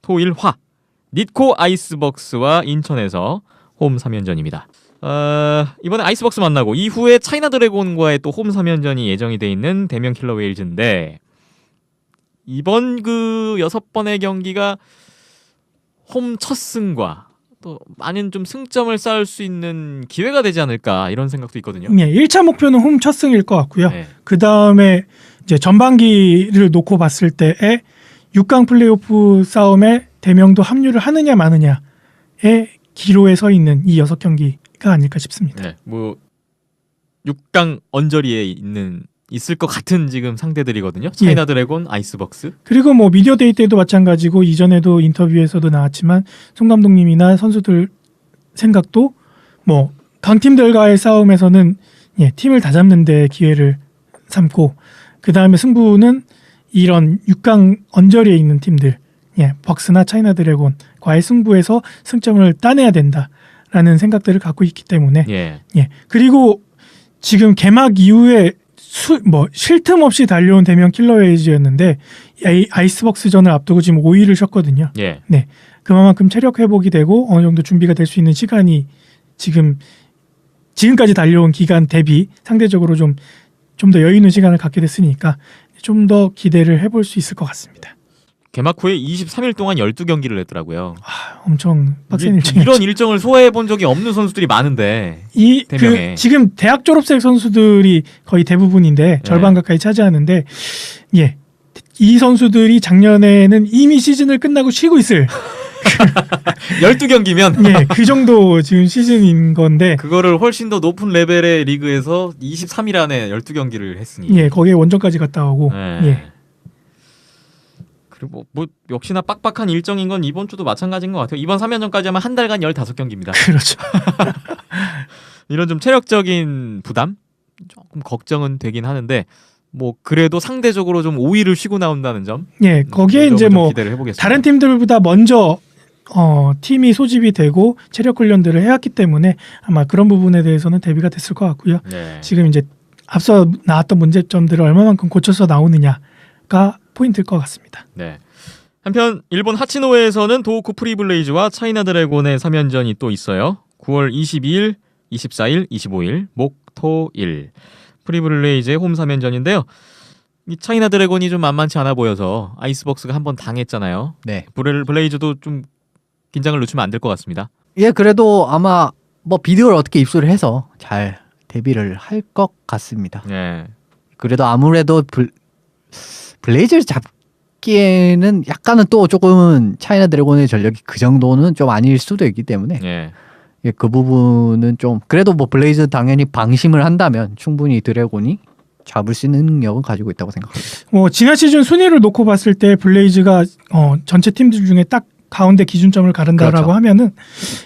[SPEAKER 1] 토일 화 니코 아이스벅스와 인천에서 홈 3연전입니다. 이번에 아이스벅스 만나고 이후에 차이나 드래곤과의 또 홈 3연전이 예정이 돼 있는 대면 킬러 웨일즈인데 이번 그 6번의 경기가 홈 첫 승과 또 많은 좀 승점을 쌓을 수 있는 기회가 되지 않을까 이런 생각도 있거든요.
[SPEAKER 2] 네, 1차 목표는 홈 첫 승일 것 같고요.
[SPEAKER 1] 네.
[SPEAKER 2] 그 다음에 이제 전반기를 놓고 봤을 때에 6강 플레이오프 싸움에 대명도 합류를 하느냐 마느냐의 기로에 서 있는 이 6경기가 아닐까 싶습니다.
[SPEAKER 1] 네, 뭐 6강 언저리에 있을 것 같은 지금 상대들이거든요. 차이나 드래곤, 아이스벅스.
[SPEAKER 2] 그리고 뭐 미디어 데이 때도 마찬가지고 이전에도 인터뷰에서도 나왔지만 송 감독님이나 선수들 생각도 뭐 강팀들과의 싸움에서는 팀을 다잡는 데 기회를 삼고 그 다음에 승부는 이런 6강 언저리에 있는 팀들 벅스나 차이나 드래곤과의 승부에서 승점을 따내야 된다라는 생각들을 갖고 있기 때문에 그리고 지금 개막 이후에 쉴 틈 없이 달려온 대면 킬러 웨이즈였는데 아이스벅스전을 앞두고 지금 5일을 쉬었거든요. 네, 그만큼 체력 회복이 되고 어느 정도 준비가 될 수 있는 시간이 지금까지 달려온 기간 대비 상대적으로 좀 더 여유 있는 시간을 갖게 됐으니까 좀 더 기대를 해볼 수 있을 것 같습니다.
[SPEAKER 1] 개막 후에 23일 동안 12경기를 했더라고요.
[SPEAKER 2] 엄청 빡센 일정.
[SPEAKER 1] 이런 일정을 소화해 본 적이 없는 선수들이 많은데
[SPEAKER 2] 지금 대학 졸업생 선수들이 거의 대부분인데 절반 가까이 차지하는데 이 선수들이 작년에는 이미 시즌을 끝나고 쉬고 있을
[SPEAKER 1] 12경기면
[SPEAKER 2] 그 정도 지금 시즌인 건데
[SPEAKER 1] 그거를 훨씬 더 높은 레벨의 리그에서 23일 안에 12경기를 했으니
[SPEAKER 2] 거기에 원정까지 갔다 오고
[SPEAKER 1] 그리고 뭐 역시나 빡빡한 일정인 건 이번 주도 마찬가지인 것 같아요. 이번 3연전까지 하면 한 달간 15경기입니다.
[SPEAKER 2] 그렇죠.
[SPEAKER 1] 이런 좀 체력적인 부담 조금 걱정은 되긴 하는데 뭐 그래도 상대적으로 좀 5일을 쉬고 나온다는 점
[SPEAKER 2] 거기에 이제 뭐
[SPEAKER 1] 기대를 해보겠습니다.
[SPEAKER 2] 다른 팀들보다 먼저 팀이 소집이 되고 체력 훈련들을 해왔기 때문에 아마 그런 부분에 대해서는 대비가 됐을 것 같고요. 지금 이제 앞서 나왔던 문제점들을 얼마만큼 고쳐서 나오느냐가 포인트일 것 같습니다.
[SPEAKER 1] 네. 한편 일본 하치노에서는 도호쿠 프리블레이즈와 차이나 드래곤의 3연전이 또 있어요. 9월 22일, 24일, 25일 목, 토, 일 프리블레이즈의 홈 3연전인데요. 이 차이나 드래곤이 좀 만만치 않아 보여서 아이스벅스가 한번 당했잖아요.
[SPEAKER 3] 네.
[SPEAKER 1] 블레이즈도 좀 긴장을 늦추면 안 될 것 같습니다.
[SPEAKER 3] 그래도 아마 뭐 비디오를 어떻게 입수를 해서 잘 대비를 할 것 같습니다. 그래도 아무래도 블레이즈를 잡기에는 약간은 또 조금은 차이나 드래곤의 전력이 그 정도는 좀 아닐 수도 있기 때문에 그 부분은 좀 그래도 뭐 블레이즈 당연히 방심을 한다면 충분히 드래곤이 잡을 수 있는 능력은 가지고 있다고 생각합니다.
[SPEAKER 2] 지난 시즌 순위를 놓고 봤을 때 블레이즈가 전체 팀들 중에 딱 가운데 기준점을 가른다라고 하면은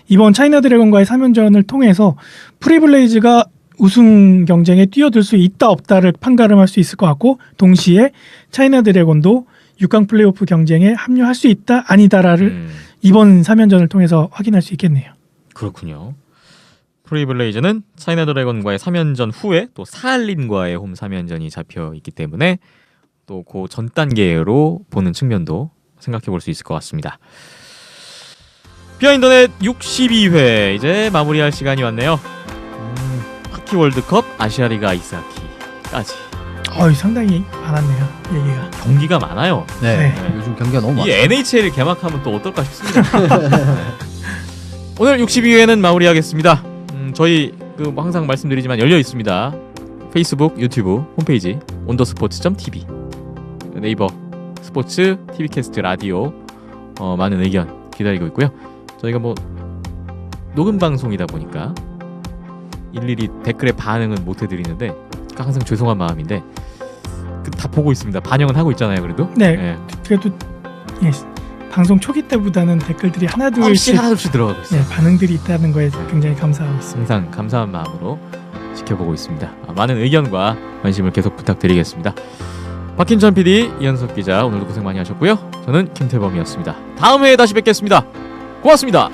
[SPEAKER 2] 이번 차이나 드래곤과의 3연전을 통해서 프리블레이즈가 우승 경쟁에 뛰어들 수 있다 없다를 판가름할 수 있을 것 같고 동시에 차이나 드래곤도 6강 플레이오프 경쟁에 합류할 수 있다 아니다를 이번 3연전을 통해서 확인할 수 있겠네요.
[SPEAKER 1] 그렇군요. 프리블레이즈는 차이나 드래곤과의 3연전 후에 또 사알린과의 홈 3연전이 잡혀 있기 때문에 또 그 전 단계로 보는 측면도 생각해 볼 수 있을 것 같습니다. 비하인더넷 62회 이제 마무리할 시간이 왔네요. 하키 월드컵 아시아리그 아이스하키까지
[SPEAKER 2] 상당히 많았네요. 얘기가.
[SPEAKER 1] 경기가 많아요.
[SPEAKER 3] 네. 요즘 경기가 너무 많아요.
[SPEAKER 1] 이 NHL 개막하면 또 어떨까 싶습니다. 오늘 62회는 마무리하겠습니다. 저희 항상 말씀드리지만 열려 있습니다. 페이스북, 유튜브, 홈페이지 온더스포츠.tv 네이버 스포츠, TV캐스트, 라디오 많은 의견 기다리고 있고요. 저희가 뭐 녹음 방송이다 보니까 일일이 댓글에 반응은 못 해드리는데 항상 죄송한 마음인데 다 보고 있습니다. 반영은 하고 있잖아요. 그래도
[SPEAKER 2] 네. 그래도 예, 방송 초기 때보다는 댓글들이
[SPEAKER 1] 하나둘씩 들어가고 있어요.
[SPEAKER 2] 네, 반응들이 있다는 거에 굉장히 감사하고 있습니다.
[SPEAKER 1] 항상 감사한 마음으로 지켜보고 있습니다. 많은 의견과 관심을 계속 부탁드리겠습니다. 박힌전 PD, 이현석 기자 오늘도 고생 많이 하셨고요. 저는 김태범이었습니다. 다음 회에 다시 뵙겠습니다. 고맙습니다.